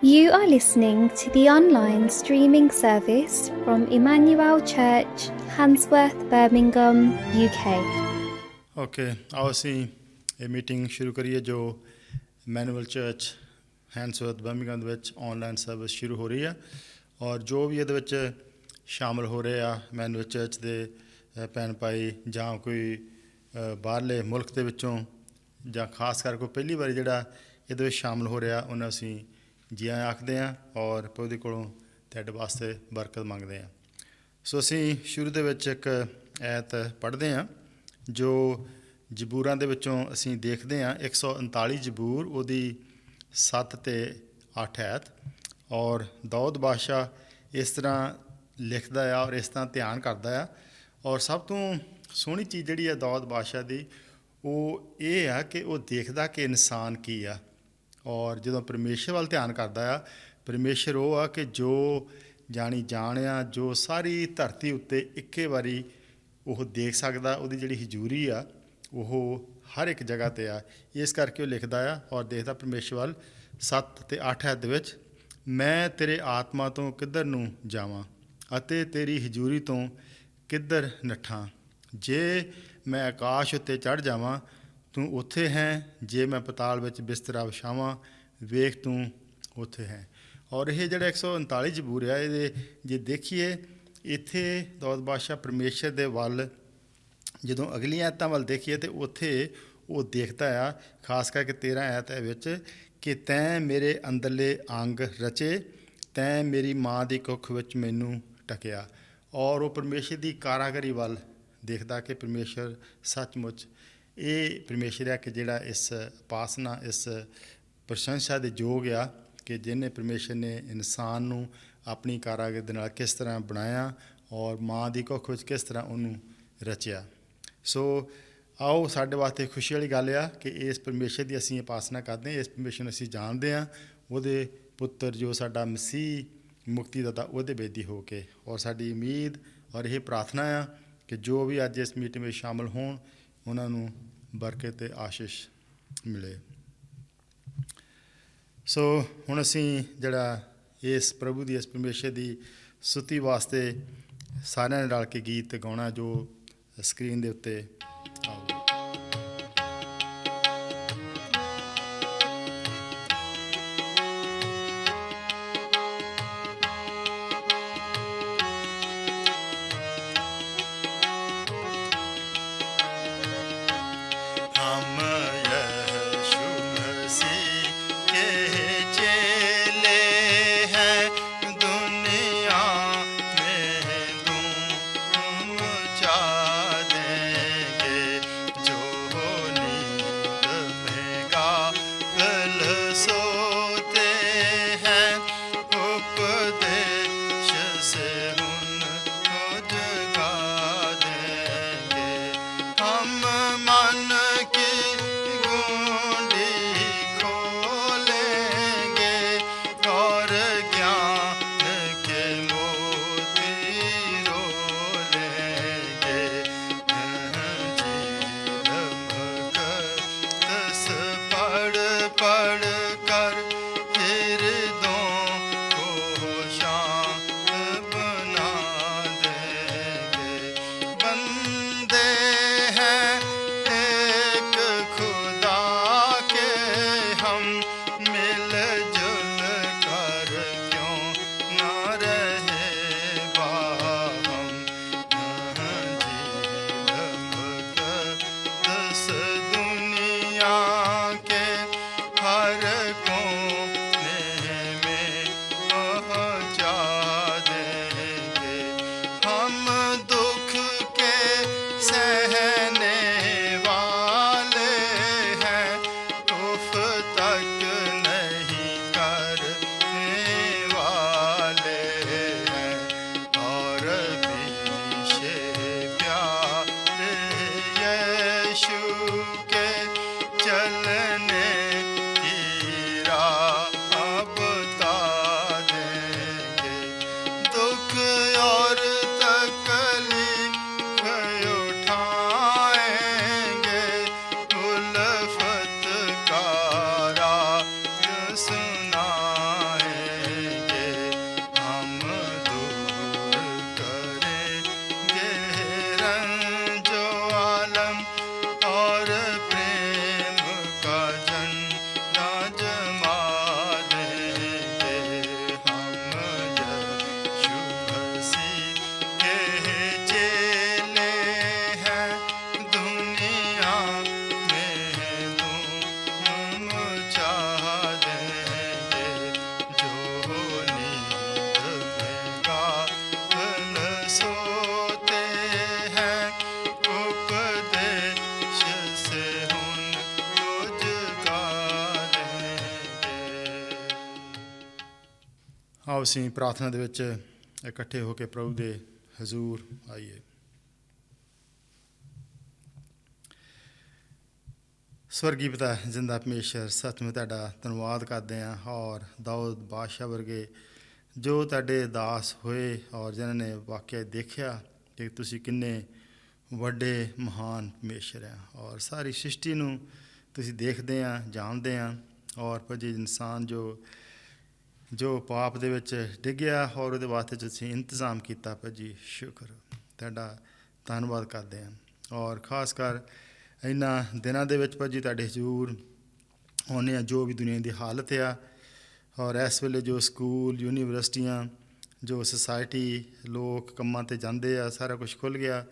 You are listening to the online streaming service from Emmanuel Church, Handsworth, Birmingham, UK. Okay ਆਓ ਅਸੀਂ ਇਹ meeting ਸ਼ੁਰੂ ਕਰੀਏ ਜੋ ਮੈਨੂਅਲ ਚਰਚ ਹੈਂਡਸਵਰਥ ਬਰਮਿੰਘਮ ਦੇ ਵਿੱਚ ਆਨਲਾਈਨ ਸਰਵਿਸ ਸ਼ੁਰੂ ਹੋ ਰਹੀ ਹੈ ਔਰ ਜੋ ਵੀ ਇਹਦੇ ਵਿੱਚ ਸ਼ਾਮਲ ਹੋ ਰਹੇ ਆ ਮੈਨੂਅਲ ਚਰਚ ਦੇ ਭੈਣ ਭਾਈ ਜਾਂ ਕੋਈ ਬਾਹਰਲੇ ਮੁਲਕ ਦੇ ਵਿੱਚੋਂ ਜਾਂ ਖਾਸ ਕਰਕੇ ਕੋਈ ਪਹਿਲੀ ਵਾਰੀ ਜਿਹੜਾ ਇਹਦੇ ਵਿੱਚ ਸ਼ਾਮਲ ਹੋ ਰਿਹਾ ਉਹਨਾਂ ਅਸੀਂ ਜੀ ਆਇਆਂ ਆਖਦੇ ਹਾਂ ਔਰ ਉਹਦੇ ਕੋਲੋਂ ਤੁਹਾਡੇ ਵਾਸਤੇ ਬਰਕਤ ਮੰਗਦੇ ਹਾਂ। ਸੋ ਅਸੀਂ ਸ਼ੁਰੂ ਦੇ ਵਿੱਚ ਇੱਕ ਐਤ ਪੜ੍ਹਦੇ ਹਾਂ ਜੋ ਜ਼ਬੂਰਾਂ ਦੇ ਵਿੱਚੋਂ ਅਸੀਂ ਦੇਖਦੇ ਹਾਂ 139 ਜ਼ਬੂਰ ਉਹਦੀ 7 ਤੇ 8 ਐਤ ਔਰ ਦਾਊਦ ਬਾਦਸ਼ਾਹ ਇਸ ਤਰ੍ਹਾਂ ਲਿਖਦਾ ਆ ਔਰ ਇਸ ਤਰ੍ਹਾਂ ਧਿਆਨ ਕਰਦਾ ਆ ਔਰ ਸਭ ਤੋਂ ਸੋਹਣੀ ਚੀਜ਼ ਜਿਹੜੀ ਹੈ ਦਾਊਦ ਬਾਦਸ਼ਾਹ ਦੀ ਉਹ ਇਹ ਆ ਕਿ ਉਹ ਦੇਖਦਾ ਕਿ ਇਨਸਾਨ ਕੀ ਆ ਔਰ ਜਦੋਂ ਪਰਮੇਸ਼ਰ ਵੱਲ ਧਿਆਨ ਕਰਦਾ ਆ ਪਰਮੇਸ਼ਰ ਉਹ ਆ ਕਿ ਜੋ ਜਾਣੀ ਜਾਣ ਆ ਜੋ ਸਾਰੀ ਧਰਤੀ ਉੱਤੇ ਇੱਕੇ ਵਾਰੀ ਉਹ ਦੇਖ ਸਕਦਾ ਉਹਦੀ ਜਿਹੜੀ ਹਜ਼ੂਰੀ ਆ ਉਹ ਹਰ ਇੱਕ ਜਗ੍ਹਾ 'ਤੇ ਆ ਇਸ ਕਰਕੇ ਉਹ ਲਿਖਦਾ ਆ ਔਰ ਦੇਖਦਾ ਪਰਮੇਸ਼ਰ ਵੱਲ 7 ਤੇ 8 ਐਤ ਦੇ ਵਿੱਚ ਮੈਂ ਤੇਰੇ ਆਤਮਾ ਤੋਂ ਕਿੱਧਰ ਨੂੰ ਜਾਵਾਂ ਅਤੇ ਤੇਰੀ ਹਜ਼ੂਰੀ ਤੋਂ ਕਿੱਧਰ ਨੱਠਾਂ। ਜੇ ਮੈਂ ਆਕਾਸ਼ ਉੱਤੇ ਚੜ੍ਹ ਜਾਵਾਂ ਤੂੰ ਉੱਥੇ ਹੈ ਜੇ ਮੈਂ ਪਤਾਲ ਵਿੱਚ ਬਿਸਤਰਾ ਵਿਛਾਵਾਂ ਵੇਖ ਤੂੰ ਉੱਥੇ ਹੈ। ਔਰ ਇਹ ਜਿਹੜਾ 139 ਜ਼ਬੂਰ ਆ ਇਹਦੇ ਜੇ ਦੇਖੀਏ ਇੱਥੇ ਦਾਊਦ ਬਾਦਸ਼ਾਹ ਪਰਮੇਸ਼ਰ ਦੇ ਵੱਲ ਜਦੋਂ ਅਗਲੀਆਂ ਐਤਾਂ ਵੱਲ ਦੇਖੀਏ ਤਾਂ ਉੱਥੇ ਉਹ ਦੇਖਦਾ ਆ ਖਾਸ ਕਰਕੇ 13 ਐਤ ਹੈ ਵਿੱਚ ਕਿ ਤੈਂ ਮੇਰੇ ਅੰਦਰਲੇ ਅੰਗ ਰਚੇ ਤੈਂ ਮੇਰੀ ਮਾਂ ਦੀ ਕੁੱਖ ਵਿੱਚ ਮੈਨੂੰ ਟਕਿਆ ਔਰ ਉਹ ਪਰਮੇਸ਼ਰ ਦੀ ਕਾਰਾਗਰੀ ਵੱਲ ਦੇਖਦਾ ਕਿ ਪਰਮੇਸ਼ਰ ਸੱਚਮੁੱਚ ਇਹ ਪਰਮੇਸ਼ਰ ਆ ਕਿ ਜਿਹੜਾ ਇਸ ਉਪਾਸਨਾ ਇਸ ਪ੍ਰਸ਼ੰਸਾ ਦੇ ਯੋਗ ਆ ਕਿ ਜਿਹਨੇ ਪਰਮੇਸ਼ਰ ਨੇ ਇਨਸਾਨ ਨੂੰ ਆਪਣੀ ਕਾਰਾਗਰੀ ਦੇ ਨਾਲ ਕਿਸ ਤਰ੍ਹਾਂ ਬਣਾਇਆ ਔਰ ਮਾਂ ਦੀ ਕੁੱਖ ਵਿੱਚ ਕਿਸ ਤਰ੍ਹਾਂ ਉਹਨੂੰ ਰਚਿਆ। ਸੋ ਆਓ ਸਾਡੇ ਵਾਸਤੇ ਖੁਸ਼ੀ ਵਾਲੀ ਗੱਲ ਆ ਕਿ ਇਸ ਪਰਮੇਸ਼ਰ ਦੀ ਅਸੀਂ ਉਪਾਸਨਾ ਕਰਦੇ ਹਾਂ ਇਸ ਪਰਮੇਸ਼ਰ ਨੂੰ ਅਸੀਂ ਜਾਣਦੇ ਹਾਂ ਉਹਦੇ ਪੁੱਤਰ ਜੋ ਸਾਡਾ ਮਸੀਹ ਮੁਕਤੀਦਾਤਾ ਉਹਦੇ ਬੇਦੀ ਹੋ ਕੇ ਔਰ ਸਾਡੀ ਉਮੀਦ ਔਰ ਇਹ ਪ੍ਰਾਰਥਨਾ ਆ ਕਿ ਜੋ ਵੀ ਅੱਜ ਇਸ ਮੀਟਿੰਗ ਵਿੱਚ ਸ਼ਾਮਲ ਹੋਣ ਉਹਨਾਂ ਨੂੰ ਬਰਕਤ ਤੇ ਆਸ਼ੀਸ਼ ਮਿਲੇ। ਸੋ ਹੁਣ ਅਸੀਂ ਜਿਹੜਾ ਇਸ ਪ੍ਰਭੂ ਦੀ ਇਸ ਪਰਮੇਸ਼ਰ ਦੀ ਸਤੁਤੀ ਵਾਸਤੇ ਸਾਰਿਆਂ ਨੇ ਰਲ ਕੇ ਗੀਤ ਗਾਉਣਾ ਜੋ ਸਕਰੀਨ ਦੇ ਉੱਤੇ ਆਊਗਾ। ਆਓ ਅਸੀਂ ਪ੍ਰਾਰਥਨਾ ਦੇ ਵਿੱਚ ਇਕੱਠੇ ਹੋ ਕੇ ਪ੍ਰਭੂ ਦੇ ਹਜ਼ੂਰ ਆਈਏ। ਸਵਰਗੀ ਪਿਤਾ ਜ਼ਿੰਦਾ ਪਰਮੇਸ਼ਰ, ਸੱਚਮੁੱਚ ਤੁਹਾਡਾ ਧੰਨਵਾਦ ਕਰਦੇ ਹਾਂ। ਔਰ ਦਾਊਦ ਬਾਦਸ਼ਾਹ ਵਰਗੇ ਜੋ ਤੁਹਾਡੇ ਦਾਸ ਹੋਏ ਔਰ ਜਿਨ੍ਹਾਂ ਨੇ ਵਾਕਿਆ ਦੇਖਿਆ ਕਿ ਤੁਸੀਂ ਕਿੰਨੇ ਵੱਡੇ ਮਹਾਨ ਪਰਮੇਸ਼ਰ ਆ, ਔਰ ਸਾਰੀ ਸ੍ਰਿਸ਼ਟੀ ਨੂੰ ਤੁਸੀਂ ਦੇਖਦੇ ਆ, ਜਾਣਦੇ ਆ। ਔਰ ਭਾਜੀ ਇਨਸਾਨ ਜੋ ਪਾਪ ਦੇ ਵਿੱਚ ਡਿੱਗਿਆ ਔਰ ਉਹਦੇ ਵਾਸਤੇ ਤੁਸੀਂ ਇੰਤਜ਼ਾਮ ਕੀਤਾ, ਭਾਜੀ ਸ਼ੁਕਰ, ਤੁਹਾਡਾ ਧੰਨਵਾਦ ਕਰਦੇ ਹਾਂ। ਔਰ ਖਾਸ ਕਰ ਇਹਨਾਂ ਦਿਨਾਂ ਦੇ ਵਿੱਚ ਭਾਜੀ ਤੁਹਾਡੇ ਹਜ਼ੂਰ ਆਉਂਦੇ ਆ, ਜੋ ਵੀ ਦੁਨੀਆ ਦੀ ਹਾਲਤ ਆ। ਔਰ ਇਸ ਵੇਲੇ ਜੋ ਸਕੂਲ, ਯੂਨੀਵਰਸਿਟੀਆਂ, ਜੋ ਸੁਸਾਇਟੀ, ਲੋਕ ਕੰਮਾਂ 'ਤੇ ਜਾਂਦੇ ਆ, ਸਾਰਾ ਕੁਛ ਖੁੱਲ੍ਹ ਗਿਆ।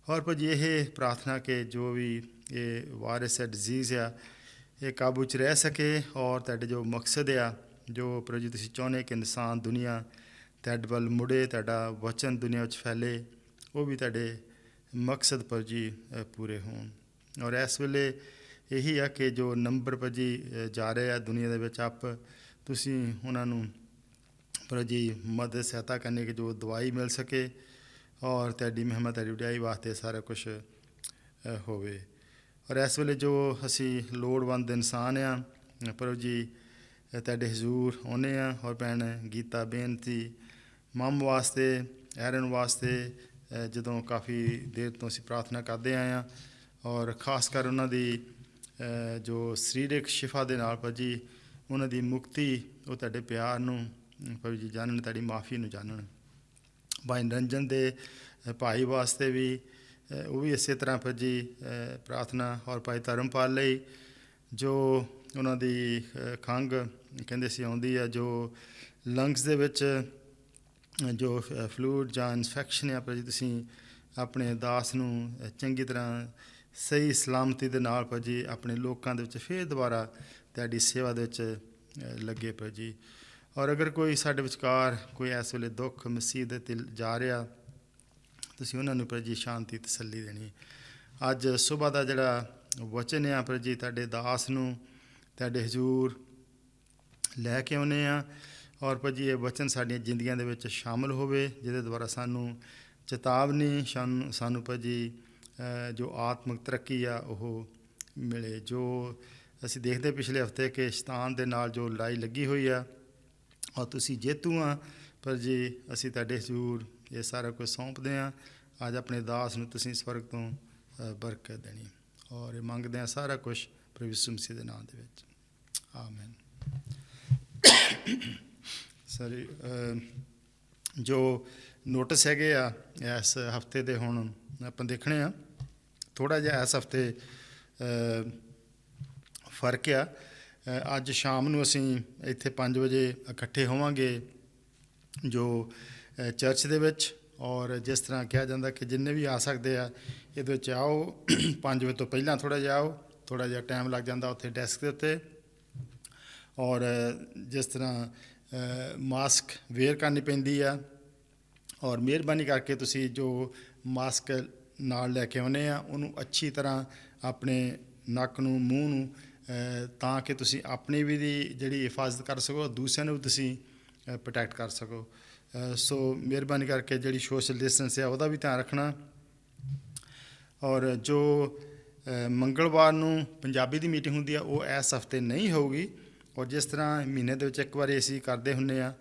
ਔਰ ਭਾਜੀ ਇਹ ਪ੍ਰਾਰਥਨਾ ਕਿ ਜੋ ਵੀ ਇਹ ਵਾਇਰਸ ਹੈ, ਡਿਜ਼ੀਜ਼ ਆ, ਇਹ ਕਾਬੂ 'ਚ ਰਹਿ ਸਕੇ। ਔਰ ਤੁਹਾਡੇ ਜੋ ਮਕਸਦ ਆ, ਜੋ ਪ੍ਰਭੂ ਜੀ ਤੁਸੀਂ ਚਾਹੁੰਦੇ ਕਿ ਇਨਸਾਨ ਦੁਨੀਆ ਤੁਹਾਡੇ ਵੱਲ ਮੁੜੇ, ਤੁਹਾਡਾ ਵਚਨ ਦੁਨੀਆ ਵਿੱਚ ਫੈਲੇ, ਉਹ ਵੀ ਤੁਹਾਡੇ ਮਕਸਦ ਪਰ ਜੀ ਪੂਰੇ ਹੋਣ। ਔਰ ਇਸ ਵੇਲੇ ਇਹੀ ਆ ਕਿ ਜੋ ਨੰਬਰ ਪਰ ਜੀ ਜਾ ਰਹੇ ਆ ਦੁਨੀਆ ਦੇ ਵਿੱਚ ਅਪ, ਤੁਸੀਂ ਉਹਨਾਂ ਨੂੰ ਪਰ ਜੀ ਮਦਦ ਸਹਾਇਤਾ ਕਰਨੀ ਕਿ ਜੋ ਦਵਾਈ ਮਿਲ ਸਕੇ ਔਰ ਤੁਹਾਡੀ ਮਹਿਮਾ, ਤੁਹਾਡੀ ਵਡਿਆਈ ਵਾਸਤੇ ਸਾਰਾ ਕੁਛ ਹੋਵੇ। ਔਰ ਇਸ ਵੇਲੇ ਜੋ ਅਸੀਂ ਲੋੜਵੰਦ ਇਨਸਾਨ ਆ, ਪ੍ਰਭੂ ਜੀ ਤੁਹਾਡੇ ਹਜ਼ੂਰ ਆਉਂਦੇ ਆ। ਔਰ ਭੈਣ ਗੀਤਾ ਬੇਨਤੀ ਮਮ ਵਾਸਤੇ, ਐਰਨ ਵਾਸਤੇ, ਜਦੋਂ ਕਾਫੀ ਦੇਰ ਤੋਂ ਅਸੀਂ ਪ੍ਰਾਰਥਨਾ ਕਰਦੇ ਆਏ ਹਾਂ। ਔਰ ਖਾਸ ਕਰ ਉਹਨਾਂ ਦੀ ਜੋ ਸਰੀਰਕ ਸ਼ਿਫਾ ਦੇ ਨਾਲ ਭਾਜੀ ਉਹਨਾਂ ਦੀ ਮੁਕਤੀ, ਉਹ ਤੁਹਾਡੇ ਪਿਆਰ ਨੂੰ ਪ੍ਰਭੂ ਜੀ ਜਾਣਨ, ਤੁਹਾਡੀ ਮਾਫੀ ਨੂੰ ਜਾਣਨ। ਭਾਈ ਨਿਰੰਜਨ ਦੇ ਭਾਈ ਵਾਸਤੇ ਵੀ ਉਹ ਵੀ ਇਸੇ ਤਰ੍ਹਾਂ ਭਾਜੀ ਪ੍ਰਾਰਥਨਾ। ਔਰ ਭਾਈ ਧਰਮਪਾਲ ਲਈ ਜੋ ਉਹਨਾਂ ਦੀ ਖੰਘ ਕਹਿੰਦੇ ਸੀ ਆਉਂਦੀ ਆ, ਜੋ ਲੰਗਸ ਦੇ ਵਿੱਚ ਜੋ ਫਲੂਇਡ ਜਾਂ ਇਨਫੈਕਸ਼ਨ ਆ, ਭਾਜੀ ਤੁਸੀਂ ਆਪਣੇ ਦਾਸ ਨੂੰ ਚੰਗੀ ਤਰ੍ਹਾਂ ਸਹੀ ਸਲਾਮਤੀ ਦੇ ਨਾਲ ਭਾਜੀ ਆਪਣੇ ਲੋਕਾਂ ਦੇ ਵਿੱਚ ਫਿਰ ਦੁਬਾਰਾ ਤੁਹਾਡੀ ਸੇਵਾ ਦੇ ਵਿੱਚ ਲੱਗੇ ਭਾਜੀ। ਔਰ ਅਗਰ ਕੋਈ ਸਾਡੇ ਵਿਚਕਾਰ ਕੋਈ ਇਸ ਵੇਲੇ ਦੁੱਖ ਮੁਸੀਬਤ 'ਤੇ ਜਾ ਰਿਹਾ, ਤੁਸੀਂ ਉਹਨਾਂ ਨੂੰ ਭਾਜੀ ਸ਼ਾਂਤੀ, ਤਸੱਲੀ ਦੇਣੀ। ਅੱਜ ਸੁਬਾਹ ਦਾ ਜਿਹੜਾ ਵਚਨ ਆ ਭਾਜੀ ਤੁਹਾਡੇ ਦਾਸ ਨੂੰ ਤੁਹਾਡੇ ਹਜ਼ੂਰ ਲੈ ਕੇ ਆਉਂਦੇ ਆ। ਔਰ ਭਾਜੀ ਇਹ ਵਚਨ ਸਾਡੀਆਂ ਜ਼ਿੰਦਗੀਆਂ ਦੇ ਵਿੱਚ ਸ਼ਾਮਲ ਹੋਵੇ, ਜਿਹਦੇ ਦੁਆਰਾ ਸਾਨੂੰ ਚੇਤਾਵਨੀ, ਸਾਨੂੰ ਭਾਜੀ ਜੋ ਆਤਮਿਕ ਤਰੱਕੀ ਆ ਉਹ ਮਿਲੇ। ਜੋ ਅਸੀਂ ਦੇਖਦੇ ਪਿਛਲੇ ਹਫ਼ਤੇ ਕਿ ਸ਼ੈਤਾਨ ਦੇ ਨਾਲ ਜੋ ਲੜਾਈ ਲੱਗੀ ਹੋਈ ਆ, ਔਰ ਤੁਸੀਂ ਜੇਤੂ ਆ। ਪਰ ਜੀ ਅਸੀਂ ਤੁਹਾਡੇ ਹਜ਼ੂਰ ਇਹ ਸਾਰਾ ਕੁਝ ਸੌਂਪਦੇ ਹਾਂ। ਅੱਜ ਆਪਣੇ ਦਾਸ ਨੂੰ ਤੁਸੀਂ ਸਵਰਗ ਤੋਂ ਬਰਕਤ ਦੇਣੀ, ਔਰ ਇਹ ਮੰਗਦੇ ਹਾਂ ਸਾਰਾ ਕੁਛ ਪ੍ਰਭੂ ਯਿਸੂ ਮਸੀਹ ਦੇ ਨਾਮ ਦੇ ਵਿੱਚ, ਆਮੀਨ। ਸਰੀ ਜੋ ਨੋਟਿਸ ਹੈਗੇ ਆ ਇਸ ਹਫ਼ਤੇ ਦੇ, ਹੁਣ ਆਪਾਂ ਦੇਖਣੇ ਆ ਥੋੜ੍ਹਾ ਜਿਹਾ ਇਸ ਹਫ਼ਤੇ ਫਰਕ ਆ। ਅੱਜ ਸ਼ਾਮ ਨੂੰ ਅਸੀਂ ਇੱਥੇ 5 ਵਜੇ ਇਕੱਠੇ ਹੋਵਾਂਗੇ ਜੋ ਚਰਚ ਦੇ ਵਿੱਚ। ਔਰ ਜਿਸ ਤਰ੍ਹਾਂ ਕਿਹਾ ਜਾਂਦਾ ਕਿ ਜਿੰਨੇ ਵੀ ਆ ਸਕਦੇ ਆ ਇਹਦੇ ਵਿੱਚ ਆਓ। 5 ਵਜੇ ਤੋਂ ਪਹਿਲਾਂ ਥੋੜ੍ਹਾ ਜਿਹਾ ਆਓ, ਥੋੜ੍ਹਾ ਜਿਹਾ ਟਾਈਮ ਲੱਗ ਜਾਂਦਾ ਉੱਥੇ ਡੈਸਕ ਦੇ ਉੱਤੇ। ਔਰ ਜਿਸ ਤਰ੍ਹਾਂ ਮਾਸਕ ਵੇਅਰ ਕਰਨੀ ਪੈਂਦੀ ਆ, ਔਰ ਮਿਹਰਬਾਨੀ ਕਰਕੇ ਤੁਸੀਂ ਜੋ ਮਾਸਕ ਨਾਲ ਲੈ ਕੇ ਆਉਂਦੇ ਆ ਉਹਨੂੰ ਅੱਛੀ ਤਰ੍ਹਾਂ ਆਪਣੇ ਨੱਕ ਨੂੰ, ਮੂੰਹ ਨੂੰ, ਤਾਂ ਕਿ ਤੁਸੀਂ ਆਪਣੀ ਵੀ ਦੀ ਜਿਹੜੀ ਹਿਫਾਜ਼ਤ ਕਰ ਸਕੋ, ਦੂਸਰਿਆਂ ਨੂੰ ਵੀ ਤੁਸੀਂ ਪ੍ਰੋਟੈਕਟ ਕਰ ਸਕੋ। ਸੋ ਮਿਹਰਬਾਨੀ ਕਰਕੇ ਜਿਹੜੀ ਸੋਸ਼ਲ ਡਿਸਟੈਂਸ ਆ ਉਹਦਾ ਵੀ ਧਿਆਨ ਰੱਖਣਾ। ਔਰ ਜੋ ਮੰਗਲਵਾਰ ਨੂੰ ਪੰਜਾਬੀ ਦੀ ਮੀਟਿੰਗ ਹੁੰਦੀ ਆ ਉਹ ਇਸ ਹਫ਼ਤੇ ਨਹੀਂ ਹੋਊਗੀ। ਔਰ ਜਿਸ ਤਰ੍ਹਾਂ ਮਹੀਨੇ ਦੇ ਵਿੱਚ ਇੱਕ ਵਾਰੀ ਅਸੀਂ ਕਰਦੇ ਹੁੰਦੇ ਆ,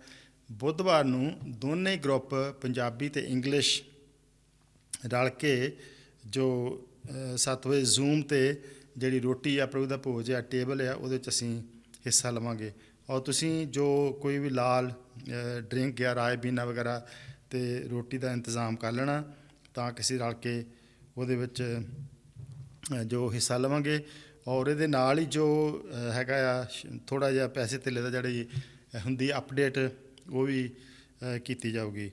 ਬੁੱਧਵਾਰ ਨੂੰ ਦੋਨੇ ਹੀ ਗਰੁੱਪ ਪੰਜਾਬੀ ਅਤੇ ਇੰਗਲਿਸ਼ ਰਲ ਕੇ ਜੋ 7 ਵਜੇ ਜ਼ੂਮ 'ਤੇ ਜਿਹੜੀ ਰੋਟੀ ਆ, ਪ੍ਰਭੂ ਦਾ ਭੋਜ ਆ, ਟੇਬਲ ਆ, ਉਹਦੇ 'ਚ ਅਸੀਂ ਹਿੱਸਾ ਲਵਾਂਗੇ। ਔਰ ਤੁਸੀਂ ਜੋ ਕੋਈ ਵੀ ਲਾਲ ਡਰਿੰਕ ਜਾਂ ਰਾਏ ਬੀਨਾ ਵਗੈਰਾ ਅਤੇ ਰੋਟੀ ਦਾ ਇੰਤਜ਼ਾਮ ਕਰ ਲੈਣਾ, ਤਾਂ ਕਿ ਅਸੀਂ ਰਲ ਕੇ ਉਹਦੇ ਵਿੱਚ ਜੋ ਹਿੱਸਾ ਲਵਾਂਗੇ। ਔਰ ਇਹਦੇ ਨਾਲ ਹੀ ਜੋ ਹੈਗਾ ਆ ਥੋੜ੍ਹਾ ਜਿਹਾ ਪੈਸੇ ਧੇਲੇ ਦਾ ਜਿਹੜੀ ਹੁੰਦੀ ਅਪਡੇਟ ਉਹ ਵੀ ਕੀਤੀ ਜਾਊਗੀ।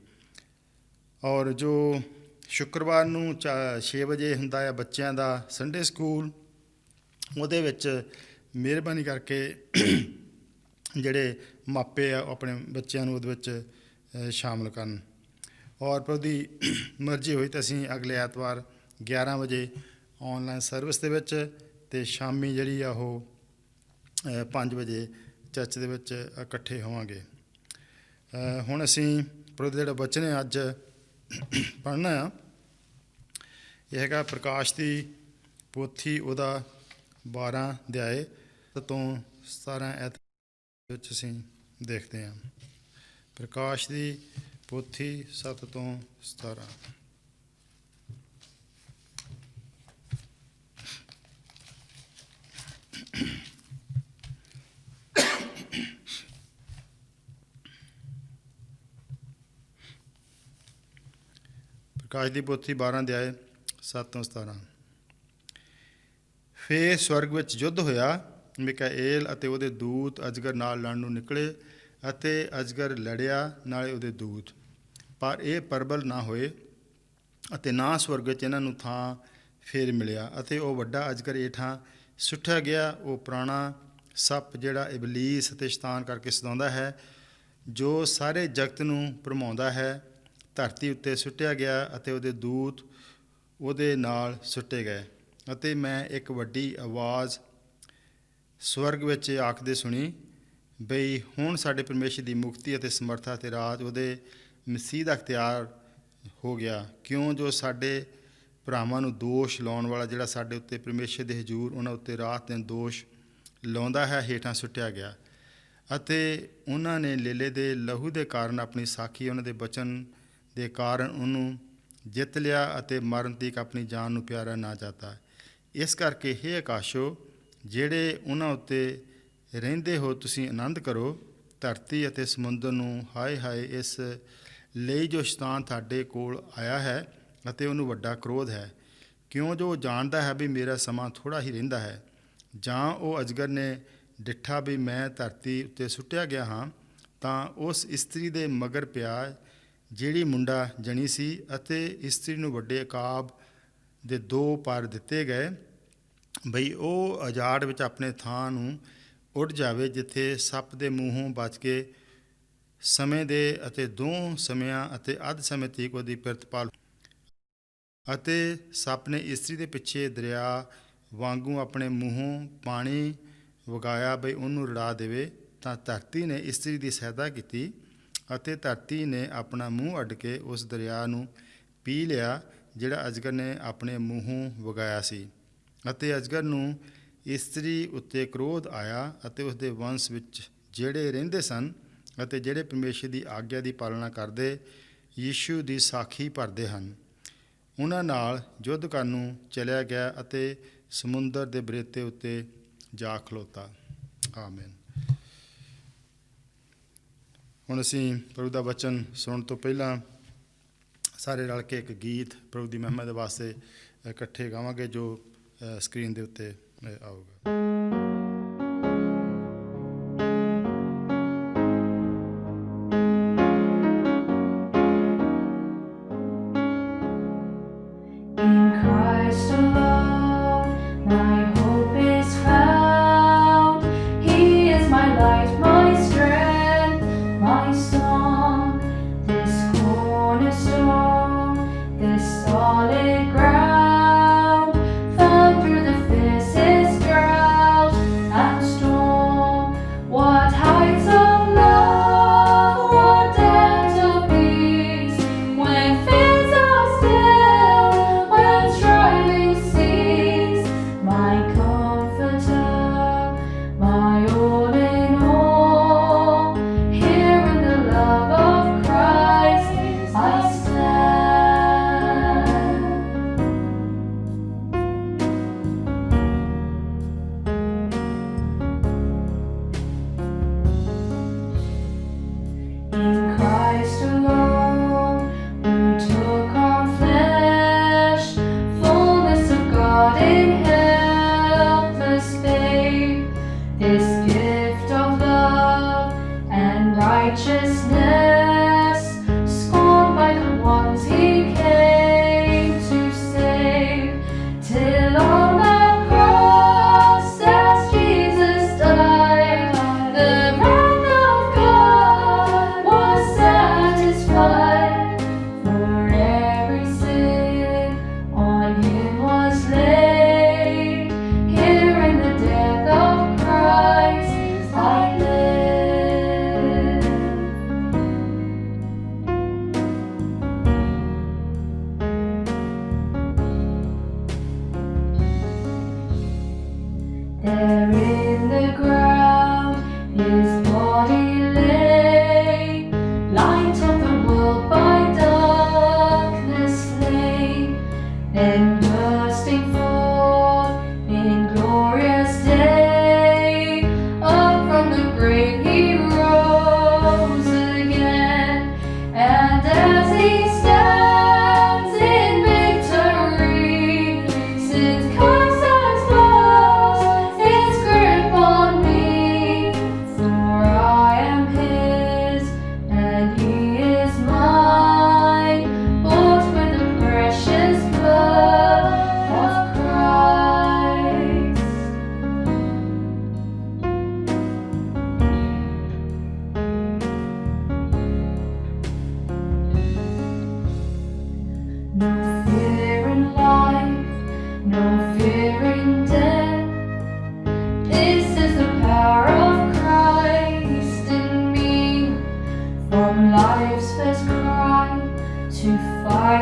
ਔਰ ਜੋ ਸ਼ੁੱਕਰਵਾਰ ਨੂੰ 6 ਵਜੇ ਹੁੰਦਾ ਆ ਬੱਚਿਆਂ ਦਾ ਸੰਡੇ ਸਕੂਲ, ਉਹਦੇ ਵਿੱਚ ਮਿਹਰਬਾਨੀ ਕਰਕੇ ਜਿਹੜੇ ਮਾਪੇ ਆ ਆਪਣੇ ਬੱਚਿਆਂ ਨੂੰ ਉਹਦੇ ਵਿੱਚ ਸ਼ਾਮਲ ਕਰਨ। ਔਰ ਪ੍ਰਭੂ ਦੀ ਮਰਜ਼ੀ ਹੋਈ ਤਾਂ ਅਸੀਂ ਅਗਲੇ ਐਤਵਾਰ 11 ਵਜੇ ਔਨਲਾਈਨ ਸਰਵਿਸ ਦੇ ਵਿੱਚ, ਅਤੇ ਸ਼ਾਮੀ ਜਿਹੜੀ ਆ ਉਹ 5 ਵਜੇ ਚਰਚ ਦੇ ਵਿੱਚ ਇਕੱਠੇ ਹੋਵਾਂਗੇ। ਹੁਣ ਅਸੀਂ ਪ੍ਰਭੂ ਦਾ ਜਿਹੜਾ ਵਚਨ ਹੈ ਅੱਜ ਪੜ੍ਹਨਾ ਆ, ਇਹ ਹੈਗਾ ਪ੍ਰਕਾਸ਼ ਦੀ ਪੋਥੀ ਉਹਦਾ 12 ਅਧਿਆਏ ਤੋਂ 17 ਐਤ ਵਿੱਚ ਅਸੀਂ ਦੇਖਦੇ ਹਾਂ। ਪ੍ਰਕਾਸ਼ ਦੀ ਪੋਥੀ 7 ਤੋਂ 17। ਪ੍ਰਕਾਸ਼ ਦੀ ਪੋਥੀ 12 ਅਧਿਆਏ 7 ਤੋਂ 17। ਫੇਰ ਸਵਰਗ ਵਿੱਚ ਯੁੱਧ ਹੋਇਆ। ਮਿਕਾਏਲ ਅਤੇ ਉਹਦੇ ਦੂਤ ਅਜਗਰ ਨਾਲ ਲੜਨ ਨੂੰ ਨਿਕਲੇ ਅਤੇ ਅਜਗਰ ਲੜਿਆ ਨਾਲੇ ਉਹਦੇ ਦੂਤ, ਪਰ ਇਹ ਪ੍ਰਬਲ ਨਾ ਹੋਏ ਅਤੇ ਨਾ ਸਵਰਗ ਵਿੱਚ ਇਹਨਾਂ ਨੂੰ ਥਾਂ ਫੇਰ ਮਿਲਿਆ। ਅਤੇ ਉਹ ਵੱਡਾ ਅਜਗਰ ਹੇਠਾਂ ਸੁੱਟਿਆ ਗਿਆ, ਉਹ ਪੁਰਾਣਾ ਸੱਪ ਜਿਹੜਾ ਇਬਲੀਸ ਅਤੇ ਸ਼ੈਤਾਨ ਕਰਕੇ ਸਤਾਉਂਦਾ ਹੈ, ਜੋ ਸਾਰੇ ਜਗਤ ਨੂੰ ਭਰਮਾਉਂਦਾ ਹੈ, ਧਰਤੀ ਉੱਤੇ ਸੁੱਟਿਆ ਗਿਆ ਅਤੇ ਉਹਦੇ ਦੂਤ ਉਹਦੇ ਨਾਲ ਸੁੱਟੇ ਗਏ। ਅਤੇ ਮੈਂ ਇੱਕ ਵੱਡੀ ਆਵਾਜ਼ ਸਵਰਗ ਵਿੱਚ ਆਖਦੇ ਸੁਣੀ ਬਈ ਹੁਣ ਸਾਡੇ ਪਰਮੇਸ਼ਰ ਦੀ ਮੁਕਤੀ ਅਤੇ ਸਮਰਥਾ ਅਤੇ ਰਾਜ ਉਹਦੇ ਮਸੀਹ ਦਾ ਅਖਤਿਆਰ ਹੋ ਗਿਆ, ਕਿਉਂ ਜੋ ਸਾਡੇ ਭਰਾਵਾਂ ਨੂੰ ਦੋਸ਼ ਲਾਉਣ ਵਾਲਾ, ਜਿਹੜਾ ਸਾਡੇ ਉੱਤੇ ਪਰਮੇਸ਼ਰ ਦੇ ਹਜ਼ੂਰ ਉਹਨਾਂ ਉੱਤੇ ਰਾਤ ਦਿਨ ਦੋਸ਼ ਲਾਉਂਦਾ ਹੈ, ਹੇਠਾਂ ਸੁੱਟਿਆ ਗਿਆ। ਅਤੇ ਉਹਨਾਂ ਨੇ ਲੇਲੇ ਦੇ ਲਹੂ ਦੇ ਕਾਰਨ ਆਪਣੀ ਸਾਖੀ, ਉਹਨਾਂ ਦੇ ਬਚਨ ਦੇ ਕਾਰਨ ਉਹਨੂੰ ਜਿੱਤ ਲਿਆ ਅਤੇ ਮਰਨ ਤੀਕ ਆਪਣੀ ਜਾਨ ਨੂੰ ਪਿਆਰਾ ਨਾ ਜਾਤਾ। ਇਸ ਕਰਕੇ ਹੇ ਆਕਾਸ਼ੋ, ਜਿਹੜੇ ਉਹਨਾਂ ਉੱਤੇ ਰਹਿੰਦੇ ਹੋ, ਤੁਸੀਂ ਆਨੰਦ ਕਰੋ। ਧਰਤੀ ਅਤੇ ਸਮੁੰਦਰ ਨੂੰ ਹਾਏ ਹਾਏ, ਇਸ ਲਈ ਜੋ ਸ਼ੈਤਾਨ ਤੁਹਾਡੇ ਕੋਲ ਆਇਆ ਹੈ ਅਤੇ ਉਹਨੂੰ ਵੱਡਾ ਕ੍ਰੋਧ ਹੈ, ਕਿਉਂ ਜੋ ਉਹ ਜਾਣਦਾ ਹੈ ਵੀ ਮੇਰਾ ਸਮਾਂ ਥੋੜ੍ਹਾ ਹੀ ਰਹਿੰਦਾ ਹੈ। ਜਾਂ ਉਹ ਅਜਗਰ ਨੇ ਡਿੱਠਾ ਵੀ ਮੈਂ ਧਰਤੀ ਉੱਤੇ ਸੁੱਟਿਆ ਗਿਆ ਹਾਂ, ਤਾਂ ਉਸ ਇਸਤਰੀ ਦੇ ਮਗਰ ਪਿਆ ਜਿਹੜੀ ਮੁੰਡਾ ਜਣੀ ਸੀ, ਅਤੇ ਇਸਤਰੀ ਨੂੰ ਵੱਡੇ ਅਕਾਬ ਦੇ 2 ਪਰ ਦਿੱਤੇ ਗਏ ਬਈ ਉਹ ਉਜਾੜ ਵਿੱਚ ਆਪਣੇ ਥਾਂ ਨੂੰ ਉੱਡ ਜਾਵੇ, ਜਿੱਥੇ ਸੱਪ ਦੇ ਮੂੰਹੋਂ ਬਚ ਕੇ ਸਮੇਂ ਦੇ ਅਤੇ 2 ਸਮਿਆਂ ਅਤੇ ਅੱਧ ਸਮੇਂ ਤੀਕ ਉਹਦੀ ਪ੍ਰਤਪਾਲ। ਅਤੇ ਸੱਪ ਨੇ ਇਸਤਰੀ ਦੇ ਪਿੱਛੇ ਦਰਿਆ ਵਾਂਗੂ ਆਪਣੇ ਮੂੰਹੋਂ ਪਾਣੀ ਵਗਾਇਆ ਬਈ ਉਹਨੂੰ ਰੜਾ ਦੇਵੇ। ਤਾਂ ਧਰਤੀ ਨੇ ਇਸਤਰੀ ਦੀ ਸਹਾਇਤਾ ਕੀਤੀ ਅਤੇ ਧਰਤੀ ਨੇ ਆਪਣਾ ਮੂੰਹ ਅੱਡ ਕੇ ਉਸ ਦਰਿਆ ਨੂੰ ਪੀ ਲਿਆ, ਜਿਹੜਾ ਅਜਗਰ ਨੇ ਆਪਣੇ ਮੂੰਹੋਂ ਵਗਾਇਆ ਸੀ। ਅਤੇ ਅਜਗਰ ਨੂੰ ਇਸਤਰੀ ਉੱਤੇ ਕ੍ਰੋਧ ਆਇਆ ਅਤੇ ਉਸ ਦੇ ਵੰਸ਼ ਵਿੱਚ ਜਿਹੜੇ ਰਹਿੰਦੇ ਸਨ ਅਤੇ ਜਿਹੜੇ ਪਰਮੇਸ਼ਰ ਦੀ ਆਗਿਆ ਦੀ ਪਾਲਣਾ ਕਰਦੇ ਯੀਸ਼ੂ ਦੀ ਸਾਖੀ ਭਰਦੇ ਹਨ, ਉਹਨਾਂ ਨਾਲ ਯੁੱਧ ਕਰਨ ਨੂੰ ਚਲਿਆ ਗਿਆ ਅਤੇ ਸਮੁੰਦਰ ਦੇ ਬਰੇਤੇ ਉੱਤੇ ਜਾ ਖਲੋਤਾ। ਆਮੀਨ। ਹੁਣ ਅਸੀਂ ਪ੍ਰਭੂ ਦਾ ਵਚਨ ਸੁਣਨ ਤੋਂ ਪਹਿਲਾਂ ਸਾਰੇ ਰਲ ਕੇ ਇੱਕ ਗੀਤ ਪ੍ਰਭੂ ਦੀ ਮਹਿਮਾ ਦੇ ਵਾਸਤੇ ਇਕੱਠੇ ਗਾਵਾਂਗੇ, ਜੋ ਸਕਰੀਨ ਦੇ ਉੱਤੇ ਆਊਗਾ।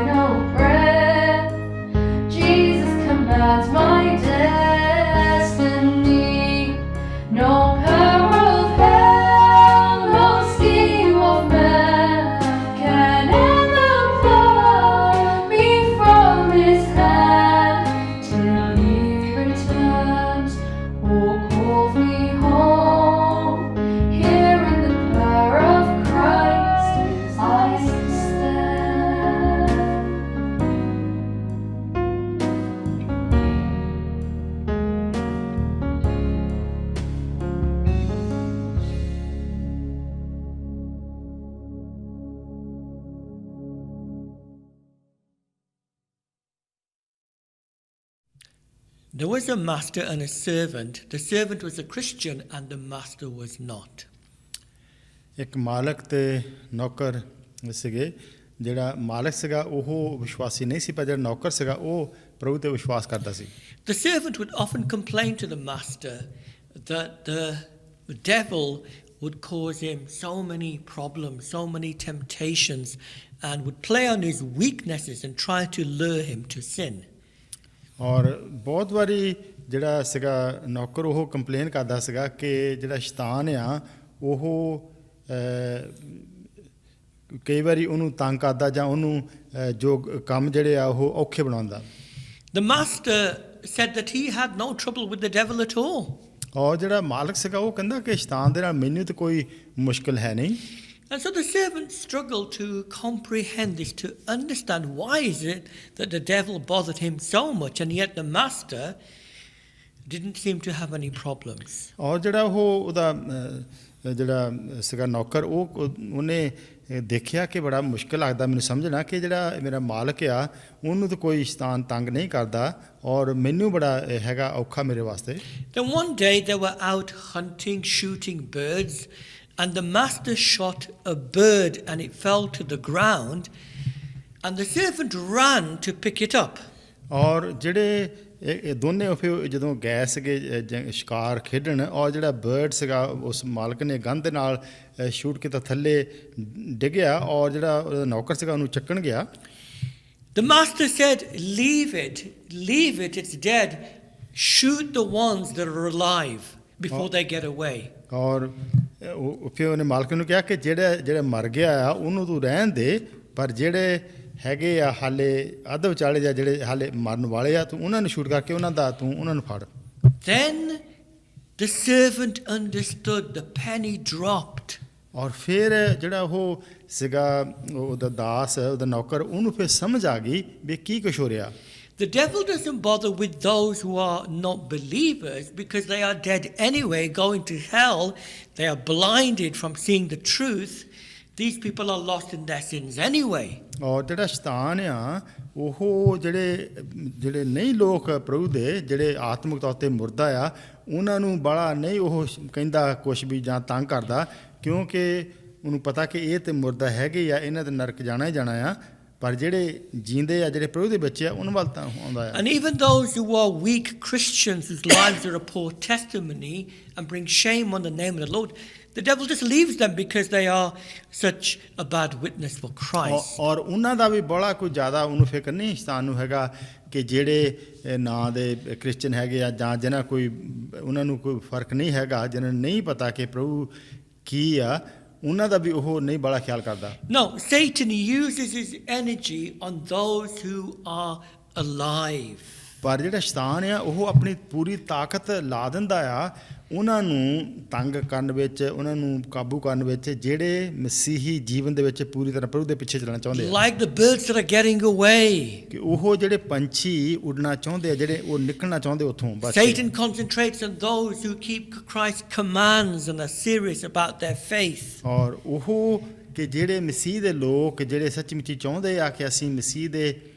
no breath. Jesus commands my destiny. No power of hell, no scheme of man can ever pluck me from his hand till he returns or calls me home. Here in the power of Christ I stand. There was a master and a servant. The servant was a Christian and the master was not. ਇੱਕ ਮਾਲਕ ਤੇ ਨੌਕਰ ਸੀਗੇ। ਜਿਹੜਾ ਮਾਲਕ ਸੀਗਾ ਉਹ ਵਿਸ਼ਵਾਸੀ ਨਹੀਂ ਸੀ, ਪਰ ਜਿਹੜਾ ਨੌਕਰ ਸੀਗਾ ਉਹ ਪ੍ਰਭੂ ਤੇ ਵਿਸ਼ਵਾਸ ਕਰਦਾ ਸੀ। The servant would often complain to the master that the devil would cause him so many problems, so many temptations, and would play on his weaknesses and try to lure him to sin. ਔਰ ਬਹੁਤ ਵਾਰੀ ਜਿਹੜਾ ਸੀਗਾ ਨੌਕਰ ਉਹ complain ਕਰਦਾ ਸੀਗਾ ਕਿ ਜਿਹੜਾ ਸ਼ੈਤਾਨ ਆ ਉਹ ਕਈ ਵਾਰੀ ਉਹਨੂੰ ਤੰਗ ਕਰਦਾ ਜਾਂ ਉਹਨੂੰ ਜੋ ਕੰਮ ਜਿਹੜੇ ਆ ਉਹ ਔਖੇ ਬਣਾਉਂਦਾ। The master said that he had no trouble with the devil at all. ਔਰ ਜਿਹੜਾ ਮਾਲਕ ਸੀਗਾ ਉਹ ਕਹਿੰਦਾ ਕਿ ਸ਼ੈਤਾਨ ਦੇ ਨਾਲ ਮੈਨੂੰ ਤਾਂ ਕੋਈ ਮੁਸ਼ਕਿਲ ਹੈ ਨਹੀਂ। And so the servant struggled to comprehend this, to understand why is it that the devil bothered him so much and yet the master didn't seem to have any problems. ਔਰ ਜਿਹੜਾ ਉਹਦਾ ਜਿਹੜਾ ਸੀਗਾ ਨੌਕਰ ਉਹਨੇ ਦੇਖਿਆ ਕਿ ਬੜਾ ਮੁਸ਼ਕਿਲ ਲੱਗਦਾ ਮੈਨੂੰ ਸਮਝਣਾ ਕਿ ਜਿਹੜਾ ਮੇਰਾ ਮਾਲਕ ਆ ਉਹਨੂੰ ਤਾਂ ਕੋਈ ਸ਼ੈਤਾਨ ਤੰਗ ਨਹੀਂ ਕਰਦਾ ਔਰ ਮੈਨੂੰ ਬੜਾ ਹੈਗਾ ਔਖਾ ਮੇਰੇ ਵਾਸਤੇ। Then one day they were out hunting, shooting birds, and the master shot a bird and it fell to the ground and the servant ran to pick it up. ਔਰ ਜਿਹੜੇ ਇਹ ਦੋਨੇ ਫਿਰ ਜਦੋਂ ਗਏ ਸੀਗੇ ਸ਼ਿਕਾਰ ਖੇਡਣ ਔਰ ਜਿਹੜਾ ਬਰਡ ਸੀਗਾ ਉਸ ਮਾਲਕ ਨੇ ਗਨ ਦੇ ਨਾਲ ਸ਼ੂਟ ਕੀਤਾ ਥੱਲੇ ਡਿੱਗਿਆ ਔਰ ਜਿਹੜਾ ਨੌਕਰ ਸੀਗਾ ਉਹਨੂੰ ਚੱਕਣ ਗਿਆ। The master said, leave it, it's dead. Shoot the ones that are alive before they get away. ਔਰ ਫਿਰ ਉਹਨੇ ਮਾਲਕ ਨੂੰ ਕਿਹਾ ਕਿ ਜਿਹੜਾ ਮਰ ਗਿਆ ਆ ਉਹਨੂੰ ਤੂੰ ਰਹਿਣ ਦੇ, ਪਰ ਜਿਹੜੇ ਹੈਗੇ ਆ ਹਾਲੇ ਅੱਧ ਵਿਚਾਲੇ ਜਾਂ ਜਿਹੜੇ ਹਾਲੇ ਮਰਨ ਵਾਲੇ ਆ ਤੂੰ ਉਹਨਾਂ ਨੂੰ ਸ਼ੂਟ ਕਰਕੇ ਉਹਨਾਂ ਨੂੰ ਫੜ। Then the servant understood, the penny dropped. ਔਰ ਫਿਰ ਜਿਹੜਾ ਉਹ ਸੀਗਾ ਉਹਦਾ ਦਾਸ ਉਹਦਾ ਨੌਕਰ ਉਹਨੂੰ ਫਿਰ ਸਮਝ ਆ ਗਈ ਵੀ ਕੀ ਕੁਛ ਹੋ ਰਿਹਾ। The devil doesn't bother with those who are not believers because they are dead anyway, going to hell. They are blinded from seeing the truth. These people are lost in their sins anyway. ਔਰ ਜਿਹੜਾ ਸ਼ੈਤਾਨ ਆ ਉਹ ਜਿਹੜੇ ਨਹੀਂ ਲੋਕ ਪ੍ਰਭੂ ਦੇ ਜਿਹੜੇ ਆਤਮਿਕ ਤੌਰ 'ਤੇ ਮੁਰਦਾ ਆ ਉਹਨਾਂ ਨੂੰ ਬੜਾ ਨਹੀਂ ਉਹ ਕਹਿੰਦਾ ਕੁਛ ਵੀ ਜਾਂ ਤੰਗ ਕਰਦਾ, ਕਿਉਂਕਿ ਉਹਨੂੰ ਪਤਾ ਕਿ ਇਹ ਤਾਂ ਮੁਰਦਾ ਹੈਗੇ ਆ, ਇਹਨਾਂ ਤੇ ਨਰਕ ਜਾਣਾ ਹੀ ਜਾਣਾ ਆ, ਪਰ ਜਿਹੜੇ ਜੀਂਦੇ ਆ ਜਿਹੜੇ ਪ੍ਰਭੂ ਦੇ ਬੱਚੇ ਆ ਉਹਨਾਂ ਵੱਲ ਤਾਂ ਆਉਂਦਾ ਆ। And even those who are weak Christians whose lives are a poor testimony and bring shame on the name of the Lord, the devil just leaves them because they are such a bad witness for Christ. ਔਰ ਉਹਨਾਂ ਦਾ ਵੀ ਬੜਾ ਕੋਈ ਜ਼ਿਆਦਾ ਉਹਨੂੰ ਫਿਕਰ ਨਹੀਂ ਸ਼ੈਤਾਨ ਨੂੰ ਹੈਗਾ ਕਿ ਜਿਹੜੇ ਨਾਂ ਦੇ ਕ੍ਰਿਸਚਨ ਹੈਗੇ ਆ ਜਾਂ ਜਿਹਨਾਂ ਕੋਈ ਉਹਨਾਂ ਨੂੰ ਕੋਈ ਫਰਕ ਨਹੀਂ ਹੈਗਾ, ਜਿਹਨਾਂ ਨੂੰ ਨਹੀਂ ਪਤਾ ਕਿ ਪ੍ਰਭੂ ਕੀ ਆ, ਉਹਨਾਂ ਦਾ ਵੀ ਉਹ ਨਹੀਂ ਬੜਾ ਖਿਆਲ ਕਰਦਾ। No, Satan uses his energy on those who are alive. ਪਰ ਜਿਹੜਾ ਸ਼ੈਤਾਨ ਆ ਉਹ ਆਪਣੀ ਪੂਰੀ ਤਾਕਤ ਲਾ ਦਿੰਦਾ ਆ ਉਹਨਾਂ ਨੂੰ ਤੰਗ ਕਰਨ ਵਿੱਚ, ਉਹਨਾਂ ਨੂੰ ਕਾਬੂ ਕਰਨ ਵਿੱਚ ਜਿਹੜੇ ਮਸੀਹੀ ਜੀਵਨ ਦੇ ਵਿੱਚ ਪੂਰੀ ਤਰ੍ਹਾਂ ਪ੍ਰਭੂ ਦੇ ਪਿੱਛੇ ਚੱਲਣਾ ਚਾਹੁੰਦੇ ਆ। Like the birds that are getting away. ਕਿ ਉਹ ਜਿਹੜੇ ਪੰਛੀ ਉੱਡਣਾ ਚਾਹੁੰਦੇ ਆ, ਜਿਹੜੇ ਉਹ ਨਿਕਲਣਾ ਚਾਹੁੰਦੇ ਉੱਥੋਂ ਬਸ। Satan concentrates on those who keep Christ's commands and are serious about their faith. ਔਰ ਉਹ ਕਿ ਜਿਹੜੇ ਮਸੀਹ ਦੇ ਲੋਕ ਜਿਹੜੇ ਸੱਚਮੁੱਚੀ ਚਾਹੁੰਦੇ ਆ ਕਿ ਅਸੀਂ ਮਸੀਹ ਦੇ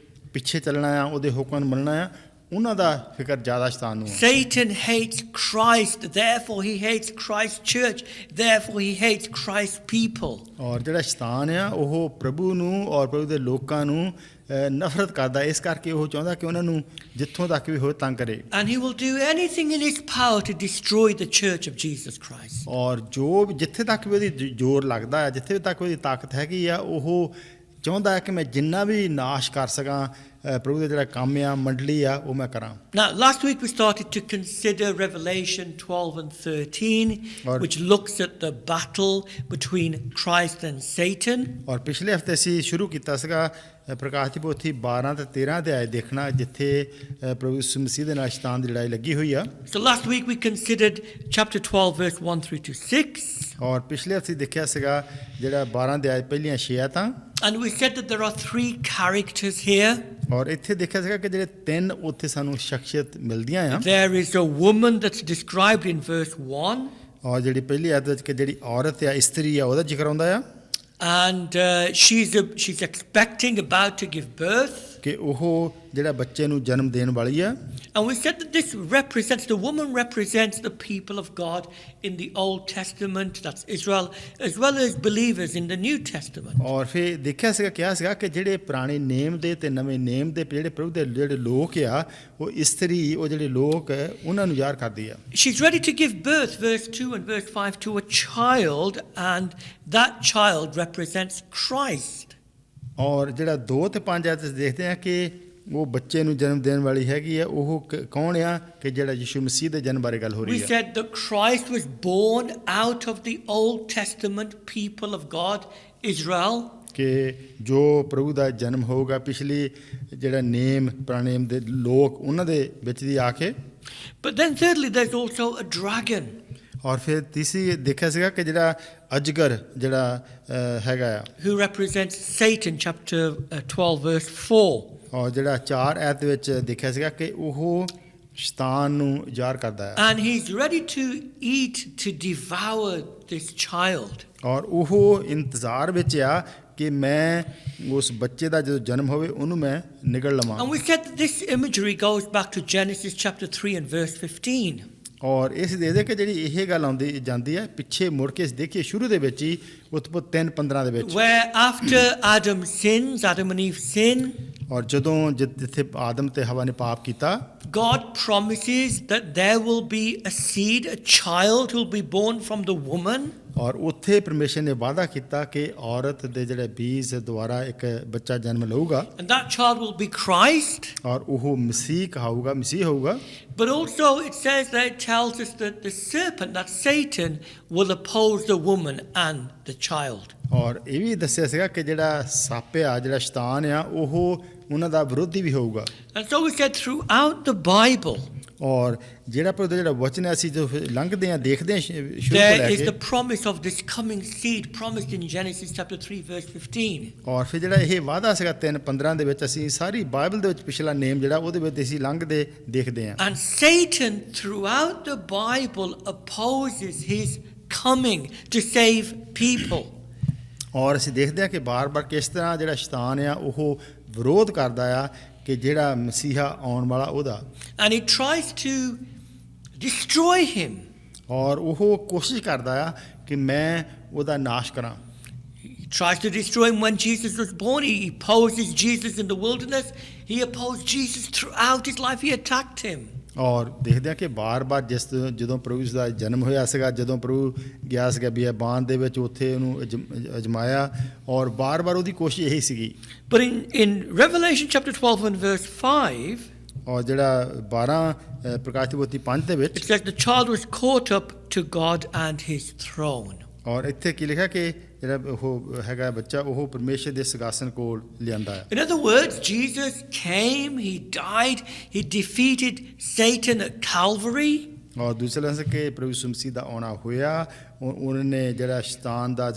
ਪਿੱਛੇ ਚੱਲਣਾ ਆ, ਉਹਦੇ ਹੁਕਮਾਂ ਨੂੰ ਮੰਨਣਾ ਆ, ਉਹਨਾਂ ਦਾ ਫਿਕਰ ਜ਼ਿਆਦਾ ਸ਼ੈਤਾਨ ਨੂੰ। Satan hates Christ, therefore he hates Christ's church, therefore he hates Christ's people. ਔਰ ਜਿਹੜਾ ਸ਼ੈਤਾਨ ਆ ਉਹ ਪ੍ਰਭੂ ਨੂੰ ਔਰ ਪ੍ਰਭੂ ਦੇ ਲੋਕਾਂ ਨੂੰ ਨਫ਼ਰਤ ਕਰਦਾ, ਇਸ ਕਰਕੇ ਉਹ ਚਾਹੁੰਦਾ ਕਿ ਉਹਨਾਂ ਨੂੰ ਜਿੱਥੋਂ ਤੱਕ ਵੀ ਹੋਵੇ ਤੰਗ ਕਰੇ। And he will do anything in his power to destroy the church of Jesus Christ. ਔਰ ਜੋ ਜਿੱਥੇ ਤੱਕ ਵੀ ਉਹਦੀ ਜ਼ੋਰ ਲੱਗਦਾ ਹੈ, ਜਿੱਥੇ ਤੱਕ ਉਹਦੀ ਤਾਕਤ ਹੈਗੀ ਆ, ਉਹ ਚਾਹੁੰਦਾ ਹੈ ਕਿ ਮੈਂ ਜਿੰਨਾ ਵੀ ਨਾਸ਼ ਕਰ ਸਕਾਂ ਪ੍ਰਭੂ ਦਾ ਜਿਹੜਾ ਕੰਮ ਆ ਮੰਡਲੀ ਆ ਉਹ ਮੈਂ ਕਰਾਂ। Now, last week we started to consider Revelation 12 and 13, Or- which looks at the battle between Christ and Satan. ਔਰ ਪਿਛਲੇ ਹਫਤੇ ਅਸੀਂ ਸ਼ੁਰੂ ਕੀਤਾ ਸੀਗਾ ਪ੍ਰਕਾਸ਼ ਦੀ ਪੋਥੀ 12 ਤੇ 13 ਅਧਿਆਇ ਦੇਖਣਾ, ਜਿੱਥੇ ਪ੍ਰਭੂ ਯਿਸੂ ਮਸੀਹ ਦੇ ਨਾਲ ਸ਼ੈਤਾਨ ਦੀ ਲੜਾਈ ਲੱਗੀ ਹੋਈ ਆ। So last week we considered chapter 12, verse 1 through to 6. ਔਰ ਪਿਛਲੇ ਹਫਤੇ ਦੇਖਿਆ ਸੀਗਾ ਜਿਹੜਾ 12 ਅਧਿਆਇ ਪਹਿਲੀਆਂ 6 ਆਇਤਾਂ, And we said that there are 3 characters here. ਔਰ ਇੱਥੇ ਦੇਖਿਆ ਸੀਗਾ ਕਿ ਜਿਹੜੇ 3 ਉੱਥੇ ਸਾਨੂੰ ਸ਼ਖਸੀਅਤ ਮਿਲਦੀਆਂ ਆ। There is a woman that's described in verse 1. ਔਰ ਜਿਹੜੀ ਪਹਿਲੀ ਆਇਤ ਵਿੱਚ ਕਿ ਜਿਹੜੀ ਔਰਤ ਆ, ਇਸਤਰੀ ਆ, ਉਹਦਾ ਜ਼ਿਕਰ ਆਉਂਦਾ ਆ And she's expecting, about to give birth. ਕਿ ਉਹ ਜਿਹੜਾ ਬੱਚੇ ਨੂੰ ਜਨਮ ਦੇਣ ਵਾਲੀ ਆ। And we said that this represents, the woman represents the people of God in the Old Testament, that's Israel, as well as believers in the New Testament. ਔਰ ਫਿਰ ਦੇਖਿਆ ਸੀਗਾ ਕਿਹਾ ਸੀਗਾ ਕਿ ਜਿਹੜੇ ਪੁਰਾਣੇ ਨੇਮ ਦੇ ਤੇ ਨਵੇਂ ਨੇਮ ਦੇ ਜਿਹੜੇ ਪ੍ਰਭੂ ਦੇ ਜਿਹੜੇ ਲੋਕ ਆ, ਉਹ ਇਸਤਰੀ, ਉਹ ਜਿਹੜੇ ਲੋਕ ਉਹਨਾਂ ਨੂੰ ਜ਼ਾਹਰ ਕਰਦੀ ਆ। She's ready to give birth, verse 2 and verse 5, to a child, and that child represents Christ. ਔਰ ਜਿਹੜਾ 2 ਤੇ 5 ਆਇਤ ਦੇਖਦੇ ਆ ਕਿ ਉਹ ਬੱਚੇ ਨੂੰ ਜਨਮ ਦੇਣ ਵਾਲੀ ਹੈਗੀ ਆ, ਉਹ ਕੌਣ ਆ ਕਿ ਜਿਹੜਾ ਯਿਸੂ ਮਸੀਹ ਦੇ ਜਨਮ ਬਾਰੇ ਗੱਲ ਹੋ We ਰਹੀ ਆ। said that Christ was born out of the Old Testament people of God, Israel. ਕਿ ਜੋ ਪ੍ਰਭੂ ਦਾ ਜਨਮ ਹੋਊਗਾ ਪਿਛਲੀ ਜਿਹੜਾ ਨੇਮ ਪੁਰਾਣੇ ਨੇਮ ਦੇ ਲੋਕ ਉਹਨਾਂ ਦੇ ਵਿੱਚ ਦੀ ਆ ਕੇ। But then thirdly, there's also a dragon. ਔਰ ਫਿਰ ਤੀਸਰੀ ਦੇਖਿਆ ਸੀਗਾ ਕਿ ਜਿਹੜਾ ਅਜਗਰ ਜਿਹੜਾ ਹੈਗਾ ਆ, Who represents Satan, chapter 12, verse 4. ਔਰ ਜਿਹੜਾ 4 ਆਇਤ ਵਿੱਚ ਦੇਖਿਆ ਸੀਗਾ ਕਿ ਉਹ ਸ਼ੈਤਾਨ ਨੂੰ ਜ਼ਾਹਰ ਕਰਦਾ ਹੈ। And he's ready to eat, to devour this child. ਔਰ ਉਹ ਇੰਤਜ਼ਾਰ ਵਿੱਚ ਆ ਕਿ ਮੈਂ ਉਸ ਬੱਚੇ ਦਾ ਜਦੋਂ ਜਨਮ ਹੋਵੇ ਉਹਨੂੰ ਮੈਂ ਨਿਗਲ ਲਵਾਂ। And we said that this imagery goes back to Genesis chapter 3 and verse 15. ਔਰ ਇਸ ਦੇ ਕਿ ਜਿਹੜੀ ਇਹ ਗੱਲ ਆਉਂਦੀ ਜਾਂਦੀ ਹੈ ਪਿੱਛੇ ਮੁੜ ਕੇ ਦੇਖੀਏ ਸ਼ੁਰੂ ਦੇ ਵਿੱਚ ਹੀ ਉਤਪਤ 3:15 ਦੇ ਵਿੱਚ, Where after Adam sins, Adam and Eve sin, ਔਰ ਜਦੋਂ ਜਿੱਥੇ ਆਦਮ ਤੇ ਹਵਾ ਨੇ ਪਾਪ ਕੀਤਾ, God promises that there will be a seed, a child who will be born from the woman. ਔਰ ਉੱਥੇ ਪਰਮੇਸ਼ਰ ਨੇ ਵਾਅਦਾ ਕੀਤਾ ਕਿ ਔਰਤ ਦੇ ਜਿਹੜੇ ਬੀਜ ਦੁਆਰਾ ਇੱਕ ਬੱਚਾ ਜਨਮ ਲਊਗਾ, And that child will be Christ. ਔਰ ਉਹ ਮਸੀਹ ਕਹਾਊਗਾ, ਮਸੀਹ ਹੋਊਗਾ। But also it says that it tells us that the serpent, that Satan, will oppose the woman and the child. ਔਰ ਇਹ ਵੀ ਦੱਸਿਆ ਸੀਗਾ ਕਿ ਜਿਹੜਾ ਸੱਪ ਆ, ਜਿਹੜਾ ਸ਼ੈਤਾਨ ਆ, ਉਹ ਉਹਨਾਂ ਦਾ ਵਿਰੋਧੀ ਵੀ ਹੋਊਗਾ। And so we said throughout the Bible, ਔਰ ਜਿਹੜਾ ਪਰ ਜਿਹੜਾ ਵਚਨ ਅਸੀਂ ਜੋ ਲੰਘਦੇ ਆ ਦੇਖਦੇ ਆ ਸ਼ੁਰੂ ਤੋਂ there ਲੈ is the K, promise of this coming seed promised in Genesis chapter 3 verse 15. ਔਰ ਫਿਰ ਜਿਹੜਾ ਇਹ ਵਾਅਦਾ ਸੀਗਾ 3:15 ਦੇ ਵਿੱਚ, ਅਸੀਂ ਸਾਰੀ ਬਾਈਬਲ ਦੇ ਵਿੱਚ ਪਿਛਲਾ ਨੇਮ ਜਿਹੜਾ ਉਹਦੇ ਵਿੱਚ ਅਸੀਂ ਲੰਘਦੇ ਦੇਖਦੇ ਆ। And Satan throughout the Bible opposes his coming to save people. ਔਰ ਅਸੀਂ ਦੇਖਦੇ ਆ ਕਿ ਬਾਰ-ਬਾਰ ਕਿਸ ਤਰ੍ਹਾਂ ਜਿਹੜਾ ਸ਼ੈਤਾਨ ਆ ਉਹ ਵਿਰੋਧ ਕਰਦਾ ਆ ਕਿ ਜਿਹੜਾ ਮਸੀਹਾ ਆਉਣ ਵਾਲਾ ਉਹਦਾ, And he tries to destroy him. ਔਰ ਉਹ ਕੋਸ਼ਿਸ਼ ਕਰਦਾ ਆ ਕਿ ਮੈਂ ਉਹਦਾ ਨਾਸ਼ ਕਰਾਂ। He tries to destroy him when Jesus was born. He opposes Jesus in the wilderness. He opposed Jesus throughout his life. He attacked him. ਔਰ ਦੇਖਦੇ ਆ ਕਿ ਬਾਰ-ਬਾਰ ਜਦੋਂ ਪ੍ਰਭੂ ਦਾ ਜਨਮ ਹੋਇਆ ਸੀਗਾ, ਜਦੋਂ ਪ੍ਰਭੂ ਗਿਆ ਸੀਗਾ ਬਿਆਬਾਨ ਦੇ ਵਿੱਚ, ਉੱਥੇ ਉਹਨੂੰ ਅਜਮਾਇਆ, ਔਰ ਬਾਰ-ਬਾਰ ਉਹਦੀ ਕੋਸ਼ਿਸ਼ ਇਹੀ ਸੀਗੀ। But in Revelation chapter 12 and verse 5, ਔਰ ਜਿਹੜਾ 12 ਪ੍ਰਕਾਸ਼ ਦੀ ਪੋਥੀ 5 ਦੇ ਵਿੱਚ, it says the child was caught up to God and his throne. ਔਰ ਇੱਥੇ ਕੀ ਲਿਖਿਆ ਕਿ ਜਿਹੜਾ ਉਹ ਹੈਗਾ ਬੱਚਾ ਉਹ ਪਰਮੇਸ਼ਰ ਦੇ ਸਿੰਘਾਸਨ ਕੋਲ ਲਿਆਂਦਾ ਹੈ। In other words, Jesus came, he died, he defeated Satan at Calvary. ਔਰ ਦੂਸਰੇ ਲਫ਼ਜ਼ ਕਿ ਪ੍ਰਭੂ ਯਿਸੂ ਮਸੀਹ ਦਾ ਆਉਣਾ ਹੋਇਆ, ਉਹਨਾਂ ਨੇ ਜਿਹੜਾ ਸ਼ੈਤਾਨ ਦਾ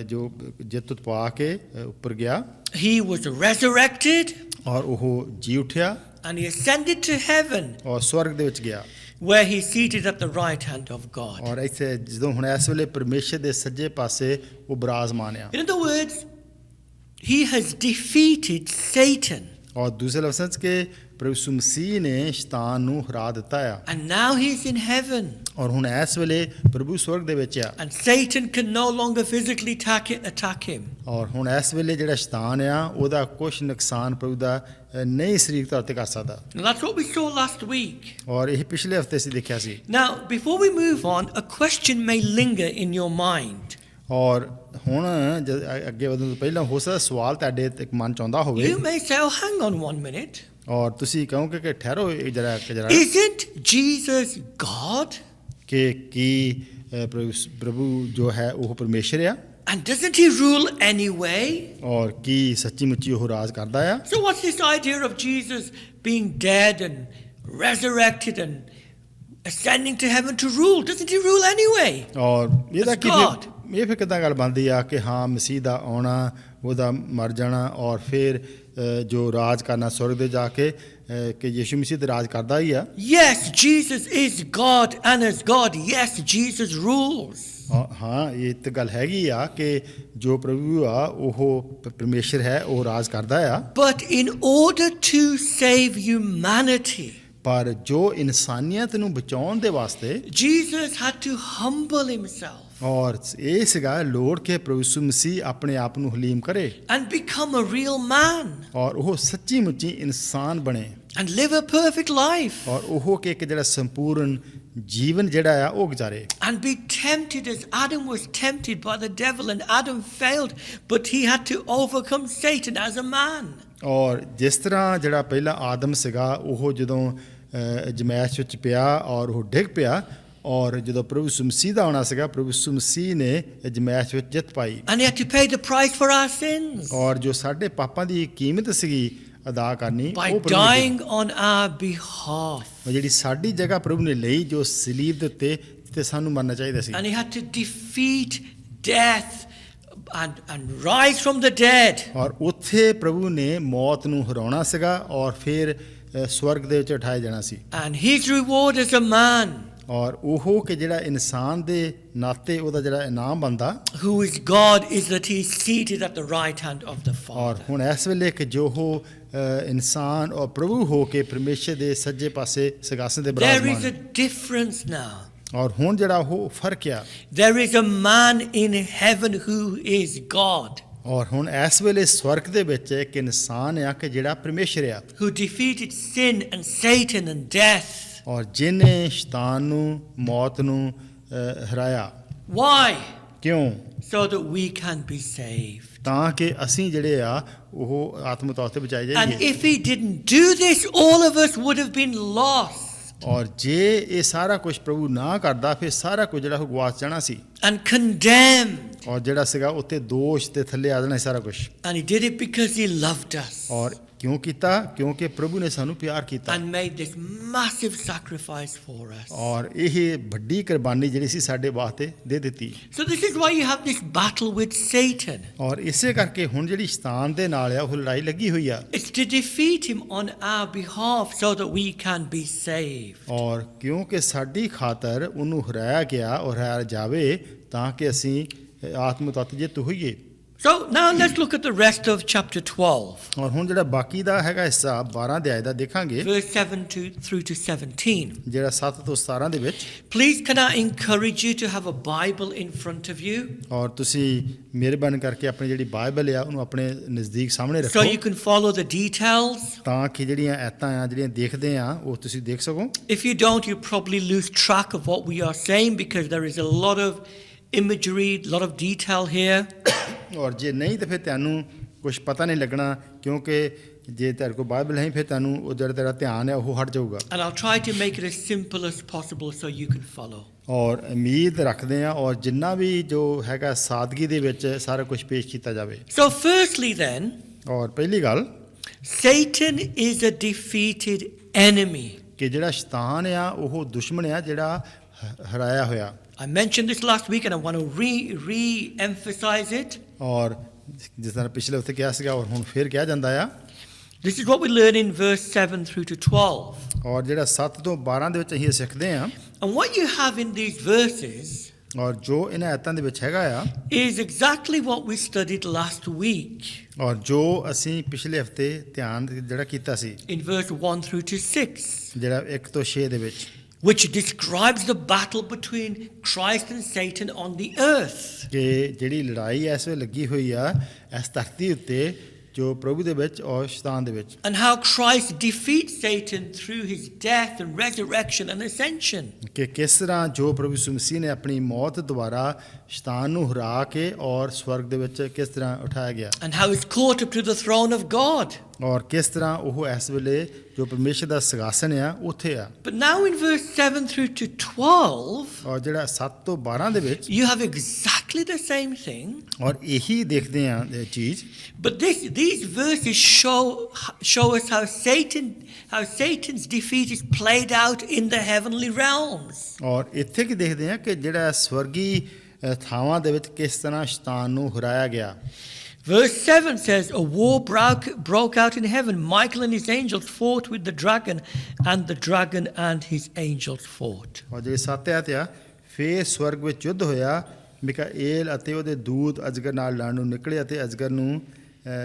ਜੋ ਜਿੱਤ ਪਾ ਕੇ ਉੱਪਰ ਗਿਆ, He was resurrected ਔਰ ਉਹ ਜੀ ਉੱਠਿਆ and he ascended to heaven, ਔਰ ਸਵਰਗ ਦੇ ਵਿੱਚ ਗਿਆ, where he's seated at the right hand of God. ਔਰ ਇੱਥੇ ਜਦੋਂ ਹੁਣ ਇਸ ਵੇਲੇ ਪਰਮੇਸ਼ਰ ਦੇ ਸੱਜੇ ਪਾਸੇ ਉਹ ਬਿਰਾਜਮਾਨ ਆ। In other words, he has defeated Satan. ਔਰ ਦੂਸਰੇ ਲਫ਼ਜ਼ਾਂ 'ਚ ਕਿ ਪ੍ਰਭੂ ਯਿਸੂ ਮਸੀਹ ਨੇ ਸ਼ੈਤਾਨ ਨੂੰ ਹਰਾ ਦਿੱਤਾ ਆ, And now he's in heaven. ਔਰ ਹੁਣ ਇਸ ਵੇਲੇ ਪ੍ਰਭੂ ਸਵਰਗ ਦੇ ਵਿੱਚ ਆ, And Satan can no longer physically attack him. ਔਰ ਹੁਣ ਇਸ ਵੇਲੇ ਜਿਹੜਾ ਸ਼ੈਤਾਨ ਆ ਉਹਦਾ ਕੁਛ ਨੁਕਸਾਨ ਪ੍ਰਭੂ ਦਾ ਨਹੀਂ ਸਰੀਰਕ ਤੌਰ ਤੇ ਕਰ ਸਕਦਾ। And that's what we saw last week. ਔਰ ਇਹ ਪਿਛਲੇ ਹਫਤੇ ਅਸੀਂ ਦੇਖਿਆ ਸੀ। Now, before we move on, a question may linger in your mind. ਔਰ ਹੁਣ ਅੱਗੇ ਵਧਣ ਤੋਂ ਪਹਿਲਾਂ ਹੋ ਸਕਦਾ ਸਵਾਲ ਤੁਹਾਡੇ ਤੇ ਮਨ ਚ ਆਉਂਦਾ ਹੋਵੇ You may say, oh, hang on 1 minute. ਔਰ ਤੁਸੀਂ ਕਹੋਗੇ ਕਿ ਠਹਿਰੋ ਜਰਾ Isn't Jesus God? ਕਿ ਕੀ ਪ੍ਰਭੂ ਜੋ ਹੈ ਉਹ ਪਰਮੇਸ਼ਰ ਆ And doesn't he rule anyway? ਔਰ ਕੀ ਸੱਚੀ ਮੁੱਚੀ ਉਹ ਰਾਜ ਕਰਦਾ ਆ So what's this idea of Jesus being dead and resurrected and ascending to heaven to rule? Doesn't he rule anyway? ਔਰ ਇਹਦਾ As ਕੀ God. ਇਹ ਫਿਰ ਕਿੱਦਾਂ ਗੱਲ ਬਣਦੀ ਆ ਕਿ ਹਾਂ ਮਸੀਹ ਦਾ ਆਉਣਾ ਉਹਦਾ ਮਰ ਜਾਣਾ ਔਰ ਫਿਰ ਜੋ ਰਾਜ ਕਰਨਾ ਸਵਰਗ ਦੇ ਜਾ ਕੇ ਕਿ ਯਿਸੂ ਮਸੀਹ ਤੇ ਰਾਜ ਕਰਦਾ ਹੀ ਆ Yes, Jesus is God, and as God, yes, Jesus rules. ਹਾਂ ਇਹ ਤਾਂ ਗੱਲ ਹੈਗੀ ਆ ਕਿ ਜੋ ਪ੍ਰਭੂ ਆ ਉਹ ਪਰਮੇਸ਼ਰ ਹੈ ਉਹ ਰਾਜ ਕਰਦਾ ਆ But in order to save humanity, ਪਰ ਜੋ ਇਨਸਾਨੀਅਤ ਨੂੰ ਬਚਾਉਣ ਦੇ ਵਾਸਤੇ Jesus had to humble himself ਔਰ ਇਹ ਸੀਗਾ ਲੋੜ ਕਿ ਪ੍ਰਭੂ ਯਿਸੂ ਮਸੀਹ ਆਪਣੇ ਆਪ ਨੂੰ ਹਲੀਮ ਕਰੇ and become a real man ਔਰ ਉਹ ਸੱਚੀ ਮੁੱਚੀ ਇਨਸਾਨ ਬਣੇ and live a perfect life ਔਰ ਉਹ ਕਿ ਇੱਕ ਜਿਹੜਾ ਸੰਪੂਰਨ ਜੀਵਨ ਜਿਹੜਾ ਆ ਉਹ ਗੁਜ਼ਾਰੇ and be tempted as Adam was tempted by the devil, and Adam failed, but he had to overcome Satan as a man. ਔਰ ਜਿਸ ਤਰ੍ਹਾਂ ਜਿਹੜਾ ਪਹਿਲਾ ਆਦਮ ਸੀਗਾ ਉਹ ਜਦੋਂ ਜਮੈਸ਼ ਵਿੱਚ ਪਿਆ ਔਰ ਉਹ ਡਿੱਗ ਪਿਆ ਔਰ ਜਦੋਂ ਪ੍ਰਭੂ ਯਿਸੂ ਮਸੀਹ ਦਾ ਆਉਣਾ ਸੀਗਾ ਪ੍ਰਭੂ ਯਿਸੂ ਮਸੀਹ ਨੇ ਜਮੈਸ਼ ਵਿੱਚ ਜਿੱਤ ਪਾਈ And he had to pay the price for our sins ਔਰ ਜੋ ਸਾਡੇ ਪਾਪਾਂ ਦੀ ਕੀਮਤ ਸੀਗੀ ਅਦਾ ਕਰਨੀ by ਉਹ ਪ੍ਰਭੂ ਨੇ dying on our behalf. ਉਹ ਜਿਹੜੀ ਸਾਡੀ ਜਗ੍ਹਾ ਪ੍ਰਭੂ ਨੇ ਲਈ ਜੋ ਸਲੀਬ ਦੇ ਉੱਤੇ ਤੇ ਸਾਨੂੰ ਮਰਨਾ ਚਾਹੀਦਾ ਸੀ And he had to defeat death and rise from the dead. ਔਰ ਉੱਥੇ ਪ੍ਰਭੂ ਨੇ ਮੌਤ ਨੂੰ ਹਰਾਉਣਾ ਸੀਗਾ ਔਰ ਫਿਰ ਸਵਰਗ ਦੇ ਵਿੱਚ ਉਠਾਇਆ ਜਾਣਾ ਸੀ And his reward as a man ਔਰ ਉਹ ਕਿ ਜਿਹੜਾ ਇਨਸਾਨ ਦੇ ਨਾਤੇ ਉਹਦਾ ਜਿਹੜਾ ਇਨਾਮ ਬਣਦਾ who is God is that he is seated at the right hand of the ਔਰ Father. ਹੁਣ ਇਸ ਵੇਲੇ ਕਿ ਜੋ ਉਹ ਇਨਸਾਨ ਔਰ ਪ੍ਰਭੂ ਹੋ ਕੇ ਪਰਮੇਸ਼ਰ ਦੇ ਸੱਜੇ ਪਾਸੇ ਸਿੰਘਾਸਨ ਦੇ There is a ਬਿਰਾਜਮਾਨ difference now. ਔਰ ਹੁਣ ਜਿਹੜਾ ਉਹ ਫਰਕ ਆ There is a man in heaven who is God, ਔਰ ਹੁਣ ਇਸ ਵੇਲੇ ਸਵਰਗ ਦੇ ਵਿੱਚ ਇੱਕ ਇਨਸਾਨ ਆ ਕਿ ਜਿਹੜਾ ਪਰਮੇਸ਼ਰ ਆ who defeated sin and Satan and death. ਔਰ ਜਿਹਨੇ ਸ਼ੈਤਾਨ ਨੂੰ ਮੌਤ ਨੂੰ ਹਰਾਇਆ Why? ਕਿਉਂ So that we can be saved. ਤਾਂ ਕਿ ਅਸੀਂ ਜਿਹੜੇ ਆ ਉਹ ਆਤਮ ਤੌਰ ਤੇ ਬਚਾਏ And ਜਾਈਏ if he didn't do this, all of us would have been lost ਔਰ ਜੇ ਇਹ ਸਾਰਾ ਕੁਝ ਪ੍ਰਭੂ ਨਾ ਕਰਦਾ ਫਿਰ ਸਾਰਾ ਕੁਝ ਜਿਹੜਾ ਉਹ ਗਵਾਚ ਜਾਣਾ ਸੀ and condemned. ਔਰ ਜਿਹੜਾ ਸੀਗਾ ਉੱਤੇ ਦੋਸ਼ ਤੇ ਥੱਲੇ ਆ ਜਾਣਾ ਸੀ ਸਾਰਾ ਕੁਝ And he did it because he loved us ਔਰ ਕਿਉਂ ਕੀਤਾ ਕਿਉਂਕਿ ਪ੍ਰਭੂ ਨੇ ਸਾਨੂੰ ਪਿਆਰ ਕੀਤਾ and made this massive sacrifice for us. ਔਰ ਇਹ ਵੱਡੀ ਕੁਰਬਾਨੀ ਜਿਹੜੀ ਸੀ ਸਾਡੇ ਵਾਸਤੇ ਦੇ ਦਿੱਤੀ So this is why you have this battle with Satan. ਔਰ ਇਸੇ ਕਰਕੇ ਹੁਣ ਜਿਹੜੀ ਸ਼ੈਤਾਨ ਦੇ ਨਾਲ ਆ ਉਹ ਲੜਾਈ ਲੱਗੀ ਹੋਈ ਆ It's to defeat him on our behalf so that we can be saved. ਔਰ ਕਿਉਂਕਿ ਸਾਡੀ ਖਾਤਰ ਉਹਨੂੰ ਹਰਾਇਆ ਗਿਆ ਔਰ ਹਰਾਇਆ ਜਾਵੇ ਤਾਂ ਕਿ ਅਸੀਂ ਆਤਮ ਤੱਤ ਜਿੱਤ ਹੋਈਏ So now let's look at the rest of chapter 12, ਔਰ ਹੁਣ ਜਿਹੜਾ ਬਾਕੀ ਦਾ ਹੈਗਾ ਹਿੱਸਾ 12 ਅਧਿਆਇ ਦਾ ਦੇਖਾਂਗੇ verse 7 through to 17. ਜਿਹੜਾ 7 ਤੋਂ 17 ਦੇ ਵਿੱਚ Please can I encourage you to have a Bible in front of you ਔਰ ਤੁਸੀਂ ਮਿਹਰਬਾਨੀ ਕਰਕੇ ਆਪਣੀ ਜਿਹੜੀ ਬਾਈਬਲ ਆ ਉਹਨੂੰ ਆਪਣੇ ਨਜ਼ਦੀਕ ਸਾਹਮਣੇ ਰੱਖੋ so you can follow the details. ਤਾਂ ਕਿ ਜਿਹੜੀਆਂ ਐਤਾਂ ਆ ਜਿਹੜੀਆਂ ਦੇਖਦੇ ਆ ਉਹ ਤੁਸੀਂ ਦੇਖ ਸਕੋ If you don't, you probably lose track of what we are saying because there is a lot of imagery, a lot of detail here. ਔਰ ਜੇ ਨਹੀਂ ਤਾਂ ਫਿਰ ਤੁਹਾਨੂੰ ਕੁਝ ਪਤਾ ਨਹੀਂ ਲੱਗਣਾ ਕਿਉਂਕਿ ਜੇ ਤੁਹਾਡੇ ਕੋਲ ਬਾਈਬਲ ਨਹੀਂ ਫਿਰ ਤੁਹਾਨੂੰ ਉਹ ਜਿਹੜਾ ਤੇਰਾ ਧਿਆਨ ਹੈ ਉਹ ਹਟ ਜਾਊਗਾ And I'll try to make it as simple as possible so you can follow. ਔਰ ਉਮੀਦ ਰੱਖਦੇ ਆ ਔਰ ਜਿੰਨਾ ਵੀ ਜੋ ਹੈਗਾ ਸਾਦਗੀ ਦੇ ਵਿੱਚ ਸਾਰਾ ਕੁਝ ਪੇਸ਼ ਕੀਤਾ ਜਾਵੇ So firstly then, ਔਰ ਪਹਿਲੀ ਗੱਲ Satan is a defeated enemy. ਕਿ ਜਿਹੜਾ ਸ਼ੈਤਾਨ ਆ ਉਹ ਦੁਸ਼ਮਣ ਆ ਜਿਹੜਾ ਹਰਾਇਆ ਹੋਇਆ I mentioned this last week and I want to re-emphasize it. ਔਰ ਜਿਸ ਤਰ੍ਹਾਂ ਪਿਛਲੇ ਹਫ਼ਤੇ ਕਿਹਾ ਸੀਗਾ ਔਰ ਹੁਣ ਫਿਰ ਕਿਹਾ ਜਾਂਦਾ ਆ This is what we learn in verse 7 through to 12. ਔਰ ਜਿਹੜਾ 7 ਤੋਂ 12 ਦੇ ਵਿੱਚ ਅਸੀਂ ਇਹ ਸਿੱਖਦੇ ਆ And what you have in these verses ਔਰ ਜੋ ਇਹਨਾਂ ਆਇਤਾਂ ਦੇ ਵਿੱਚ ਹੈਗਾ ਆ is exactly what we studied last week ਔਰ ਜੋ ਅਸੀਂ ਪਿਛਲੇ ਹਫ਼ਤੇ ਧਿਆਨ ਜਿਹੜਾ ਕੀਤਾ ਸੀ in verse 1 through to 6, ਜਿਹੜਾ 1 ਤੋਂ 6 ਦੇ ਵਿੱਚ which describes the battle between Christ and Satan on the earth. ਕਿ ਜਿਹੜੀ ਲੜਾਈ ਇਸ ਵੇਲੇ ਲੱਗੀ ਹੋਈ ਆ ਇਸ ਧਰਤੀ ਉੱਤੇ ਜੋ ਪ੍ਰਭੂ ਦੇ ਵਿੱਚ ਔਰ ਸ਼ੈਤਾਨ ਦੇ ਵਿੱਚ And how Christ defeats Satan through his death and resurrection and ascension. ਕਿ ਕਿਸ ਤਰ੍ਹਾਂ ਜੋ ਪ੍ਰਭੂ ਯਿਸੂ ਮਸੀਹ ਨੇ ਆਪਣੀ ਮੌਤ ਦੁਆਰਾ ਸ਼ੈਤਾਨ ਨੂੰ ਹਰਾ ਕੇ ਔਰ ਸਵਰਗ ਦੇ ਵਿੱਚ ਕਿਸ ਤਰ੍ਹਾਂ ਉਠਾਇਆ ਗਿਆ and how he's caught up to the throne of God. ਔਰ ਕਿਸ ਤਰ੍ਹਾਂ ਉਹ ਇਸ ਵੇਲੇ ਜੋ ਪਰਮੇਸ਼ਰ ਦਾ ਸਿੰਘਾਸਨ ਆ ਉੱਥੇ ਆ But now in verse 7 through to 12, ਔਰ ਜਿਹੜਾ 7 ਤੋਂ 12 ਦੇ ਵਿੱਚ you have exactly the same thing. ਔਰ ਇਹੀ ਦੇਖਦੇ ਆ ਇਹ ਚੀਜ਼ But these verses show us how Satan's defeat is played out in the heavenly realms. ਔਰ ਇੱਥੇ ਕੀ ਦੇਖਦੇ ਆ ਕਿ ਜਿਹੜਾ ਸਵਰਗੀ ਥਾਵਾਂ ਦੇ ਵਿੱਚ ਕਿਸ ਤਰ੍ਹਾਂ ਸ਼ੈਤਾਨ ਨੂੰ ਹਰਾਇਆ ਗਿਆ Verse 7 says, a war broke out in heaven. Michael and his angels fought with the dragon, and the dragon and his angels fought. ਔਰ ਜਿਹੜੇ 7 ਆਇਤ ਆ ਫੇਰ ਸਵਰਗ ਵਿੱਚ ਯੁੱਧ ਹੋਇਆ ਮਿਕਾਏਲ ਅਤੇ ਉਹਦੇ ਦੂਤ ਅਜਗਰ ਨਾਲ ਲੜਨ ਨੂੰ ਨਿਕਲੇ ਅਤੇ ਅਜਗਰ ਨੂੰ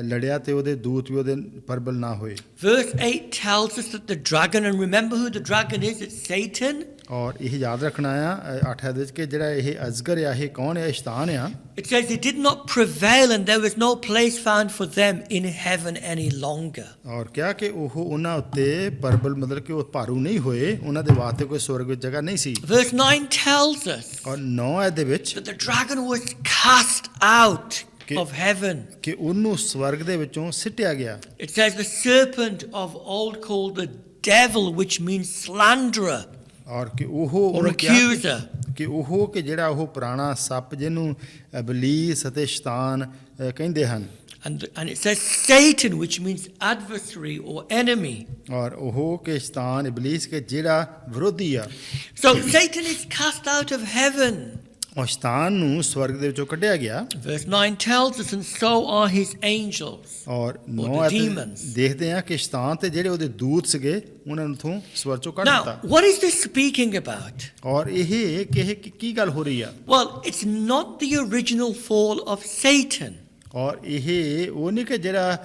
ਲੜਿਆ ਤੇ ਉਹਦੇ ਦੂਤ ਵੀ ਉਹਦੇ ਪਰਬਲ ਨਾ ਹੋਏ Verse 8 tells us that the dragon, and remember who the dragon is, it's Satan. ਔਰ ਇਹ ਯਾਦ ਰੱਖਣਾ ਆ 8 ਦੇ ਵਿੱਚ ਕਿ ਜਿਹੜਾ ਇਹ ਅਜਗਰ ਆ ਇਹ ਕੌਣ ਹੈ ਸ਼ੈਤਾਨ ਆ It says they did not prevail, and there was no place found for them in heaven any longer. ਔਰ ਕਿਹਾ ਕਿ ਉਹ ਉਹਨਾਂ ਉੱਤੇ ਪਰਬਲ ਮਤਲਬ ਕਿ ਉਹ ਭਾਰੂ ਨਹੀਂ ਹੋਏ ਉਹਨਾਂ ਦੇ ਵਾਸਤੇ ਕੋਈ ਸਵਰਗ ਵਿੱਚ ਜਗ੍ਹਾ ਨਹੀਂ ਸੀ Verse 9 tells us ਔਰ 9 ਆਇਤ ਦੇ ਵਿੱਚ that the dragon was cast out of heaven. ਕਿ ਉਹਨੂੰ ਸਵਰਗ ਦੇ ਵਿੱਚੋਂ ਸਿੱਟਿਆ ਗਿਆ It says the serpent of old called the devil, which means slanderer ਔਰ ਕਿ ਉਹ or ਉਹਨੂੰ ਕਿਹਾ accuser. ਕਿ ਉਹ ਕਿ ਜਿਹੜਾ ਉਹ ਪੁਰਾਣਾ ਸੱਪ ਜਿਹਨੂੰ ਇਬਲੀਸ ਅਤੇ ਸ਼ੈਤਾਨ ਕਹਿੰਦੇ ਹਨ And it says Satan, which means adversary or enemy. ਔਰ ਉਹ ਕਿ ਸ਼ੈਤਾਨ ਇਬਲੀਸ ਕੇ ਜਿਹੜਾ ਵਿਰੋਧੀ ਆ So Satan is cast out of heaven. ਔਰ ਸ਼ੈਤਾਨ ਨੂੰ ਸਵਰਗ ਦੇ ਵਿੱਚੋਂ ਕੱਢਿਆ ਗਿਆ Verse 9 tells us, and so are his angels. ਔਰ the 9 demons. ਦੇਖਦੇ ਆ ਕਿ ਸ਼ੈਤਾਨ ਤੇ ਜਿਹੜੇ ਉਹਦੇ ਦੂਤ ਸੀਗੇ ਉਹਨਾਂ ਨੂੰ ਤੋਂ ਸਵਰਗ ਚੋਂ ਕੱਢ Now, ਦਿੱਤਾ what is this speaking about? ਔਰ ਇਹ ਕਿ ਇਹ ਕੀ ਗੱਲ ਹੋ ਰਹੀ ਆ Well, it's not the original fall of Satan. ਔਰ ਇਹ ਉਹ ਨਹੀਂ ਕਿ ਜਿਹੜਾ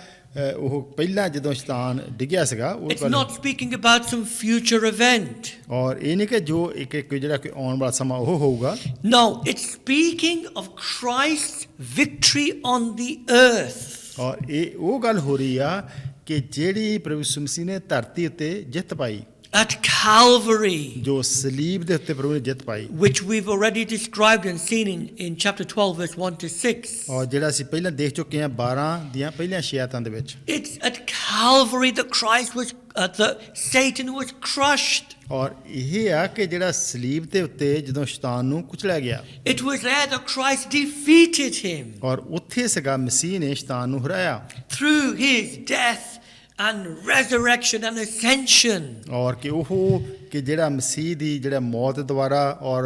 ਉਹ ਪਹਿਲਾਂ ਜਦੋਂ ਸ਼ੈਤਾਨ ਡਿੱਗਿਆ ਸੀਗਾ ਉਹ It's not speaking about some future event. ਔਰ ਇਹ ਨਹੀਂ ਕਿ ਜੋ ਇੱਕ ਜਿਹੜਾ ਕਿ ਆਉਣ ਵਾਲਾ ਸਮਾਂ ਉਹ ਹੋਊਗਾ No, it's speaking of Christ's victory on the earth. ਔਰ ਇਹ ਉਹ ਗੱਲ ਹੋ ਰਹੀ ਆ ਕਿ ਜਿਹੜੀ ਪ੍ਰਭੂ ਯਿਸੂ ਮਸੀਹ ਨੇ ਧਰਤੀ ਉੱਤੇ ਜਿੱਤ ਪਾਈ At Calvary, ਜੋ ਸਲੀਬ ਦੇ ਉੱਤੇ ਪ੍ਰਭੂ ਨੇ ਜਿੱਤ ਪਾਈ which we've already described and seen in chapter 12, verse 1 to 6. ਔਰ ਜਿਹੜਾ ਅਸੀਂ ਪਹਿਲਾਂ ਦੇਖ ਚੁੱਕੇ ਹਾਂ 12 ਦੀਆਂ ਪਹਿਲੀਆਂ 6 ਆਇਤਾਂ ਦੇ ਵਿੱਚ It's at Calvary that Satan was crushed. ਔਰ ਇਹ ਆ ਕਿ ਜਿਹੜਾ ਸਲੀਬ ਦੇ ਉੱਤੇ ਜਦੋਂ ਸ਼ੈਤਾਨ ਨੂੰ ਕੁਚਲਿਆ ਗਿਆ It was there that Christ defeated him ਔਰ ਉੱਥੇ ਸੀਗਾ ਮਸੀਹ ਨੇ ਸ਼ੈਤਾਨ ਨੂੰ ਹਰਾਇਆ through his death and resurrection and ascension. ਔਰ ਕਿ ਉਹ ਕਿ ਜਿਹੜਾ ਮਸੀਹ ਦੀ ਜਿਹੜਾ ਮੌਤ ਦੁਆਰਾ ਔਰ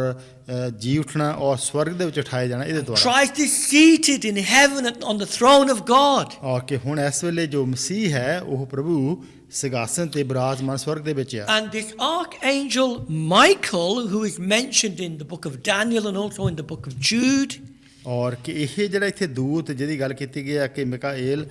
ਜੀ ਉਠਣਾ ਔਰ ਸਵਰਗ ਦੇ ਵਿੱਚ ਉਠਾਇਆ ਜਾਣਾ ਇਹਦੇ ਦੁਆਰਾ Christ is seated in heaven on the throne of God. ਔਰ ਕਿ ਹੁਣ ਇਸ ਵੇਲੇ ਜੋ ਮਸੀਹ ਹੈ ਉਹ ਪ੍ਰਭੂ ਸਿੰਘਾਸਨ ਤੇ ਬਿਰਾਜਮਾਨ ਸਵਰਗ ਦੇ ਵਿੱਚ ਆ And this archangel Michael, who is mentioned in the book of Daniel and also in the book of Jude, ਔਰ ਕਿ ਇਹ ਜਿਹੜਾ ਇੱਥੇ ਦੂਤ ਜਿਹਦੀ ਗੱਲ ਕੀਤੀ ਗਈ ਆ ਕਿ ਮਿਕਾਏਲ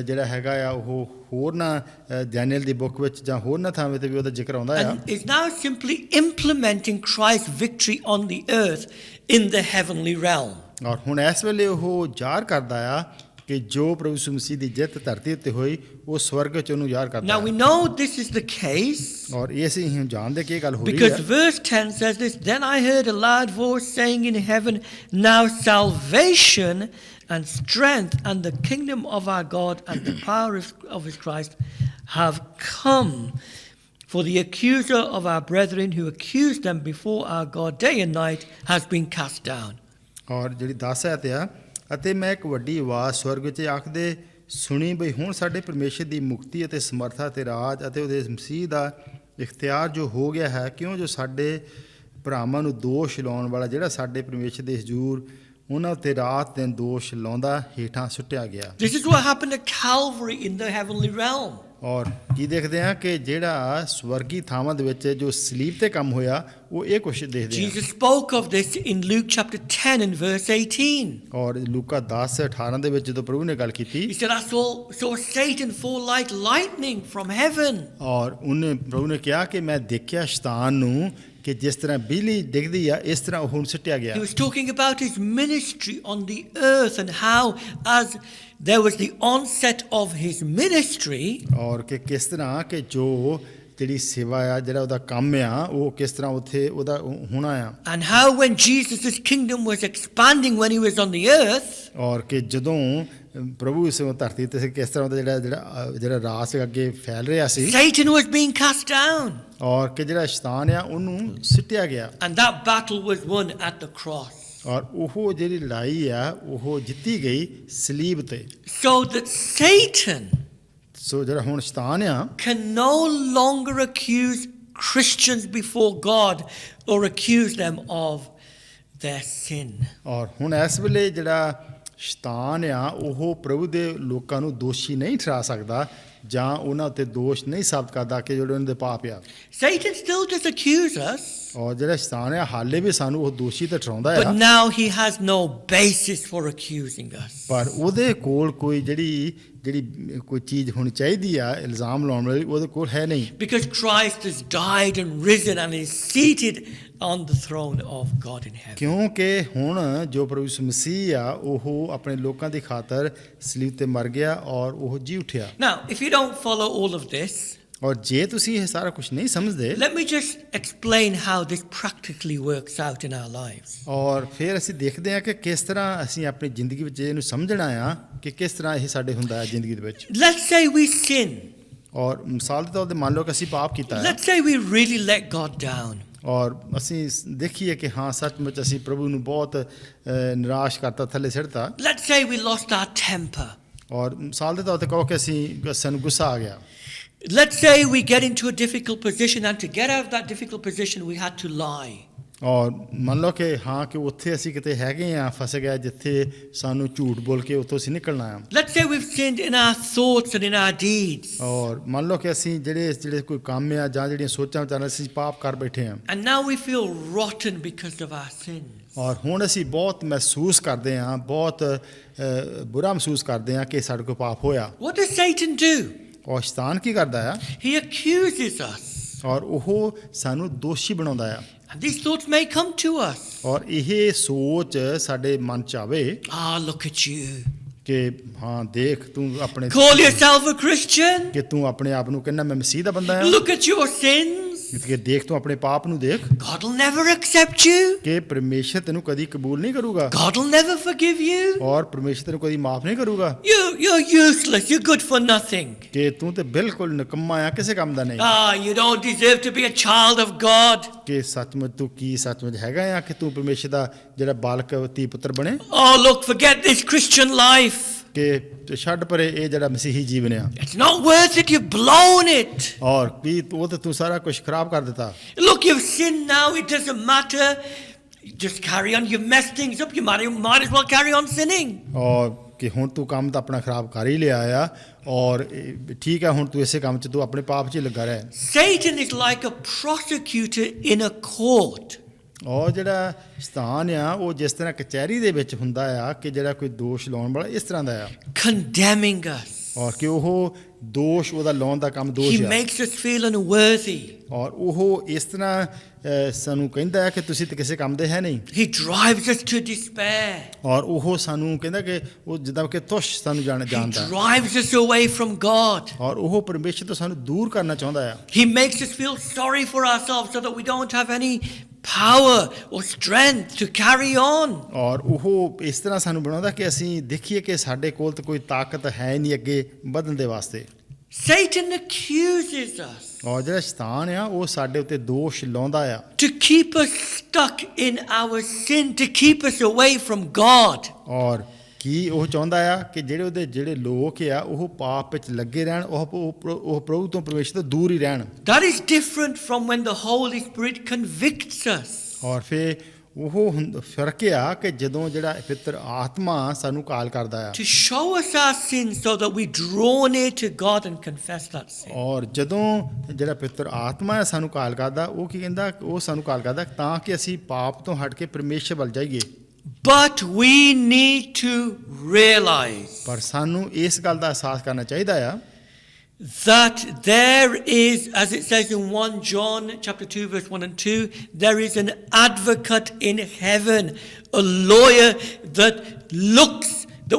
ਜਿਹੜਾ ਹੈਗਾ ਆ ਉਹ ਹੋਰ ਨਾ ਦੈਨੀਅਲ ਦੀ ਬੁੱਕ ਵਿੱਚ ਜਾਂ ਹੋਰ ਨਾ ਥਾਵੇਂ ਤੇ ਵੀ ਉਹਦਾ ਜ਼ਿਕਰ ਆਉਂਦਾ ਆ and is now simply implementing Christ's victory on the earth in the heavenly realm. ਔਰ ਹੁਣ ਇਸ ਵੇਲੇ ਉਹ ਜ਼ਾਹਰ ਕਰਦਾ ਆ ਕਿ ਜੋ ਪ੍ਰਭੂ ਯਿਸੂ ਮਸੀਹ ਦੀ ਜਿੱਤ ਧਰਤੀ ਉੱਤੇ ਹੋਈ ਉਹ ਸਵਰਗ ਵਿੱਚ ਉਹਨੂੰ ਜ਼ਾਹਰ ਕਰਦਾ Now we know this is the case ਔਰ ਇਹ ਅਸੀਂ ਹੁਣ ਜਾਣਦੇ ਕਿ ਇਹ ਗੱਲ ਹੋ ਰਹੀ because ਹੈ verse 10 says this, then I heard a loud voice saying in heaven, now salvation and strength and the kingdom of our God and the power of his Christ have come. For the accuser of our brethren who accused them before our God day and night has been cast down. ਔਰ ਜਿਹੜੀ 10 ਆਇਤ ਆ ਅਤੇ ਮੈਂ ਇੱਕ ਵੱਡੀ ਆਵਾਜ਼ ਸਵਰਗ ਵਿੱਚ ਆਖਦੇ ਸੁਣੀ ਬਈ ਹੁਣ ਸਾਡੇ ਪਰਮੇਸ਼ਰ ਦੀ ਮੁਕਤੀ ਅਤੇ ਸਮਰਥਾ ਤੇ ਰਾਜ ਅਤੇ ਉਹਦੇ ਮਸੀਹ ਦਾ ਇਖਤਿਆਰ ਜੋ ਹੋ ਗਿਆ ਹੈ ਕਿਉਂ ਜੋ ਸਾਡੇ ਭਰਾਵਾਂ ਨੂੰ ਦੋਸ਼ ਲਾਉਣ ਵਾਲਾ ਜਿਹੜਾ ਸਾਡੇ ਪਰਮੇਸ਼ਰ ਦੇ ਹਜ਼ੂਰ ਉਹਨਾਂ ਉੱਤੇ ਰਾਤ ਦਿਨ ਦੋਸ਼ ਲਾਉਂਦਾ ਹੇਠਾਂ ਸੁੱਟਿਆ ਗਿਆ This is what happened at Calvary in the heavenly realm. ਔਰ ਕੀ ਦੇਖਦੇ ਆ ਕਿ ਜਿਹੜਾ ਸਵਰਗੀ ਥਾਵਾਂ ਦੇ ਵਿੱਚ ਜੋ ਸਲੀਬ ਤੇ ਕੰਮ ਹੋਇਆ ਉਹ ਇਹ ਕੁਛ ਦੇਖਦੇ ਆ Jesus spoke of this in Luke chapter 10 and verse 18. ਔਰ ਲੂਕਾ 10:18 ਦੇ ਵਿੱਚ ਜਦੋਂ ਪ੍ਰਭੂ ਨੇ ਗੱਲ ਕੀਤੀ He said, I saw Satan fall like lightning from heaven. ਔਰ ਉਹਨੇ ਪ੍ਰਭੂ ਨੇ ਕਿਹਾ ਕਿ ਮੈਂ ਦੇਖਿਆ ਸ਼ੈਤਾਨ ਨੂੰ ਕਿ ਜਿਸ ਤਰ੍ਹਾਂ ਬਿਜਲੀ ਡਿੱਗਦੀ ਆ ਇਸ ਤਰ੍ਹਾਂ ਉਹ ਸਿੱਟਿਆ ਗਿਆ He was talking about his ministry on the earth and how as there was the onset of his ministry, ਔਰ ਕਿ ਕਿਸ ਤਰ੍ਹਾਂ ਕਿ ਜੋ ਜਿਹੜੀ ਸੇਵਾ ਆ ਜਿਹੜਾ ਉਹਦਾ ਕੰਮ ਆ ਉਹ ਕਿਸ ਤਰ੍ਹਾਂ ਉੱਥੇ ਉਹਦਾ ਹੋਣਾ ਆ And how when Jesus' kingdom was expanding when he was on the earth, ਔਰ ਕਿ ਜਦੋਂ ਪ੍ਰਭੂ ਇਸ ਧਰਤੀ ਤੇ ਸੀ ਕਿਸ ਤਰ੍ਹਾਂ ਉਹਦਾ ਜਿਹੜਾ ਰਾਜ ਸੀ ਅੱਗੇ ਫੈਲ ਰਿਹਾ ਸੀ Satan was being cast down. ਔਰ ਕਿ ਜਿਹੜਾ ਸ਼ੈਤਾਨ ਆ ਉਹਨੂੰ ਸਿੱਟਿਆ ਗਿਆ And that battle was won at the cross. ਔਰ ਉਹ ਜਿਹੜੀ ਲੜਾਈ ਆ ਉਹ ਜਿੱਤੀ ਗਈ ਸਲੀਬ ਤੇ So that Satan ਸੋ ਜਿਹੜਾ ਹੁਣ ਸ਼ੈਤਾਨ ਆ can no longer accuse Christians before God or accuse them of their sin. ਔਰ ਹੁਣ ਇਸ ਵੇਲੇ ਜਿਹੜਾ ਸ਼ੈਤਾਨ ਆ ਉਹ ਪ੍ਰਭੂ ਦੇ ਲੋਕਾਂ ਨੂੰ ਦੋਸ਼ੀ ਨਹੀਂ ਠਹਿਰਾ ਸਕਦਾ ਜਾਂ ਉਹਨਾਂ ਉੱਤੇ ਦੋਸ਼ ਨਹੀਂ ਸਾਬਤ ਕਰਦਾ ਕਿ ਜਿਹੜੇ ਉਹਨਾਂ ਦੇ ਪਾਪ ਆ Satan still does accuse us, ਔਰ ਜਿਹੜਾ ਸ਼ੈਤਾਨ ਆ ਹਾਲੇ ਵੀ ਸਾਨੂੰ ਉਹ ਦੋਸ਼ੀ ਤੇ ਠਹਿਰਾਉਂਦਾ but ਆ now he has no basis for accusing us. ਪਰ ਉਹਦੇ ਕੋਲ ਕੋਈ ਜਿਹੜੀ ਕੋਈ ਚੀਜ਼ ਹੋਣੀ ਚਾਹੀਦੀ ਆ ਇਲਜ਼ਾਮ ਲਾਉਣ ਵਾਲੀ ਉਹਦੇ ਕੋਲ ਹੈ ਨਹੀਂ Because Christ has died and risen and is seated on the throne of God in heaven. ਕਿਉਂਕਿ ਹੁਣ ਜੋ ਪ੍ਰਭੂ ਯਿਸੂ ਮਸੀਹ ਆ ਉਹ ਆਪਣੇ ਲੋਕਾਂ ਦੀ ਖਾਤਰ ਸਲੀਬ ਤੇ ਮਰ ਗਿਆ ਔਰ ਉਹ ਜੀ ਉਠਿਆ Now, if you don't follow all of this, ਔਰ ਜੇ ਤੁਸੀਂ ਇਹ ਸਾਰਾ ਕੁਝ ਨਹੀਂ ਸਮਝਦੇ let me just explain how this practically works out in our lives. ਔਰ ਫਿਰ ਅਸੀਂ ਦੇਖਦੇ ਹਾਂ ਕਿ ਕਿਸ ਤਰ੍ਹਾਂ ਅਸੀਂ ਆਪਣੀ ਜ਼ਿੰਦਗੀ ਵਿੱਚ ਇਹਨੂੰ ਸਮਝਣਾ ਆ ਕਿ ਕਿਸ ਤਰ੍ਹਾਂ ਇਹ ਸਾਡੇ ਹੁੰਦਾ ਹੈ ਜ਼ਿੰਦਗੀ ਦੇ ਵਿੱਚ Let's say we sin. ਔਰ ਮਿਸਾਲ ਦੇ ਤੌਰ ਤੇ ਮੰਨ ਲਓ ਕਿ ਅਸੀਂ ਪਾਪ ਕੀਤਾ ਹੈ Let's say we really let God down. ਔਰ ਅਸੀਂ ਦੇਖੀਏ ਕਿ ਹਾਂ ਸੱਚਮੁੱਚ ਅਸੀਂ ਪ੍ਰਭੂ ਨੂੰ ਬਹੁਤ ਨਿਰਾਸ਼ ਕਰਤਾ ਥੱਲੇ ਸਿੱਟਤਾ Let's say we lost our temper. ਔਰ ਮਿਸਾਲ ਦੇ ਤੌਰ ਤੇ ਕਹੋ ਕਿ ਸਾਨੂੰ ਗੁੱਸਾ ਆ ਗਿਆ Let's say we get into a difficult position, and to get out of that difficult position, we had to lie. ਔਰ ਮੰਨ ਲਓ ਕਿ ਹਾਂ ਕਿ ਉੱਥੇ ਅਸੀਂ ਕਿਤੇ ਹੈਗੇ ਆ ਫਸ ਗਏ ਜਿੱਥੇ ਸਾਨੂੰ ਝੂਠ ਬੋਲ ਕੇ ਉੱਥੋਂ ਅਸੀਂ ਨਿਕਲਣਾ ਆ Let's say we've sinned in our thoughts and in our deeds. ਔਰ ਮੰਨ ਲਓ ਕਿ ਅਸੀਂ ਜਿਹੜੇ ਕੋਈ ਕੰਮ ਆ ਜਾਂ ਜਿਹੜੀਆਂ ਸੋਚਾਂ ਵਿਚਾਰਾਂ ਅਸੀਂ ਪਾਪ ਕਰ ਬੈਠੇ ਆ And now we feel rotten because of our sins. ਔਰ ਹੁਣ ਅਸੀਂ ਬਹੁਤ ਮਹਿਸੂਸ ਕਰਦੇ ਆ ਬਹੁਤ ਬੁਰਾ ਮਹਿਸੂਸ ਕਰਦੇ ਆ ਕਿ ਸਾਡੇ ਕੋਲ ਪਾਪ ਹੋਇਆ What does Satan do? ਔਰ ਸ਼ੈਤਾਨ ਕੀ ਕਰਦਾ ਆ He accuses us. ਔਰ ਉਹ ਸਾਨੂੰ ਦੋਸ਼ੀ ਬਣਾਉਂਦਾ ਆ And these thoughts may come to us. ਔਰ ਇਹ ਸੋਚ ਸਾਡੇ ਮਨ ਚ ਆਵੇ Ah, look at you. ਕਿ ਹਾਂ ਦੇਖ ਤੂੰ ਆਪਣੇ Call yourself a Christian. ਕਿ ਤੂੰ ਆਪਣੇ ਆਪ ਨੂੰ ਕਹਿੰਦਾ ਮੈਂ ਮਸੀਹ ਦਾ ਬੰਦਾ ਆ Look at your sins. ਕਿ ਦੇਖ ਤੂੰ ਆਪਣੇ ਪਾਪ ਨੂੰ ਦੇਖ God will never accept you. ਕਿ ਪਰਮੇਸ਼ਰ ਤੈਨੂੰ ਕਦੀ ਕਬੂਲ ਨਹੀਂ ਕਰੂਗਾ God will never forgive you. ਔਰ ਪਰਮੇਸ਼ਰ ਤੈਨੂੰ ਕਦੀ ਮਾਫ ਨਹੀਂ ਕਰੂਗਾ You're useless. You're good for nothing. ਕਿ ਤੂੰ ਤੇ ਬਿਲਕੁਲ ਨਿਕੰਮਾ ਆ ਕਿਸੇ ਕੰਮ ਦਾ ਨਹੀਂ Ah, you don't deserve to be a child of God. ਕਿ ਸੱਚਮੁੱਚ ਤੂੰ ਕੀ ਸੱਚਮੁੱਚ ਹੈਗਾ ਆ ਕਿ ਤੂੰ ਪਰਮੇਸ਼ਰ ਦਾ ਜਿਹੜਾ ਬਾਲਕ ਧੀ ਪੁੱਤਰ ਬਣੇ Oh, look, forget this Christian life. ਕਿ ਛੱਡ ਪਰੇ ਇਹ ਜਿਹੜਾ ਮਸੀਹੀ ਜੀਵਨ ਆ It's not worth it. You've blown it. ਔਰ ਕੀ ਉਹ ਤੇ ਤੂੰ ਸਾਰਾ ਕੁਝ ਖਰਾਬ ਕਰ ਦਿੱਤਾ Look, you've sinned now. It doesn't matter. Just carry on. You've messed things up. You might as well carry on sinning. ਔਰ ਕਿ ਹੁਣ ਤੂੰ ਕੰਮ ਤਾਂ ਆਪਣਾ ਖਰਾਬ ਕਰ ਹੀ ਲਿਆ ਆ ਔਰ ਠੀਕ ਹੈ ਹੁਣ ਤੂੰ ਇਸੇ ਕੰਮ 'ਚ ਤੂੰ ਆਪਣੇ ਪਾਪ 'ਚ ਹੀ ਲੱਗਾ ਰਹਿ Satan is like a prosecutor in a court. ਔਰ ਜਿਹੜਾ ਸ਼ੈਤਾਨ ਆ ਉਹ ਜਿਸ ਤਰ੍ਹਾਂ ਕਚਹਿਰੀ ਦੇ ਵਿੱਚ ਹੁੰਦਾ ਆ ਕਿ ਜਿਹੜਾ ਕੋਈ ਦੋਸ਼ ਲਾਉਣ ਵਾਲਾ ਇਸ ਤਰ੍ਹਾਂ ਦਾ ਆ Condemning us. ਔਰ ਕਿ ਉਹ ਦੋਸ਼ ਉਹਦਾ ਲਾਉਣ ਦਾ ਕੰਮ He ਦੋਸ਼ ਆ makes us feel unworthy. ਔਰ ਉਹ ਇਸ ਤਰ੍ਹਾਂ ਸਾਨੂੰ ਕਹਿੰਦਾ ਹੈ ਕਿ ਤੁਸੀਂ ਤਾਂ ਕਿਸੇ ਕੰਮ ਦੇ ਹੈ ਨਹੀਂ He drives us to despair. ਔਰ ਉਹ ਸਾਨੂੰ ਕਹਿੰਦਾ ਕਿ ਉਹ ਜਿੱਦਾਂ ਕਿ ਤੁਸ਼ ਸਾਨੂੰ He ਜਾਣਦਾ drives us away from God. ਔਰ ਉਹ ਪਰਮੇਸ਼ਰ ਤੋਂ ਸਾਨੂੰ ਦੂਰ ਕਰਨਾ ਚਾਹੁੰਦਾ ਆ He makes us feel sorry for ourselves so that we don't have any power or strength to carry on. ਔਰ ਉਹ ਇਸ ਤਰ੍ਹਾਂ ਸਾਨੂੰ ਬਣਾਉਂਦਾ ਕਿ ਅਸੀਂ ਦੇਖੀਏ ਕਿ ਸਾਡੇ ਕੋਲ ਤਾਂ ਕੋਈ ਤਾਕਤ ਹੈ ਨਹੀਂ ਅੱਗੇ ਵਧਣ ਦੇ ਵਾਸਤੇ Satan accuses us ਔਰ ਜਿਹੜਾ ਸ਼ੈਤਾਨ ਆ ਉਹ ਸਾਡੇ ਉੱਤੇ ਦੋਸ਼ ਲਾਉਂਦਾ ਆ to keep us stuck in our sin, to keep us away from God. ਔਰ ਕੀ ਉਹ ਚਾਹੁੰਦਾ ਆ ਕਿ ਜਿਹੜੇ ਲੋਕ ਆ ਉਹ ਪਾਪ ਵਿੱਚ ਲੱਗੇ ਰਹਿਣ ਉਹ ਪ੍ਰਭੂ ਤੋਂ ਪਰਮੇਸ਼ਰ ਤੋਂ ਦੂਰ ਹੀ ਰਹਿਣ That is different from when the Holy Spirit convicts us. ਔਰ ਫਿਰ ਉਹ ਫਰਕ ਆ ਕਿ ਜਦੋਂ ਜਿਹੜਾ ਪਵਿੱਤਰ ਆਤਮਾ ਸਾਨੂੰ ਕਾਲ ਕਰਦਾ ਆ To show us our sins so that we draw near to God and confess that sin. ਔਰ ਜਦੋਂ ਜਿਹੜਾ ਪਵਿੱਤਰ ਆਤਮਾ ਹੈ ਸਾਨੂੰ ਕਾਲ ਕਰਦਾ ਉਹ ਕੀ ਕਹਿੰਦਾ ਉਹ ਸਾਨੂੰ ਕਾਲ ਕਰਦਾ ਤਾਂ ਕਿ ਅਸੀਂ ਪਾਪ ਤੋਂ ਹਟ ਕੇ ਪਰਮੇਸ਼ਰ ਵੱਲ ਜਾਈਏ But we need to realize ਪਰ ਸਾਨੂੰ ਇਸ ਗੱਲ ਦਾ ਅਹਿਸਾਸ ਕਰਨਾ ਚਾਹੀਦਾ ਆ that there is, as it says in 1 John chapter 2 verse 1 and 2, there is an advocate in heaven, a lawyer that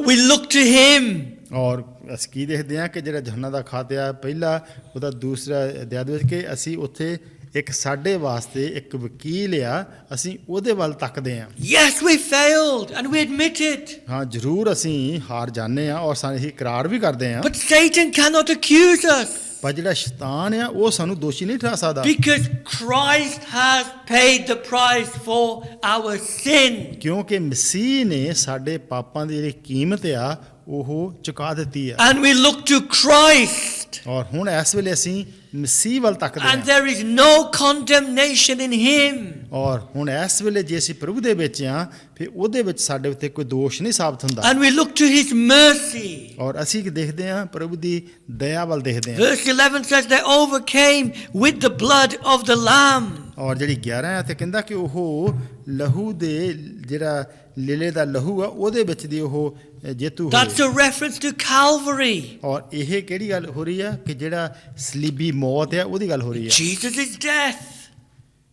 we look to him. ਔਰ ਅਸੀਂ ਕੀ ਦੇਖਦੇ ਹਾਂ ਕਿ ਜਿਹੜਾ ਯਹੋਨਾ ਦਾ ਖਾਤਿਆ ਪਹਿਲਾ ਉਹਦਾ ਦੂਸਰਾ ਅਧਿਆਇ ਵਿੱਚ ਕਿ ਅਸੀਂ ਉੱਥੇ ਇੱਕ ਸਾਡੇ ਵਾਸਤੇ ਇੱਕ ਵਕੀਲ ਆ, ਅਸੀਂ ਉਹਦੇ ਵੱਲ ਤੱਕਦੇ ਹਾਂ। Yes, we failed and we admit it. ਹਾਂ ਜ਼ਰੂਰ ਅਸੀਂ ਹਾਰ ਜਾਂਦੇ ਹਾਂ ਔਰ ਸਾਨੂੰ ਅਸੀਂ ਇਕਰਾਰ ਵੀ ਕਰਦੇ ਹਾਂ, But Satan cannot accuse us ਪਰ ਜਿਹੜਾ ਸ਼ੈਤਾਨ ਆ ਉਹ ਸਾਨੂੰ ਦੋਸ਼ੀ ਨਹੀਂ ਠਹਿਰਾ ਸਕਦਾ, because Christ has paid the price for our sin. ਕਿਉਂਕਿ ਮਸੀਹ ਨੇ ਸਾਡੇ ਪਾਪਾਂ ਦੀ ਜਿਹੜੀ ਕੀਮਤ ਆ ਉਹ ਚੁਕਾ ਦਿੱਤੀ ਆ। And we look to Christ. ਔਰ ਹੁਣ ਇਸ ਵੇਲੇ ਅਸੀਂ ਮਸੀਹ ਵੱਲ ਤੱਕਦੇ And ਹਾਂ there is no condemnation in him. ਔਰ ਹੁਣ ਇਸ ਵੇਲੇ ਜੇ ਅਸੀਂ ਪ੍ਰਭੂ ਦੇ ਵਿੱਚ ਆ ਫਿਰ ਉਹਦੇ ਵਿੱਚ ਸਾਡੇ ਉੱਤੇ ਕੋਈ ਦੋਸ਼ ਨਹੀਂ ਸਾਬਤ ਹੁੰਦਾ, And we look to his mercy. ਔਰ ਅਸੀਂ ਕੀ ਦੇਖਦੇ ਹਾਂ ਪ੍ਰਭੂ ਦੀ ਦਇਆ ਵੱਲ ਦੇਖਦੇ ਹਾਂ। Verse 11 says they overcame with the blood of the Lamb. ਔਰ ਜਿਹੜੀ 11 ਆ ਤੇ ਕਹਿੰਦਾ ਕਿ ਉਹ ਲਹੂ ਦੇ ਜਿਹੜਾ ਲੀਲੇ ਦਾ ਲਹੂ ਆ ਉਹਦੇ ਵਿੱਚ ਦੀ ਉਹ ਜੇਤੂ That's ਹੋਏ। a reference to Calvary. ਔਰ ਇਹ ਕਿਹੜੀ ਗੱਲ ਹੋ ਰਹੀ ਆ ਕਿ ਜਿਹੜਾ ਸਲੀਬੀ ਮੌਤ ਆ ਉਹਦੀ ਗੱਲ ਹੋ ਰਹੀ ਆ, Jesus' death.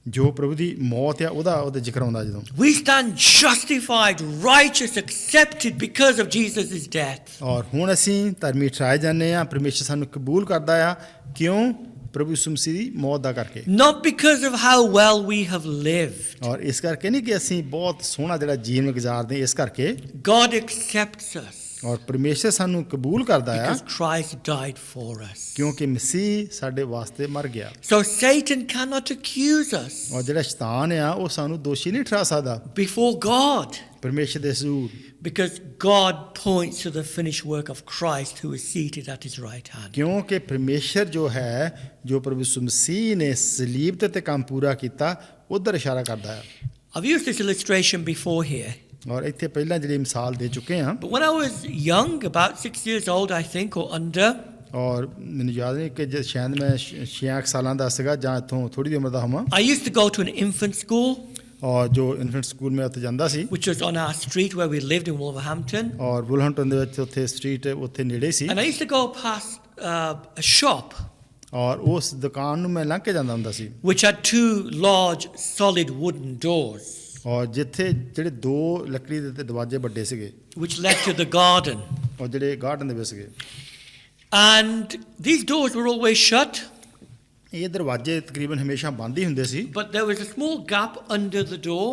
ਜੋ ਪ੍ਰਭੂ ਦੀ ਮੌਤ ਆ ਉਹਦਾ ਜ਼ਿਕਰ ਆਉਂਦਾ ਜਦੋਂ। We stand justified, righteous, accepted because of Jesus' death. ਔਰ ਹੁਣ ਅਸੀਂ ਧਰਮੀ ਠਹਿਰਾਏ ਜਾਂਦੇ ਆ, ਪਰਮੇਸ਼ਰ ਸਾਨੂੰ ਕਬੂਲ ਕਰਦਾ ਆ, ਕਿਉਂ? ਪ੍ਰਭੂ ਯਿਸੂ ਮਸੀਹ ਦੀ ਮੌਤ ਦਾ ਕਰਕੇ। Not because of how well we have lived. ਔਰ ਇਸ ਕਰਕੇ ਨਹੀਂ ਕਿ ਅਸੀਂ ਬਹੁਤ ਸੋਹਣਾ ਜਿਹੜਾ ਜੀਵਨ ਗੁਜ਼ਾਰਦੇ ਇਸ ਕਰਕੇ, God accepts us ਔਰ ਪਰਮੇਸ਼ਰ ਸਾਨੂੰ ਕਬੂਲ ਕਰਦਾ ਆ because Christ died for us. ਕਿਉਂਕਿ ਮਸੀਹ ਸਾਡੇ ਵਾਸਤੇ ਮਰ ਗਿਆ। So Satan cannot accuse us ਔਰ ਜਿਹੜਾ ਸ਼ੈਤਾਨ ਆ ਉਹ ਸਾਨੂੰ ਦੋਸ਼ੀ ਨਹੀਂ ਠਹਿਰਾ ਸਕਦਾ before God, ਪਰਮੇਸ਼ਰ ਦੇ ਹਜ਼ੂਰ, because God points to the finished work of Christ who is seated at his right hand. ਕਿਉਂਕਿ ਪਰਮੇਸ਼ਰ ਜੋ ਹੈ, ਜੋ ਪ੍ਰਭੂ ਯਿਸੂ ਮਸੀਹ ਨੇ ਸਲੀਬ ਤੇ ਕੰਮ ਪੂਰਾ ਕੀਤਾ ਉਧਰ ਇਸ਼ਾਰਾ ਕਰਦਾ ਹੈ। I've used this illustration before here, ਔਰ ਇੱਥੇ ਪਹਿਲਾਂ ਜਿਹੜੀ ਮਿਸਾਲ ਦੇ ਚੁੱਕੇ ਹਾਂ, but when I was young, about 6 years old I think, or under, ਔਰ ਮੈਨੂੰ ਯਾਦ ਨਹੀਂ ਕਿ ਸ਼ਾਇਦ ਮੈਂ 6 ਸਾਲਾਂ ਦਾ ਸੀਗਾ ਜਾਂ ਇੱਥੋਂ ਥੋੜੀ ਜਿਹੀ ਉਮਰ ਦਾ ਹੋਵਾਂ, I used to go to an infant school ਔਰ ਜੋ ਇਨਫੈਂਟ ਸਕੂਲ ਮੈਂ ਉੱਥੇ ਜਾਂਦਾ ਸੀ, which was on our street where we lived in Wolverhampton, ਔਰ ਵੁਲਹੰਟਨ ਦੇ ਵਿੱਚ ਉੱਥੇ ਸਟਰੀਟ ਉੱਥੇ ਨੇੜੇ ਸੀ, and I used to go past a shop ਔਰ ਉਸ ਦੁਕਾਨ ਨੂੰ ਮੈਂ ਲੰਘ ਕੇ ਜਾਂਦਾ ਹੁੰਦਾ ਸੀ, which had 2 large solid wooden doors ਔਰ ਜਿੱਥੇ ਜਿਹੜੇ 2 ਲੱਕੜੀ ਦੇ ਦਰਵਾਜ਼ੇ ਵੱਡੇ ਸੀਗੇ which led to the garden. ਔਰ ਜਿਹੜੇ ਗਾਰਡਨ ਦੇ ਵਿੱਚ ਸੀਗੇ, And these doors were always shut, ਇਹ ਦਰਵਾਜ਼ੇ ਤਕਰੀਬਨ ਹਮੇਸ਼ਾ ਬੰਦ ਹੀ ਹੁੰਦੇ ਸੀ, but there was a small gap under the door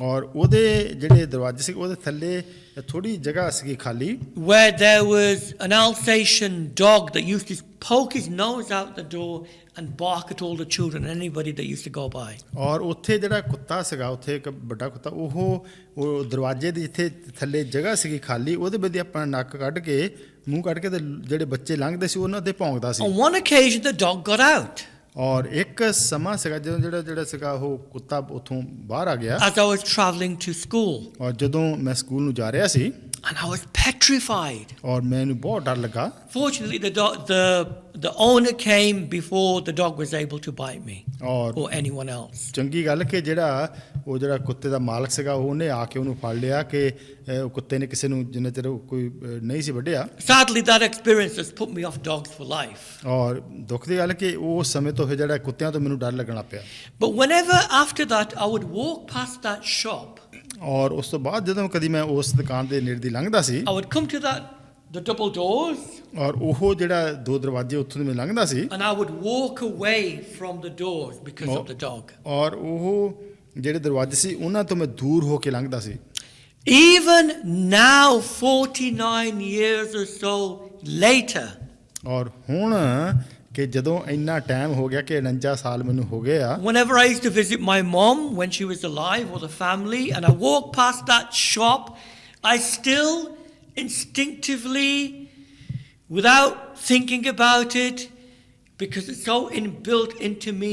ਔਰ ਉਹਦੇ ਜਿਹੜੇ ਦਰਵਾਜ਼ੇ ਸੀ ਉਹਦੇ ਥੱਲੇ ਥੋੜੀ ਜਗ੍ਹਾ ਸੀਗੀ ਖਾਲੀ, where there was an Alsatian dog that used to poke his nose out the door and bark at all the children and anybody that used to go by. ਔਰ ਉੱਥੇ ਜਿਹੜਾ ਕੁੱਤਾ ਸੀਗਾ, ਉੱਥੇ ਇੱਕ ਵੱਡਾ ਕੁੱਤਾ, ਉਹ ਦਰਵਾਜ਼ੇ ਦੇ ਜਿੱਥੇ ਥੱਲੇ ਜਗ੍ਹਾ ਸੀਗੀ ਖਾਲੀ ਉਹਦੇ ਵਿੱਚ ਆਪਣਾ ਨੱਕ ਕੱਢ ਕੇ ਮੂੰਹ ਕੱਢ ਕੇ ਤੇ ਜਿਹੜੇ ਬੱਚੇ ਲੰਘਦੇ ਸੀ ਉਹਨਾਂ ਤੇ ਭੌਂਕਦਾ ਸੀ। On one occasion the dog got out ਔਰ ਇੱਕ ਸਮਾਂ ਸੀਗਾ ਜਦੋਂ ਜਿਹੜਾ ਸੀਗਾ ਉਹ ਕੁੱਤਾ ਉੱਥੋਂ ਬਾਹਰ ਆ ਗਿਆ, as I was traveling to school, ਔਰ ਜਦੋਂ ਮੈਂ ਸਕੂਲ ਨੂੰ ਜਾ ਰਿਹਾ ਸੀ and I was petrified. ਔਰ ਮੈਨੂੰ ਬਹੁਤ ਡਰ ਲੱਗਾ। Fortunately the owner came before the dog was able to bite me ਔਰ or anyone else. ਚੰਗੀ ਗੱਲ ਕਿ ਜਿਹੜਾ ਕੁੱਤੇ ਦਾ ਮਾਲਕ ਸੀਗਾ ਉਹਨੇ ਆ ਕੇ ਉਹਨੂੰ ਫੜ ਲਿਆ ਕਿ ਉਹ ਕੁੱਤੇ ਨੇ ਕਿਸੇ ਨੂੰ ਜਿੰਨੇ ਚਿਰ ਕੋਈ ਨਹੀਂ ਸੀ ਵੱਢਿਆ। Sadly that experience has put me off dogs for life. ਔਰ ਦੁੱਖ ਦੀ ਗੱਲ ਕਿ ਉਸ ਸਮੇਂ ਤੋਂ ਫਿਰ ਜਿਹੜਾ ਕੁੱਤਿਆਂ ਤੋਂ ਮੈਨੂੰ ਡਰ ਲੱਗਣਾ ਪਿਆ। But whenever after that I would walk past that shop, ਔਰ ਉਸ ਤੋਂ ਬਾਅਦ ਜਦੋਂ ਕਦੀ ਮੈਂ ਉਸ ਦੁਕਾਨ ਦੇ ਨੇੜੇ ਦੀ ਲੰਘਦਾ ਸੀ I would come to the double doors ਔਰ ਉਹ ਜਿਹੜਾ 2 ਦਰਵਾਜ਼ੇ ਉੱਥੋਂ ਦੀ ਮੈਂ ਲੰਘਦਾ ਸੀ and I would walk away from the doors because of the dog. ਔਰ ਉਹ ਜਿਹੜੇ ਦਰਵਾਜ਼ੇ ਸੀ ਉਹਨਾਂ ਤੋਂ ਮੈਂ ਦੂਰ ਹੋ ਕੇ ਲੰਘਦਾ ਸੀ। Even now 49 years or so later, ਔਰ ਹੁਣ ਕਿ ਜਦੋਂ ਇੰਨਾ ਟਾਈਮ ਹੋ ਗਿਆ ਕਿ 49 ਸਾਲ ਮੈਨੂੰ ਹੋ ਗਏ ਆ, whenever I used to visit my mom when she was alive or the family and I walk past that shop, I still instinctively, without thinking about it, because it's so inbuilt into me,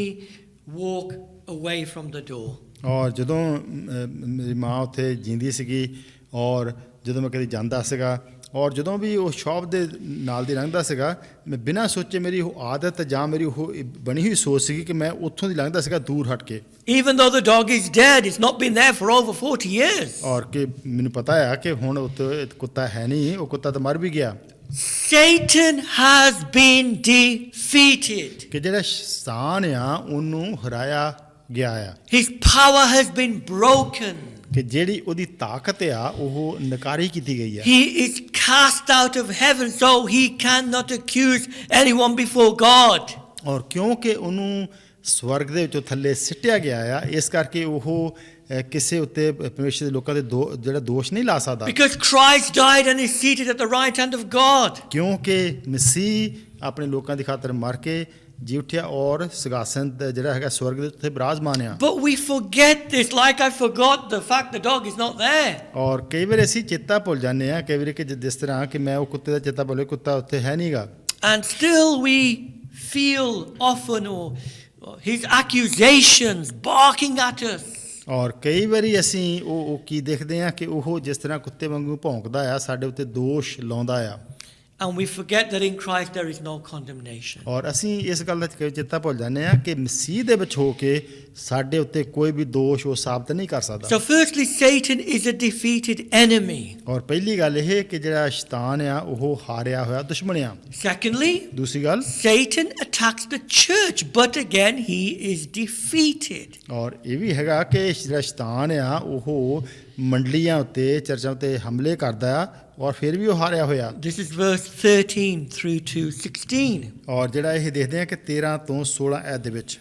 walk away from the door. ਔਰ ਜਦੋਂ ਮੇਰੀ ਮਾਂ ਉੱਥੇ ਜਿੰਦੀ ਸੀਗੀ ਔਰ ਜਦੋਂ ਮੈਂ ਕਦੇ ਜਾਂਦਾ ਸੀਗਾ ਔਰ ਜਦੋਂ ਵੀ ਉਹ ਸ਼ੌਪ ਦੇ ਨਾਲ ਦੀ ਲੰਘਦਾ ਸੀਗਾ ਮੈਂ ਬਿਨਾਂ ਸੋਚੇ ਮੇਰੀ ਉਹ ਆਦਤ ਜਾਂ ਮੇਰੀ ਉਹ ਬਣੀ ਹੋਈ ਸੋਚ ਸੀਗੀ ਕਿ ਮੈਂ ਉੱਥੋਂ ਦੀ ਲੰਘਦਾ ਸੀਗਾ ਦੂਰ ਹਟ ਕੇ। Even though the dog is dead, it's not been there for over 40 years. ਔਰ ਕਿ ਮੈਨੂੰ ਪਤਾ ਆ ਕਿ ਹੁਣ ਉੱਥੇ ਕੁੱਤਾ ਹੈ ਨਹੀਂ, ਉਹ ਕੁੱਤਾ ਤਾਂ ਮਰ ਵੀ ਗਿਆ। Satan has been defeated. ਕਿ ਜਿਹੜਾ ਸ਼ੈਤਾਨ ਆ ਉਹਨੂੰ ਹਰਾਇਆ ਗਿਆ ਆ, His power has been broken. ਕਿ ਜਿਹੜੀ ਉਹਦੀ ਤਾਕਤ ਆ ਉਹ ਨਕਾਰੀ ਕੀਤੀ ਗਈ ਆ। He is cast out of heaven so he cannot accuse anyone before God. ਔਰ ਕਿਉਂਕਿ ਉਹਨੂੰ ਸਵਰਗ ਦੇ ਵਿੱਚੋਂ ਥੱਲੇ ਸਿੱਟਿਆ ਗਿਆ ਆ, ਇਸ ਕਰਕੇ ਉਹ ਕਿਸੇ ਉੱਤੇ ਪਰਮੇਸ਼ਰ ਦੇ ਲੋਕਾਂ ਦੇ ਜਿਹੜਾ ਦੋਸ਼ ਨਹੀਂ ਲਾ ਸਕਦਾ, Because Christ died and is seated at the right hand of God. ਕਿਉਂਕਿ ਮਸੀਹ ਆਪਣੇ ਲੋਕਾਂ ਦੀ ਖਾਤਰ ਮਰ ਕੇ ਜੀ ਉੱਠਿਆ ਔਰ ਸਿੰਘਾਸਨ ਜਿਹੜਾ ਹੈਗਾ ਸਵਰਗ ਦੇ ਉੱਤੇ ਬਿਰਾਜਮਾਨ ਆ। But we forget this, like I forgot the fact the dog is not there. ਔਰ ਕਈ ਵਾਰ ਅਸੀਂ ਚੇਤਾ ਭੁੱਲ ਜਾਂਦੇ ਆ, ਕਈ ਵਾਰ ਕਿ ਜਿਸ ਤਰ੍ਹਾਂ ਕਿ ਮੈਂ ਉਹ ਕੁੱਤੇ ਦਾ ਚੇਤਾ ਭੁੱਲੇ, ਕੁੱਤਾ ਉੱਥੇ ਹੈ ਨਹੀਂਗਾ। And still we feel often or his accusations barking at us. ਔਰ ਕਈ ਵਾਰੀ ਅਸੀਂ ਉਹ ਕੀ ਦੇਖਦੇ ਆ ਕਿ ਉਹ ਜਿਸ ਤਰ੍ਹਾਂ ਕੁੱਤੇ ਵਾਂਗੂ ਭੌਂਕਦਾ ਆ, ਸਾਡੇ ਉੱਤੇ ਦੋਸ਼ ਲਾਉਂਦਾ ਆ। And we forget that in Christ there is no condemnation. ਔਰ ਅਸੀਂ ਇਸ ਗੱਲ ਦਾ ਚੇਤਾ ਭੁੱਲ ਜਾਂਦੇ ਆ ਕਿ ਮਸੀਹ ਦੇ ਵਿੱਚ ਹੋ ਕੇ ਸਾਡੇ ਉੱਤੇ ਕੋਈ ਵੀ ਦੋਸ਼ ਉਹ ਸਾਬਤ ਨਹੀਂ ਕਰ ਸਕਦਾ। So firstly, Satan is a defeated enemy. ਔਰ ਪਹਿਲੀ ਗੱਲ ਇਹ ਕਿ ਜਿਹੜਾ ਸ਼ੈਤਾਨ ਆ ਉਹ ਹਾਰਿਆ ਹੋਇਆ ਦੁਸ਼ਮਣ ਆ। Secondly, ਦੂਸਰੀ ਗੱਲ, Satan attacks the church, but again he is defeated. ਔਰ ਇਹ ਵੀ ਹੈਗਾ ਕਿ ਜਿਹੜਾ ਸ਼ੈਤਾਨ ਆ ਉਹ ਮੰਡਲੀਆਂ ਉੱਤੇ ਚਰਚਾਂ ਉੱਤੇ ਹਮਲੇ ਕਰਦਾ ਆ ਔਰ ਫਿਰ ਵੀ ਉਹ ਹਾਰਿਆ ਹੋਇਆ। This is verse 13 through to 16. ਔਰ ਜਿਹੜਾ ਇਹ ਦੇਖਦੇ ਆ ਕਿ 13 ਤੋਂ 16 ਐਤ ਦੇ ਵਿੱਚ,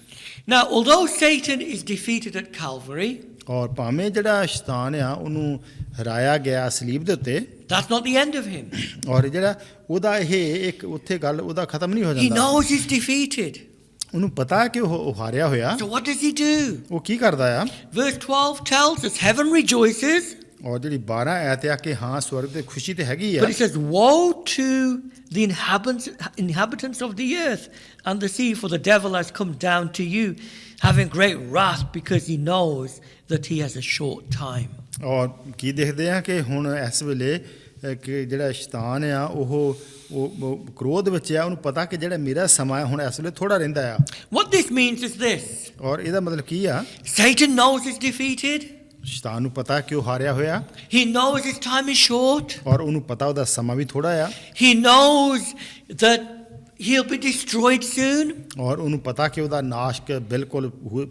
Now, although Satan is defeated at Calvary, ਔਰ ਭਾਵੇਂ ਜਿਹੜਾ ਸ਼ੈਤਾਨ ਆ ਉਹਨੂੰ ਹਰਾਇਆ ਗਿਆ ਸਲੀਬ ਦੇ ਉੱਤੇ, that's not the end of him. ਔਰ ਜਿਹੜਾ ਉਹਦਾ ਇਹ ਇੱਕ ਉੱਥੇ ਗੱਲ ਉਹਦਾ ਖਤਮ ਨਹੀਂ ਹੋ He ਜਾਂਦਾ। knows he's defeated. ਉਹਨੂੰ ਪਤਾ ਕਿ ਉਹ ਹਾਰਿਆ ਹੋਇਆ। So what does he do? ਉਹ ਕੀ ਕਰਦਾ ਆ? Verse 12 tells us heaven rejoices, ਔਰ ਜਿਹੜੀ 12 ਐਤ ਆ ਕਿ ਹਾਂ ਸਵਰਗ ਤੇ ਖੁਸ਼ੀ ਤੇ ਹੈਗੀ ਆ, but it says, woe to the inhabitants of the earth and the sea, for the devil has come down to you, having great wrath, because he knows that he has a short time. ਔਰ ਕੀ ਦੇਖਦੇ ਆ ਕਿ ਹੁਣ ਇਸ ਵੇਲੇ ਕਿ ਜਿਹੜਾ ਸ਼ੈਤਾਨ ਆ ਉਹ ਕ੍ਰੋਧ ਵਿੱਚ ਆ, ਉਹਨੂੰ ਪਤਾ ਕਿ ਜਿਹੜਾ ਮੇਰਾ ਸਮਾਂ ਹੈ ਹੁਣ ਇਸ ਵੇਲੇ ਥੋੜਾ ਰਹਿੰਦਾ ਆ। What this means is this: ਔਰ ਇਹਦਾ ਮਤਲਬ ਕੀ ਆ? Satan knows he's defeated. ਸ਼ੈਤਾਨ ਨੂੰ ਪਤਾ ਕਿ ਉਹ ਹਾਰਿਆ ਹੋਇਆ, He knows his time is short. ਔਰ ਉਹਨੂੰ ਪਤਾ ਉਹਦਾ ਸਮਾਂ ਵੀ ਥੋੜਾ ਆ, He knows that he'll be destroyed soon. ਔਰ ਉਹਨੂੰ ਪਤਾ ਕਿ ਉਹਦਾ ਨਾਸ਼ ਬਿਲਕੁਲ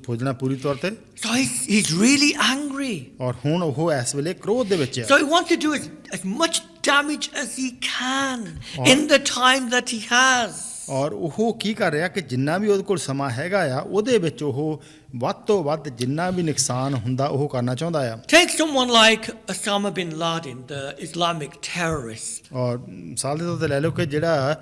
ਹੋ ਜਾਣਾ ਪੂਰੀ ਤੌਰ ਤੇ। So he's really angry. ਔਰ ਹੁਣ ਉਹ ਇਸ ਵੇਲੇ ਕ੍ਰੋਧ ਦੇ ਵਿੱਚ ਆ। So he wants to do as much damage as he can in the time that he has. ਔਰ ਉਹ ਕੀ ਕਰ ਰਿਹਾ ਕਿ ਜਿੰਨਾ ਵੀ ਉਹਦੇ ਕੋਲ ਸਮਾਂ ਹੈਗਾ ਆ ਉਹਦੇ ਵਿੱਚ ਉਹ ਵੱਧ ਤੋਂ ਵੱਧ ਜਿੰਨਾ ਵੀ ਨੁਕਸਾਨ ਹੁੰਦਾ ਉਹ ਕਰਨਾ ਚਾਹੁੰਦਾ ਆ। Take someone like Osama bin Laden, the Islamic terrorist. ਔਰ ਮਿਸਾਲ ਦੇ ਤੌਰ ਤੇ ਲੈ ਲਓ ਕਿ ਜਿਹੜਾ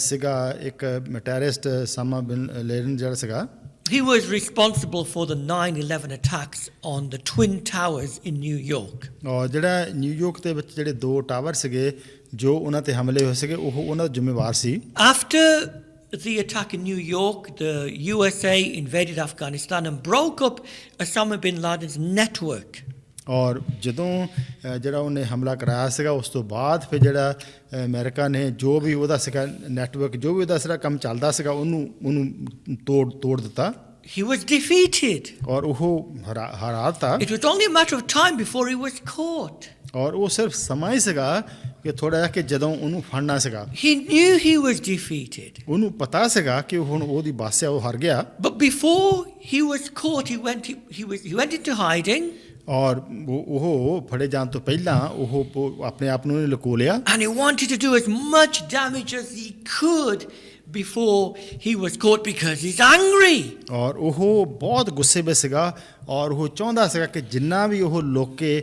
ਸੀਗਾ ਇੱਕ ਟੈਰਰਿਸਟ ਉਸਾਮਾ ਬਿਨ ਲਾਦਨ ਜਿਹੜਾ ਸੀਗਾ, He was responsible for the 9/11 attacks on the Twin Towers in New York. ਔਰ ਜਿਹੜਾ ਨਿਊਯਾਰਕ ਦੇ ਵਿੱਚ ਜਿਹੜੇ 2 ਟਾਵਰ ਸੀਗੇ ਜੋ ਉਹਨਾਂ ਤੇ ਹਮਲੇ ਹੋਏ ਸੀਗੇ ਉਹ ਉਹਨਾਂ ਦਾ ਜ਼ਿੰਮੇਵਾਰ ਸੀ। After the attack in New York, the USA invaded Afghanistan and broke up Osama bin Laden's network. ਔਰ ਜਦੋਂ ਜਿਹੜਾ ਉਹਨੇ ਹਮਲਾ ਕਰਾਇਆ ਸੀਗਾ ਉਸ ਤੋਂ ਬਾਅਦ ਫਿਰ ਜਿਹੜਾ ਅਮਰੀਕਾ ਨੇ ਜੋ ਵੀ ਉਹਦਾ ਸੀਗਾ ਨੈਟਵਰਕ, ਜੋ ਵੀ ਉਹਦਾ ਸਾਰਾ ਕੰਮ ਚੱਲਦਾ ਸੀਗਾ ਉਹਨੂੰ ਤੋੜ ਦਿੱਤਾ। He was defeated. ਔਰ ਉਹ ਹਰਾ ਦਿੱਤਾ। It was only a matter of time before he was caught. ਔਰ ਉਹ ਸਿਰਫ ਸਮਾਂ ਹੀ ਸੀਗਾ ਕਿ ਥੋੜਾ ਜਿਹਾ ਕਿ ਜਦੋਂ ਉਹਨੂੰ ਫੜਨਾ ਸੀਗਾ। He knew he was defeated. ਉਹਨੂੰ ਪਤਾ ਸੀਗਾ ਕਿ ਹੁਣ ਉਹਦੀ ਬਾਸਿਆ ਉਹ ਹਾਰ ਗਿਆ। But before he was caught, he went into hiding. ਔਰ ਉਹ ਫੜੇ ਜਾਣ ਤੋਂ ਪਹਿਲਾਂ ਉਹ ਆਪਣੇ ਆਪ ਨੂੰ ਲੁਕੋ ਲਿਆ। And he wanted to do as much damage as he could before he was caught because he's angry. ਔਰ ਉਹ ਬਹੁਤ ਗੁੱਸੇ ਵਿੱਚ ਸੀਗਾ ਔਰ ਉਹ ਚਾਹੁੰਦਾ ਸੀਗਾ ਕਿ ਜਿੰਨਾ ਵੀ ਉਹ ਲੋਕੇ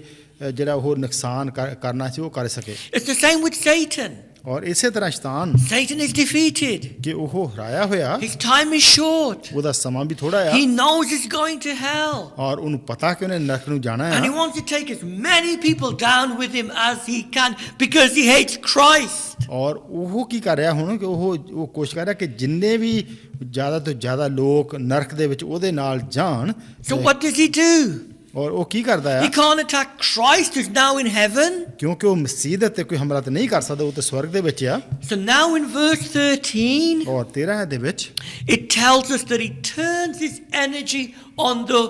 ਜਿਹੜਾ ਉਹ ਨੁਕਸਾਨ ਕਰਨਾ ਸੀ ਉਹ ਕਰ ਸਕੇ। It's the same with Satan. ਔਰ ਇਸੇ ਤਰ੍ਹਾਂ ਸ਼ੈਤਾਨ Satan is defeated. ਕਿ ਉਹ ਹਰਾਇਆ ਹੋਇਆ, His time is short. ਉਹਦਾ ਸਮਾਂ ਵੀ ਥੋੜਾ ਆ He knows he's going to hell. ਔਰ ਉਹਨੂੰ ਪਤਾ ਕਿ ਉਹਨੇ ਨਰਕ ਨੂੰ ਜਾਣਾ And he ਹੈ wants to take as many people down with him as he can because he hates Christ. ਔਰ ਉਹ ਕੀ ਕਰ ਰਿਹਾ ਹੁਣ ਕਿ ਉਹ ਕੋਸ਼ਿਸ਼ ਕਰ ਰਿਹਾ ਕਿ ਜਿੰਨੇ ਵੀ ਜ਼ਿਆਦਾ ਤੋਂ ਜ਼ਿਆਦਾ ਲੋਕ ਨਰਕ ਦੇ ਵਿੱਚ ਉਹਦੇ ਨਾਲ ਜਾਣ। So what does he do? ਔਰ ਉਹ ਕੀ ਕਰਦਾ He ਹੈ can't attack Christ who's now in heaven. ਕਿਉਂਕਿ ਉਹ ਮਸੀਹ ਦੇ ਤੇ ਕੋਈ ਹਮਲਾ ਤਾਂ ਨਹੀਂ ਕਰ ਸਕਦਾ, ਉਹ ਤੇ ਸਵਰਗ ਦੇ ਵਿੱਚ ਆ। So now in verse 13, ਔਰ 13 ਦੇ ਵਿੱਚ it tells us that he turns his energy on the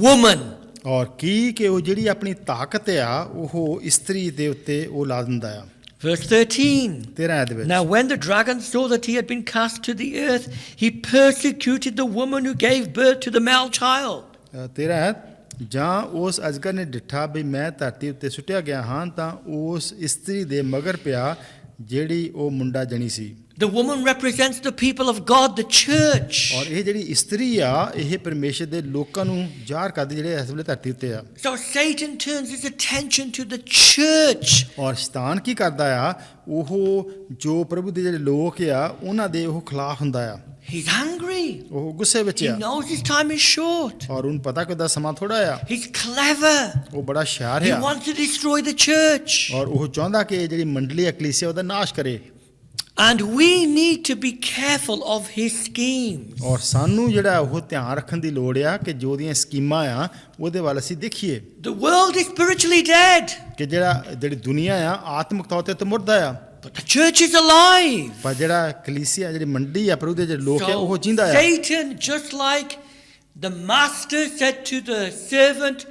woman. ਔਰ ਕੀ ਕਿ ਉਹ ਜਿਹੜੀ ਆਪਣੀ ਤਾਕਤ ਆ ਉਹ ਇਸਤਰੀ ਦੇ ਉੱਤੇ ਉਹ ਲਾ ਦਿੰਦਾ ਆ। Verse 13. 13 ਦੇ ਵਿੱਚ Now when the dragon saw that he had been cast to the earth, he persecuted the woman who gave birth to the male child. 13 ਜਾਂ ਉਸ ਅਜਗਰ ਨੇ ਡਿੱਠਾ ਵੀ ਮੈਂ ਧਰਤੀ ਉੱਤੇ ਸੁੱਟਿਆ ਗਿਆ ਹਾਂ ਤਾਂ ਉਸ ਇਸਤਰੀ ਦੇ ਮਗਰ ਪਿਆ ਜਿਹੜੀ ਉਹ ਮੁੰਡਾ ਜਣੀ ਸੀ। The woman represents the people of God, the church. ਔਰ ਇਹ ਜਿਹੜੀ ਇਸਤਰੀ ਆ ਇਹ ਪਰਮੇਸ਼ਰ ਦੇ ਲੋਕਾਂ ਨੂੰ ਜ਼ਾਹਰ ਕਰਦੀ ਜਿਹੜੇ ਇਸ ਵੇਲੇ ਧਰਤੀ ਉੱਤੇ ਆ। So Satan turns his attention to the church. ਔਰ ਸ਼ੈਤਾਨ ਕੀ ਕਰਦਾ ਆ ਉਹ ਜੋ ਪ੍ਰਭੂ ਦੇ ਜਿਹੜੇ ਲੋਕ ਆ ਉਹਨਾਂ ਦੇ ਉਹ ਖਿਲਾਫ ਹੁੰਦਾ ਆ। He's angry. ਉਹ ਗੁੱਸੇ ਵਿੱਚ He ਆ knows his time is short. ਔਰ ਉਹਨੂੰ ਪਤਾ ਕਿ ਉਹਦਾ ਸਮਾਂ ਥੋੜਾ ਆ। He's clever. ਉਹ ਬੜਾ ਹੁਸ਼ਿਆਰ He ਆ wants to destroy the church. ਔਰ ਉਹ ਚਾਹੁੰਦਾ ਕਿ ਇਹ ਜਿਹੜੀ ਮੰਡਲੀ ਆ ਕਲੀਸਿਆ ਉਹਦਾ ਨਾਸ਼ ਕਰੇ। And we need to be careful of his schemes. ਔਰ ਸਾਨੂੰ ਜਿਹੜਾ ਉਹ ਧਿਆਨ ਰੱਖਣ ਦੀ ਲੋੜ ਆ ਕਿ ਜੋ ਦੀਆਂ ਸਕੀਮਾਂ ਆ ਉਹਦੇ ਵੱਲ ਅਸੀਂ ਦੇਖੀਏ The world is spiritually dead, ਕਿ ਜਿਹੜੀ ਦੁਨੀਆ ਆ ਆਤਮਿਕ ਤੌਰ ਤੇ ਮੁਰਦਾ ਆ but the church is alive. ਪਰ ਜਿਹੜਾ ਕਲੀਸਿਆ ਜਿਹੜੀ ਮੰਡੀ ਆ ਪ੍ਰਭੂ ਦੇ ਜਿਹੜੇ ਲੋਕ ਆ So ਉਹ ਜਿੰਦਾ ਆ। Satan, just like the master said to the servant,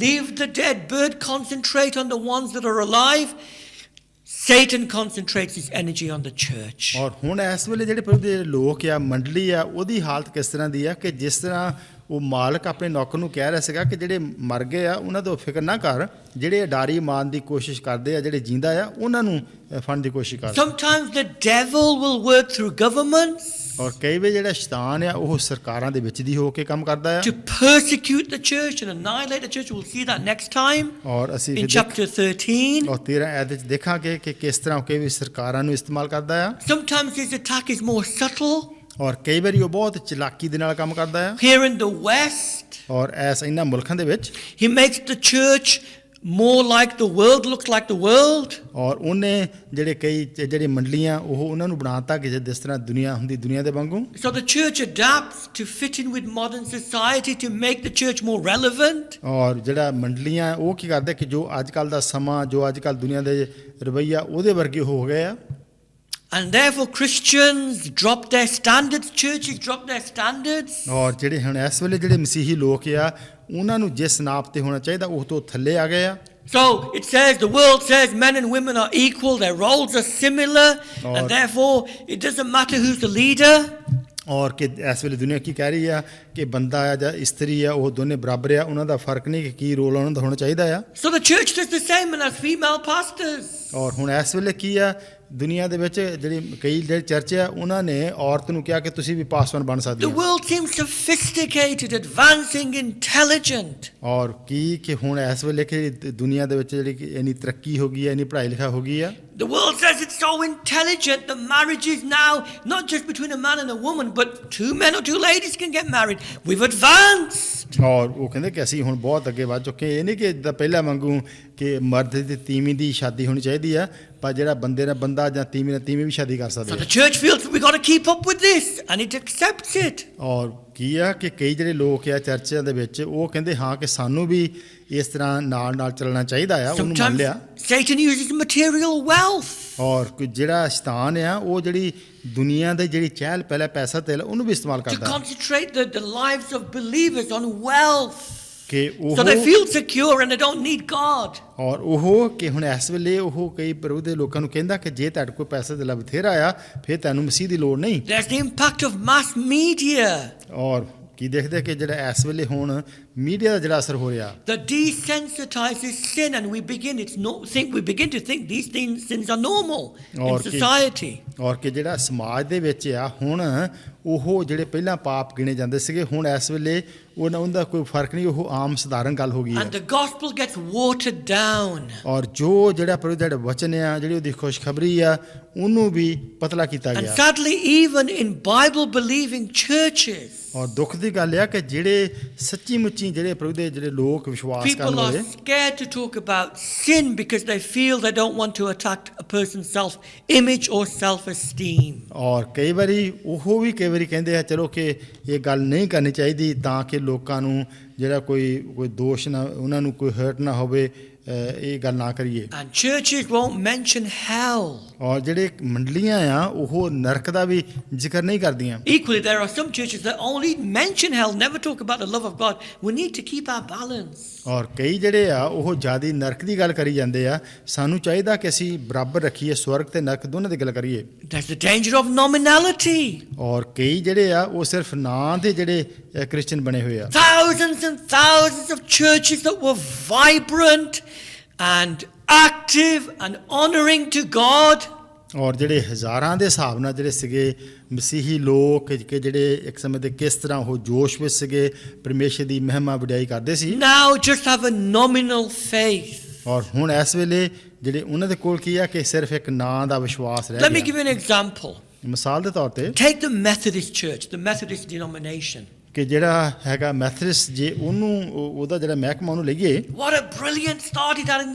leave the dead bird, concentrate on the ones that are alive. Satan concentrates his energy on the church. ਔਰ ਹੁਣ ਇਸ ਵੇਲੇ ਜਿਹੜੇ ਪ੍ਰਭੂ ਦੇ ਲੋਕ ਆ ਮੰਡਲੀ ਆ ਉਹਦੀ ਹਾਲਤ ਕਿਸ ਤਰ੍ਹਾਂ ਦੀ ਆ ਕਿ ਜਿਸ ਤਰ੍ਹਾਂ ਉਹ ਮਾਲਕ ਆਪਣੇ ਨੌਕਰ ਨੂੰ ਕਹਿ ਰਿਹਾ ਸੀਗਾ ਕਿ ਜਿਹੜੇ ਮਰ ਗਏ ਆ ਉਹਨਾਂ ਤੋਂ ਫਿਕਰ ਨਾ ਕਰ, ਜਿਹੜੇ ਅਡਾਰੀ ਮਾਰਨ ਦੀ ਕੋਸ਼ਿਸ਼ ਕਰਦੇ ਆ ਜਿਹੜੇ ਜਿੰਦਾ ਆ ਉਹਨਾਂ ਨੂੰ ਫੜਨ ਦੀ ਕੋਸ਼ਿਸ਼ ਕਰ। Sometimes the devil will work through governments ਔਰ ਕਈ ਵੇ ਜਿਹੜਾ ਸ਼ੈਤਾਨ ਆ ਉਹ ਸਰਕਾਰਾਂ ਦੇ ਵਿੱਚ ਦੀ ਹੋ ਕੇ ਕੰਮ ਕਰਦਾ ਆ to persecute the church and annihilate the church. We'll see that next time ਔਰ ਅਸੀਂ in chapter 13. ਔਰ 13 ਐਡ ਵਿੱਚ ਦੇਖਾਂਗੇ ਕਿ ਕਿਸ ਤਰ੍ਹਾਂ ਕਈ ਵੀ ਸਰਕਾਰਾਂ ਨੂੰ ਇਸਤੇਮਾਲ ਕਰਦਾ ਆ। Sometimes his attack is more subtle. ਔਰ ਕਈ ਵਾਰੀ ਉਹ ਬਹੁਤ ਚਲਾਕੀ ਦੇ ਨਾਲ ਕੰਮ ਕਰਦਾ ਆ। Here in the West, ਔਰ ਇਹਨਾਂ ਮੁਲਕਾਂ ਦੇ ਵਿੱਚ he makes the church more like the world, looks like the world. ਔਰ ਉਹਨੇ ਜਿਹੜੇ ਮੰਡਲੀਆਂ ਉਹ ਉਹਨਾਂ ਨੂੰ ਬਣਾਤਾ ਕਿ ਜਿਸ ਤਰ੍ਹਾਂ ਦੁਨੀਆ ਹੁੰਦੀ ਦੁਨੀਆ ਦੇ ਵਾਂਗੂ। So the church adapts to fit in with modern society to make the church more relevant. ਔਰ ਜਿਹੜਾ ਮੰਡਲੀਆਂ ਉਹ ਕੀ ਕਰਦੇ ਕਿ ਜੋ ਅੱਜ ਕੱਲ੍ਹ ਦਾ ਸਮਾਂ ਜੋ ਅੱਜ ਕੱਲ੍ਹ ਦੁਨੀਆ ਦੇ ਰਵੱਈਆ ਉਹਦੇ ਵਰਗੇ ਹੋ ਗਏ ਆ। And therefore Christians drop their standards, churches drop their standards. ਔਰ ਜਿਹੜੇ ਹੁਣ ਇਸ ਵੇਲੇ ਜਿਹੜੇ ਮਸੀਹੀ ਲੋਕ ਆ ਉਹਨਾਂ ਨੂੰ ਜਿਸ ਨਾਪ ਤੇ ਹੋਣਾ ਚਾਹੀਦਾ ਉਹ ਤੋਂ ਥੱਲੇ ਆ ਗਏ ਆ। So it says, the world says men and women are equal, their roles are similar, and therefore it doesn't matter who's the leader. ਔਰ ਕਿ ਇਸ ਵੇਲੇ ਦੁਨੀਆ ਕੀ ਕਹਿ ਰਹੀ ਆ ਕਿ ਬੰਦਾ ਆ ਜਾਂ ਇਸਤਰੀ ਆ ਉਹ ਦੋਨੇ ਬਰਾਬਰ ਆ, ਉਹਨਾਂ ਦਾ ਫਰਕ ਨਹੀਂ ਕਿ ਕੀ ਰੋਲ ਉਹਨਾਂ ਦਾ ਹੋਣਾ ਚਾਹੀਦਾ ਆ। So the church does the same and has female pastors. ਔਰ ਹੁਣ ਇਸ ਵੇਲੇ ਕੀ ਆ ਦੁਨੀਆ ਦੇ ਵਿੱਚ ਕਈ ਜਿਹੜੇ ਚਰਚ ਆ ਉਹਨਾਂ ਨੇ ਔਰਤ ਨੂੰ ਕਿਹਾ ਕਿ ਤੁਸੀਂ ਵੀ ਪਾਸਵਾਨ ਬਣ ਸਕਦੀ The ਹੋ। world seems sophisticated, advancing, intelligent. ਔਰ ਕਿ ਹੁਣ ਇਸ ਵੇਲੇ ਕਿ ਦੁਨੀਆ ਦੇ ਵਿੱਚ ਜਿਹੜੀ ਇੰਨੀ ਤਰੱਕੀ ਹੋ ਗਈ ਹੈ, ਇੰਨੀ ਪੜ੍ਹਾਈ ਲਿਖਾ ਹੋ ਗਈ ਆ। The world says it's so intelligent that marriage is now not just between a man and a woman, but two men or two ladies can get married. We've advanced. ਔਰ ਉਹ ਕਹਿੰਦੇ ਕਿ ਅਸੀਂ ਹੁਣ ਬਹੁਤ ਅੱਗੇ ਵੱਧ ਚੁੱਕੇ। ਇਹ ਨਹੀਂ ਕਿ ਜਿੱਦਾਂ ਪਹਿਲਾਂ ਵਾਂਗੂ ਕਿ ਮਰਦ ਤੇ ਤੀਵੀਂ ਦੀ ਸ਼ਾਦੀ ਹੋਣੀ ਚਾਹੀਦੀ ਆ, ਪਰ ਜਿਹੜਾ ਬੰਦੇ ਨਾਲ ਬੰਦਾ ਜਾਂ ਤੀਵੀਂ ਨਾਲ ਤੀਵੀਂ ਵੀ ਸ਼ਾਦੀ ਕਰ So ਸਕਦੇ the church feels we got to keep up with this, and it accepts it. ਔਰ ਕੀ ਆ ਕਿ ਕਈ ਜਿਹੜੇ ਲੋਕ ਆ ਚਰਚਾਂ ਦੇ ਵਿੱਚ ਉਹ ਕਹਿੰਦੇ ਹਾਂ ਕਿ ਸਾਨੂੰ ਵੀ ਇਸ ਤਰ੍ਹਾਂ ਨਾਲ ਚੱਲਣਾ ਚਾਹੀਦਾ ਆ, ਉਹਨੂੰ ਮੰਨ Sometimes ਲਿਆ। Satan uses material wealth ਔਰ ਜਿਹੜਾ ਸ਼ੈਤਾਨ ਆ ਉਹ ਜਿਹੜੀ ਦੁਨੀਆ ਦੀ ਜਿਹੜੀ ਚਹਿਲ ਪਹਿਲਾ ਪੈਸਾ ਤੇਲ ਉਹਨੂੰ ਵੀ ਇਸਤੇਮਾਲ to ਕਰਦਾ concentrate the lives of believers on wealth. ਕਿ ਉਹ So they feel secure and they don't need God. ਔਰ ਉਹ ਕਿ ਹੁਣ ਇਸ ਵੇਲੇ ਉਹ ਕਈ ਪ੍ਰਭੂ ਦੇ ਲੋਕਾਂ ਨੂੰ ਕਹਿੰਦਾ ਕਿ ਜੇ ਤੁਹਾਡੇ ਕੋਲ ਪੈਸਾ ਤੇ ਬਥੇਰਾ ਆ ਫਿਰ ਤੁਹਾਨੂੰ ਮਸੀਹ ਦੀ ਲੋੜ ਨਹੀਂ। There's the impact of mass media ਔਰ ਕੀ ਦੇਖਦੇ ਕਿ ਜਿਹੜਾ ਇਸ ਵੇਲੇ ਹੁਣ ਮੀਡੀਆ ਦਾ ਜਿਹੜਾ ਅਸਰ ਹੋ ਰਿਹਾ that desensitizes sin, and we begin to think these sins are normal in society. ਔਰ ਕਿ ਜਿਹੜਾ ਸਮਾਜ ਦੇ ਵਿੱਚ ਆ ਹੁਣ ਉਹ ਜਿਹੜੇ ਪਹਿਲਾਂ ਪਾਪ ਗਿਣੇ ਜਾਂਦੇ ਸੀਗੇ ਹੁਣ ਇਸ ਵੇਲੇ ਉਹਦਾ ਕੋਈ ਫਰਕ ਨਹੀਂ, ਉਹ ਆਮ ਸਧਾਰਨ ਗੱਲ ਹੋ ਗਈ And ਹੈ। the gospel gets watered down. ਔਰ ਜੋ ਜਿਹੜਾ ਪ੍ਰਭੂ ਦਾ ਵਚਨ ਆ ਜਿਹੜੀ ਉਹਦੀ ਖੁਸ਼ਖਬਰੀ ਆ ਉਹਨੂੰ ਵੀ ਪਤਲਾ ਕੀਤਾ And ਗਿਆ। sadly, even in Bible believing churches, ਔਰ ਦੁੱਖ ਦੀ ਗੱਲ ਆ ਕਿ ਜਿਹੜੇ ਸੱਚੀ ਮੁੱਚੀ ਜਿਹੜੇ ਪ੍ਰਭੂ ਦੇ ਜਿਹੜੇ ਲੋਕ ਵਿਸ਼ਵਾਸ ਕਰਨ people are ਵਾਲੇ scared to talk about sin because they feel they don't want to attack a person's self-image or self-esteem. ਔਰ ਕਈ ਵਾਰੀ ਉਹ ਵੀ ਕਈ ਵਾਰੀ ਕਹਿੰਦੇ ਆ ਚਲੋ ਕਿ ਇਹ ਗੱਲ ਨਹੀਂ ਕਰਨੀ ਚਾਹੀਦੀ ਤਾਂ ਕਿ ਲੋਕਾਂ ਨੂੰ ਜਿਹੜਾ ਕੋਈ ਦੋਸ਼ ਨਾ ਉਹਨਾਂ ਨੂੰ ਕੋਈ ਹਰਟ ਨਾ ਹੋਵੇ, ਇਹ ਗੱਲ ਨਾ ਕਰੀਏ। And churches won't mention hell. ਔਰ ਜਿਹੜੇ ਮੰਡਲੀਆਂ ਆ ਉਹ ਨਰਕ ਦਾ ਵੀ ਜ਼ਿਕਰ ਨਹੀਂ ਕਰਦੀਆਂ। Equally, there are some churches that only mention hell, never talk about the love of God. We need to keep our balance. ਔਰ ਕਈ ਜਿਹੜੇ ਆ ਉਹ ਜ਼ਿਆਦਾ ਨਰਕ ਦੀ ਗੱਲ ਕਰੀ ਜਾਂਦੇ ਆ। ਸਾਨੂੰ ਚਾਹੀਦਾ ਕਿ ਅਸੀਂ ਬਰਾਬਰ ਰੱਖੀਏ, ਸਵਰਗ ਤੇ ਨਰਕ ਦੋਨਾਂ ਦੀ ਗੱਲ ਕਰੀਏ। There's the danger of nominality. ਔਰ ਕਈ ਜਿਹੜੇ ਆ ਉਹ ਸਿਰਫ ਨਾਂ ਦੇ ਜਿਹੜੇ ਕ੍ਰਿਸਚਨ ਬਣੇ ਹੋਏ ਆ। Thousands and thousands of churches that were vibrant and active and honoring to God. ਔਰ ਜਿਹੜੇ ਹਜ਼ਾਰਾਂ ਦੇ ਹਿਸਾਬ ਨਾਲ ਜਿਹੜੇ ਸੀਗੇ ਮਸੀਹੀ ਲੋਕ ਕਿ ਜਿਹੜੇ ਇੱਕ ਸਮੇਂ ਤੇ ਕਿਸ ਤਰ੍ਹਾਂ ਉਹ ਜੋਸ਼ ਵਿੱਚ ਸੀਗੇ, ਪਰਮੇਸ਼ਰ ਦੀ ਮਹਿਮਾ ਵਡਿਆਈ ਕਰਦੇ ਸੀ। Now just have a nominal faith. ਔਰ ਹੁਣ ਇਸ ਵੇਲੇ ਜਿਹੜੇ ਉਹਨਾਂ ਦੇ ਕੋਲ ਕੀ ਆ ਕਿ ਸਿਰਫ ਇੱਕ ਨਾਂ ਦਾ ਵਿਸ਼ਵਾਸ ਰਹਿ Let me give ਗਿਆ। you an example. ਮਿਸਾਲ ਦੇ ਤੌਰ ਤੇ Take the Methodist Church, the Methodist denomination. ਕਿ ਜਿਹੜਾ ਹੈਗਾ ਮੈਥਰਿਸਟ, ਜੇ ਉਹਨੂੰ ਉਹਦਾ ਜਿਹੜਾ ਮਹਿਕਮਾ ਉਹਨੂੰ ਲਈਏ What a brilliant start it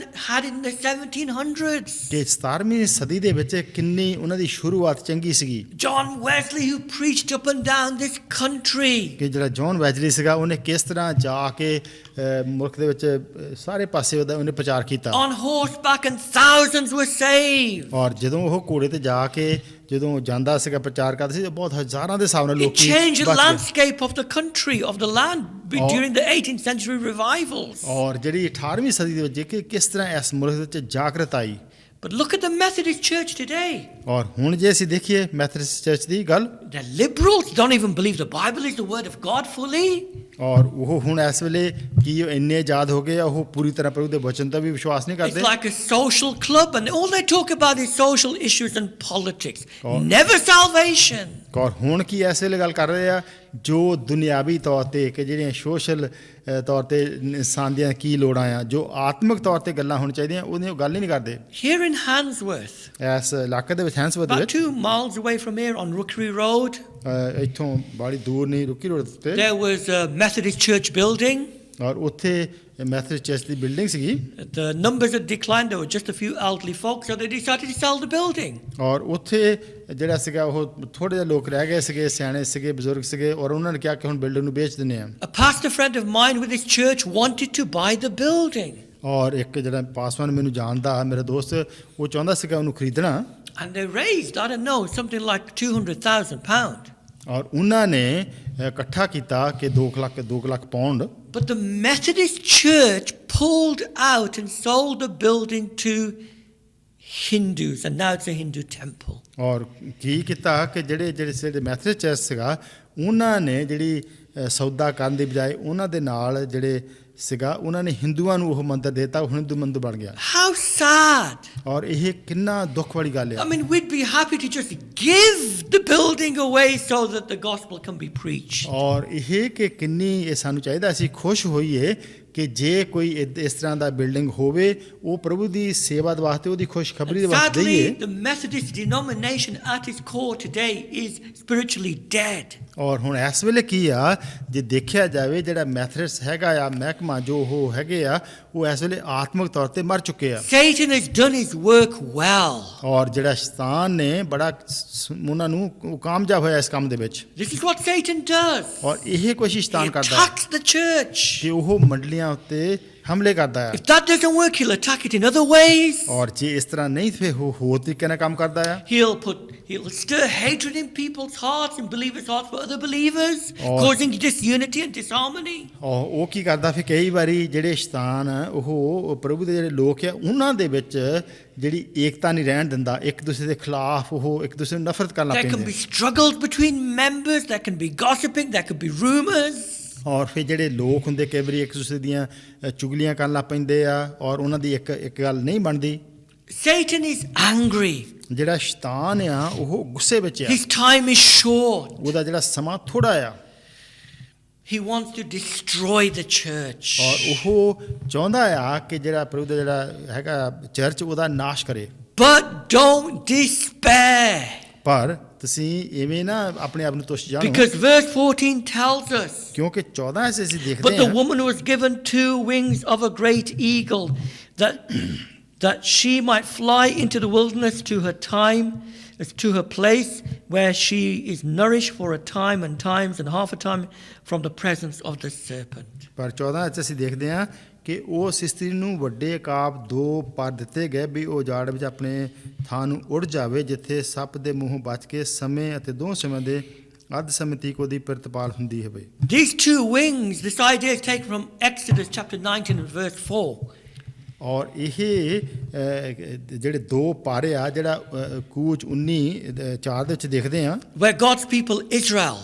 had in the 1700s. ਕਿ 17ਵੀਂ ਸਦੀ ਦੇ ਵਿੱਚ ਕਿੰਨੀ ਉਹਨਾਂ ਦੀ ਸ਼ੁਰੂਆਤ ਚੰਗੀ ਸੀਗੀ। John Wesley, who preached up and down this country. ਕਿ ਜਿਹੜਾ ਜੌਨ ਵੈਜਲੀ ਸੀਗਾ ਉਹਨੇ ਕਿਸ ਤਰ੍ਹਾਂ ਜਾ ਕੇ ਮੁਲਕ ਦੇ ਵਿੱਚ ਸਾਰੇ ਪਾਸੇ ਉਹਨੇ ਪ੍ਰਚਾਰ ਕੀਤਾ। On horseback and thousands were saved. ਔਰ ਜਦੋਂ ਉਹ ਘੋੜੇ ਤੇ ਜਾ ਕੇ ਜਦੋਂ ਜਾਂਦਾ ਸੀਗਾ ਪ੍ਰਚਾਰ ਕਰਦਾ ਸੀ, ਬਹੁਤ ਹਜ਼ਾਰਾਂ ਦੇ ਹਿਸਾਬ ਨਾਲ It ਲੋਕੀ changed the ਬਚ ਗਏ। landscape of the country, of the land during the 18th century revivals. ਔਰ ਜਿਹੜੀ 18ਵੀਂ ਸਦੀ ਦੇ ਵਿੱਚ ਕਿ ਕਿਸ ਤਰ੍ਹਾਂ ਇਸ ਮੁਲਕ ਵਿੱਚ ਜਾਗਰਤ ਆਈ। But look at the Methodist Church today. ਔਰ ਹੁਣ ਜੇ ਅਸੀਂ ਦੇਖੀਏ ਮੈਥਰਿਸਟ ਚਰਚ ਦੀ ਗੱਲ, The liberals don't even believe the Bible is the word of God fully. ਔਰ ਉਹ ਹੁਣ ਇਸ ਵੇਲੇ ਕੀ ਉਹ ਇੰਨੇ ਆਜ਼ਾਦ ਹੋ ਗਏ ਆ, ਉਹ ਪੂਰੀ ਤਰ੍ਹਾਂ ਪ੍ਰਭੂ ਦੇ ਵਚਨ ਦਾ ਵੀ ਵਿਸ਼ਵਾਸ ਨਹੀਂ It's ਕਰਦੇ। like a social club and all they talk about is social issues and politics. Oh. Never salvation. ਔਰ ਹੁਣ ਕੀ ਇਸ ਵੇਲੇ ਗੱਲ ਕਰ ਰਹੇ ਆ ਜੋ ਦੁਨਿਆਵੀ ਤੌਰ ਤੇ ਕਿ ਜਿਹੜੀਆਂ ਸੋਸ਼ਲ ਤੌਰ ਤੇ ਇਨਸਾਨ ਦੀਆਂ ਕੀ ਲੋੜਾਂ ਆ, ਜੋ ਆਤਮਿਕ ਤੌਰ ਤੇ ਗੱਲਾਂ ਹੋਣੀ ਚਾਹੀਦੀਆਂ, ਉਹਦੀ ਉਹ ਗੱਲ ਹੀ ਨਹੀਂ ਕਰਦੇ। Here in Handsworth, ਇਸ ਇਲਾਕੇ ਦੇ ਵਿੱਚ ਹੈਂਸਵਰਥ ਦੇ about ਵਿੱਚ 2 miles away from here on Rookery Road, ਇੱਥੋਂ ਬੜੀ ਦੂਰ ਨਹੀਂ, ਰੁਕੀ ਰੋਡ ਤੇ, there was a Methodist church building. ਔਰ ਉੱਥੇ ਮੈਥਰਿਸਟ ਚਰਚ ਦੀ ਬਿਲਡਿੰਗ ਸੀਗੀ। The numbers had declined. There were just a few elderly folks, so they decided to sell the building. ਔਰ ਉੱਥੇ ਜਿਹੜਾ ਸੀਗਾ ਉਹ ਥੋੜ੍ਹੇ ਜਿਹੇ ਲੋਕ ਰਹਿ ਗਏ ਸੀਗੇ, ਸਿਆਣੇ ਸੀਗੇ, ਬਜ਼ੁਰਗ ਸੀਗੇ, ਔਰ ਉਹਨਾਂ ਨੇ ਕਿਹਾ ਕਿ ਹੁਣ ਬਿਲਡਿੰਗ ਨੂੰ ਵੇਚ ਦਿੰਦੇ ਆ। A pastor friend of mine with his church wanted to buy the building. ਔਰ ਇੱਕ ਜਿਹੜਾ ਪਾਸਵਾਨ ਮੈਨੂੰ ਜਾਣਦਾ ਮੇਰਾ ਦੋਸਤ, ਉਹ ਚਾਹੁੰਦਾ ਸੀਗਾ ਉਹਨੂੰ ਖਰੀਦਣਾ। And they raised, I don't know, something like £200,000. ਔਰ ਉਹਨਾਂ ਨੇ ਇਕੱਠਾ ਕੀਤਾ ਕਿ 2 lakh pound. But the Methodist Church pulled out and sold the building to Hindus, and now it's a Hindu temple. ਔਰ ਕੀ ਕੀਤਾ ਕਿ ਜਿਹੜੇ ਮੈਥਰਿਸਟ ਚਰਚ ਸੀਗਾ ਉਹਨਾਂ ਨੇ ਜਿਹੜੀ ਸੌਦਾ ਕਰਨ ਦੀ ਬਜਾਏ ਉਹਨਾਂ ਦੇ ਨਾਲ ਜਿਹੜੇ ਸੀਗਾ ਉਹਨਾਂ ਨੇ ਹਿੰਦੂਆਂ ਨੂੰ ਉਹ ਮੰਦਰ ਦੇਤਾ, ਉਹ ਹਿੰਦੂ ਮੰਦਰ ਬਣ ਗਿਆ। How sad. ਔਰ ਇਹ ਕਿੰਨਾ ਦੁੱਖ ਵਾਲੀ ਗੱਲ I ਹੈ। mean, we'd be happy to just give the building away so that the gospel can be preached. ਔਰ ਇਹ ਕਿ ਕਿੰਨੀ ਇਹ ਸਾਨੂੰ ਚਾਹੀਦਾ ਅਸੀਂ ਖੁਸ਼ ਹੋਈਏ ਕਿ ਜੇ ਕੋਈ ਇਸ ਤਰ੍ਹਾਂ ਦਾ ਬਿਲਡਿੰਗ ਹੋਵੇ, ਉਹ ਪ੍ਰਭੂ ਦੀ ਸੇਵਾ ਦੇ ਵਾਸਤੇ, ਉਹਦੀ ਖੁਸ਼ਖਬਰੀ ਦੇ ਵਾਸਤੇ Sadly, ਦਈਏ। the Methodist denomination at its core today is spiritually dead. ਔਰ ਹੁਣ ਇਸ ਵੇਲੇ ਕੀ ਆ, ਜੇ ਦੇਖਿਆ ਜਾਵੇ ਜਿਹੜਾ ਮੈਥਰਿਸਟ ਹੈਗਾ ਆ ਮਹਿਕਮਾ ਜੋ ਉਹ ਹੈਗੇ ਆ, ਉਹ ਇਸ ਵੇਲੇ ਆਤਮਿਕ ਤੌਰ ਤੇ ਮਰ ਚੁੱਕੇ ਆ। Satan has done his work well. ਔਰ ਜਿਹੜਾ ਸ਼ੈਤਾਨ ਨੇ ਬੜਾ ਉਹਨਾਂ ਨੂੰ ਕਾਮਯਾਬ ਹੋਇਆ ਇਸ ਕੰਮ ਦੇ ਵਿੱਚ। This is what Satan does. ਔਰ ਇਹ ਕੋਸ਼ਿਸ਼ He ਸ਼ੈਤਾਨ ਕਰਦਾ ਹੈ attacks the church. ਕਿ ਉਹ ਮੰਡਲੀਆਂ ਉੱਤੇ ਹਮਲੇ ਕਰਦਾ ਹੈ। If that doesn't work, he'll attack it in other ways. ਔਰ ਜੇ ਇਸ ਤਰ੍ਹਾਂ ਨਹੀਂ ਫਿਰ ਉਹ ਹੋਰ ਤਰੀਕੇ ਨਾਲ ਕੰਮ ਕਰਦਾ ਹੈ। He'll stir hatred in people's hearts and believers' hearts for other believers, Oh. causing disunity and disharmony. ਔਰ ਉਹ ਕੀ ਕਰਦਾ ਫਿਰ ਕਈ ਵਾਰੀ ਜਿਹੜੇ ਸ਼ੈਤਾਨ ਉਹ ਪ੍ਰਭੂ ਦੇ ਜਿਹੜੇ ਲੋਕ ਆ ਉਹਨਾਂ ਦੇ ਵਿੱਚ ਜਿਹੜੀ ਏਕਤਾ ਨਹੀਂ ਰਹਿਣ ਦਿੰਦਾ, ਇੱਕ ਦੂਸਰੇ ਦੇ ਖਿਲਾਫ ਉਹ ਇੱਕ ਦੂਸਰੇ ਨੂੰ ਨਫ਼ਰਤ ਕਰਨ ਲੱਗ There can ਪੈਂਦੇ। be struggles between members, there can be gossiping, there can be rumors. ਔਰ ਫਿਰ ਜਿਹੜੇ ਲੋਕ ਹੁੰਦੇ ਕਈ ਵਾਰੀ ਇੱਕ ਦੂਸਰੇ ਦੀਆਂ ਚੁਗਲੀਆਂ ਕਰਨ ਲੱਗ ਪੈਂਦੇ ਆ, ਔਰ ਉਹਨਾਂ ਦੀ ਇੱਕ ਗੱਲ ਨਹੀਂ ਬਣਦੀ। Satan is angry. ਜਿਹੜਾ ਸ਼ੈਤਾਨ ਆ ਉਹ ਗੁੱਸੇ ਵਿੱਚ ਆ, His time is short. ਉਹਦਾ ਜਿਹੜਾ ਸਮਾਂ ਥੋੜਾ ਆ, He wants to destroy the church. ਔਰ ਉਹ ਚਾਹੁੰਦਾ ਆ ਕਿ ਜਿਹੜਾ ਪ੍ਰਭੂ ਦਾ ਜਿਹੜਾ ਹੈਗਾ ਚਰਚ ਉਹਦਾ ਨਾਸ਼ ਕਰੇ। But don't despair. ਪਰ ਤੁਸੀਂ ਐਵੇਂ ਨਾ ਆਪਣੇ ਆਪ ਨੂੰ ਤੁਸ਼ ਜਾਣੋ, Because verse 14 tells us, ਕਿਉਂਕਿ 14 ਐਸੇ ਅਸੀਂ but ਦੇਖਦੇ the ਹਾਂ woman was given 2 wings of a great eagle, that she might fly into the wilderness to her place where she is nourished for a time and times and half a time from the presence of the serpent. ਪਰ 14 ਵਿੱਚ ਅਸੀਂ ਦੇਖਦੇ ਹਾਂ ਕਿ ਉਸ ਇਸਤਰੀ ਨੂੰ ਵੱਡੇ ਇਕਾਬ 2 ਪਰ ਦਿੱਤੇ ਗਏ ਵੀ ਉਹ ਜਾੜ ਵਿੱਚ ਆਪਣੇ ਥਾਂ ਨੂੰ ਉੜ ਜਾਵੇ, ਜਿੱਥੇ ਸੱਪ ਦੇ ਮੂੰਹੋਂ ਬਚ ਕੇ ਸਮੇਂ ਅਤੇ 2 ਸਮੇਂ ਦੇ ਅੱਧ ਸਮੇਂ ਤੀਕ ਉਹਦੀ ਪ੍ਰਤਪਾਲ ਹੁੰਦੀ ਹੋਵੇ। These 2 wings, this idea is taken from Exodus chapter 19 and verse 4. ਔਰ ਇਹ ਜਿਹੜੇ 2 ਪਾਰੇ ਆ ਜਿਹੜਾ ਕੂਚ 19:4 ਦੇ ਵਿੱਚ ਦੇਖਦੇ ਆ Where God's people, Israel,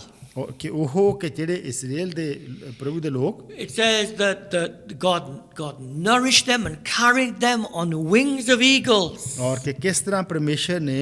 ਕਿ ਉਹ ਕਿ ਜਿਹੜੇ ਇਸਰਾਏਲ ਦੇ ਪ੍ਰਭੂ ਦੇ ਲੋਕ, it says that God nourished them and carried them on wings of eagles. ਔਰ ਕਿ ਕਿਸ ਤਰ੍ਹਾਂ ਪਰਮੇਸ਼ਰ ਨੇ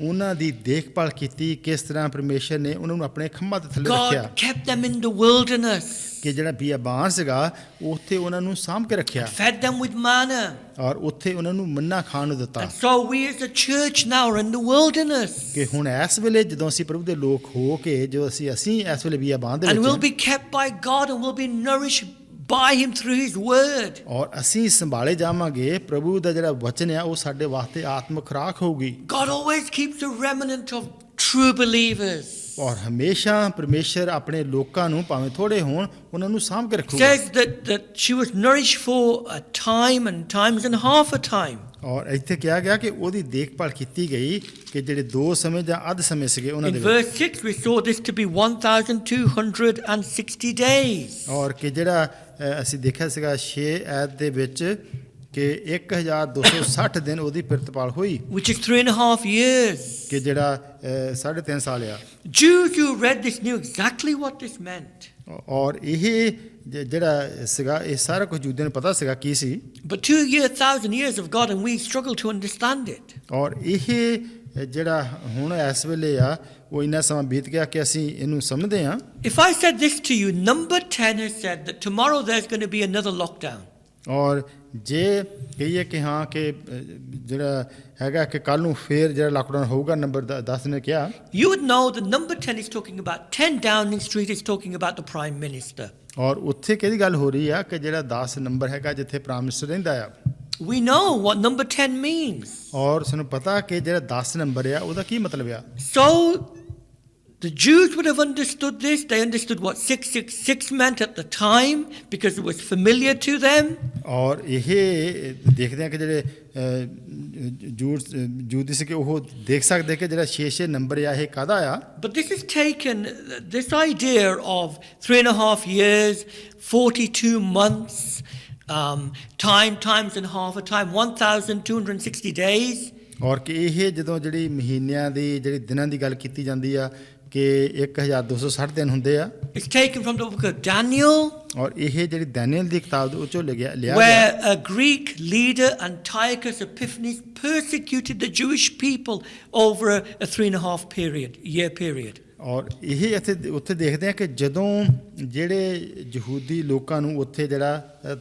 ਉਹਨਾਂ ਦੀ ਦੇਖਭਾਲ ਕੀਤੀ, ਕਿਸ ਤਰ੍ਹਾਂ ਪਰਮੇਸ਼ਰ ਨੇ ਉਹਨਾਂ ਨੂੰ ਆਪਣੇ ਖੰਭਾਂ ਦੇ ਥੱਲੇ ਰੱਖਿਆ, God kept them in the wilderness, ਕਿ ਜਿਹੜਾ ਬਿਆਬਾਨ ਸੀਗਾ ਉੱਥੇ ਉਹਨਾਂ ਨੂੰ ਸਾਂਭ ਕੇ ਰੱਖਿਆ fed them with manna. ਔਰ ਉੱਥੇ ਉਹਨਾਂ ਨੂੰ ਮੰਨਾ ਖਾਣ ਨੂੰ ਦਿੱਤਾ। And so we as a church now are in the wilderness. ਕਿ ਹੁਣ ਇਸ ਵੇਲੇ ਜਦੋਂ ਅਸੀਂ ਪ੍ਰਭੂ ਦੇ ਲੋਕ ਹੋ ਕੇ ਜੋ ਅਸੀਂ ਇਸ ਵੇਲੇ ਬਿਆਬਾਨ ਦੇ And we'll ਵਿੱਚ be kept by God and we'll be nourished by him through his word. ਔਰ ਅਸੀਂ ਸੰਭਾਲੇ ਜਾਵਾਂਗੇ, ਪ੍ਰਭੂ ਦਾ ਜਿਹੜਾ ਵਚਨ ਆ ਉਹ ਸਾਡੇ ਵਾਸਤੇ ਆਤਮਿਕ ਖੁਰਾਕ ਹੋਊਗੀ। God always keeps a remnant of true believers. ਔਰ ਹਮੇਸ਼ਾ ਪਰਮੇਸ਼ਰ ਆਪਣੇ ਲੋਕਾਂ ਨੂੰ ਭਾਵੇਂ ਥੋੜੇ ਹੋਣ ਉਹਨਾਂ ਨੂੰ ਸਾਂਭ ਕੇ ਰੱਖੂਗਾ। Says that she was nourished for a time and times and half a time. ਔਰ ਇੱਥੇ ਕਿਹਾ ਗਿਆ ਕਿ ਉਹਦੀ ਦੇਖਭਾਲ ਕੀਤੀ ਗਈ ਕਿ ਜਿਹੜੇ 2 ਸਮੇਂ ਜਾਂ ਅੱਧ ਸਮੇਂ ਸੀਗੇ ਉਹਨਾਂ In ਦੇ ਵਿੱਚ। verse 6 we saw this to be 1260 days. ਔਰ ਕਿ ਜਿਹੜਾ ਅਸੀਂ ਦੇਖਿਆ ਸੀਗਾ 6 ਐਤ ਦੇ ਵਿੱਚ ਕਿ 1260 ਦਿਨ ਉਹਦੀ ਪ੍ਰਤਪਾਲ ਹੋਈ, Which is 3.5 years. ਕਿ ਜਿਹੜਾ 3.5 ਸਾਲ ਆ। Jews who read this knew exactly what this meant. ਔਰ ਇਹ ਜਿਹੜਾ ਸੀਗਾ ਇਹ ਸਾਰਾ ਕੁਝ ਯਹੂਦੀਆਂ ਨੂੰ ਪਤਾ ਸੀਗਾ ਕੀ ਸੀ। But 2,000 years of God and we struggle to understand it. ਔਰ ਇਹ ਜਿਹੜਾ ਹੁਣ ਇਸ ਵੇਲੇ ਆ ਉਹ ਇੰਨਾ ਸਮਾਂ ਬੀਤ ਗਿਆ ਕਿ ਅਸੀਂ ਇਹਨੂੰ ਸਮਝਦੇ ਹਾਂ। If I said this to you, number 10 has said that tomorrow there's going to be another lockdown. ਔਰ ਜੇ ਕਹੀਏ ਕਿ ਹਾਂ ਕਿ ਜਿਹੜਾ ਹੈਗਾ ਕਿ ਕੱਲ ਨੂੰ ਫੇਰ ਜਿਹੜਾ ਲਾਕਡਾਊਨ ਹੋਊਗਾ, ਨੰਬਰ 10 ਨੇ ਕਿਹਾ, You would know that number 10 is talking about 10 Downing Street is talking about the Prime Minister. ਔਰ ਉੱਥੇ ਕਿਹਦੀ ਗੱਲ ਹੋ ਰਹੀ ਆ ਕਿ ਜਿਹੜਾ 10 ਨੰਬਰ ਹੈਗਾ ਜਿੱਥੇ ਪ੍ਰਾਈਮ ਮਿਨਿਸਟਰ ਰਹਿੰਦਾ ਆ। We know what number 10 means. ਔਰ ਸਾਨੂੰ ਪਤਾ ਕਿ ਜਿਹੜਾ 10 ਨੰਬਰ ਆ ਉਹਦਾ ਕੀ ਮਤਲਬ ਆ। So the Jews would have understood this. They understood what 666 meant at the time because it was familiar to them. ਔਰ ਇਹ ਦੇਖਦੇ ਆ ਕਿ ਜਿਹੜੇ ਜੂਦੀ ਸੀ ਕਿ ਉਹ ਦੇਖ ਸਕਦੇ ਕਿ ਜਿਹੜਾ 6 ਨੰਬਰ ਆ ਇਹ ਕਾਹਦਾ ਆ। But this is taken, this idea of 3.5 years, 42 months, times and half a time, 1,260 days. ਔਰ ਕਿ ਇਹ ਜਦੋਂ ਜਿਹੜੀ ਮਹੀਨਿਆਂ ਦੀ ਜਿਹੜੀ ਦਿਨਾਂ ਦੀ ਗੱਲ ਕੀਤੀ ਜਾਂਦੀ ਆ ਕਿ 1260 ਦਿਨ ਹੁੰਦੇ ਆ। It's taken from the book of Daniel. ਔਰ ਇਹ ਜਿਹੜੀ ਦaniel ਦੀ ਕਿਤਾਬ ਦੇ ਵਿੱਚੋਂ ਲਿਆ ਗਿਆ Where a Greek leader, Antiochus Epiphanes, persecuted the Jewish people over a 3.5 year period. ਔਰ ਇਹ ਉੱਥੇ ਦੇਖਦੇ ਆ ਕਿ ਜਦੋਂ ਜਿਹੜੇ ਯਹੂਦੀ ਲੋਕਾਂ ਨੂੰ ਉੱਥੇ ਜਿਹੜਾ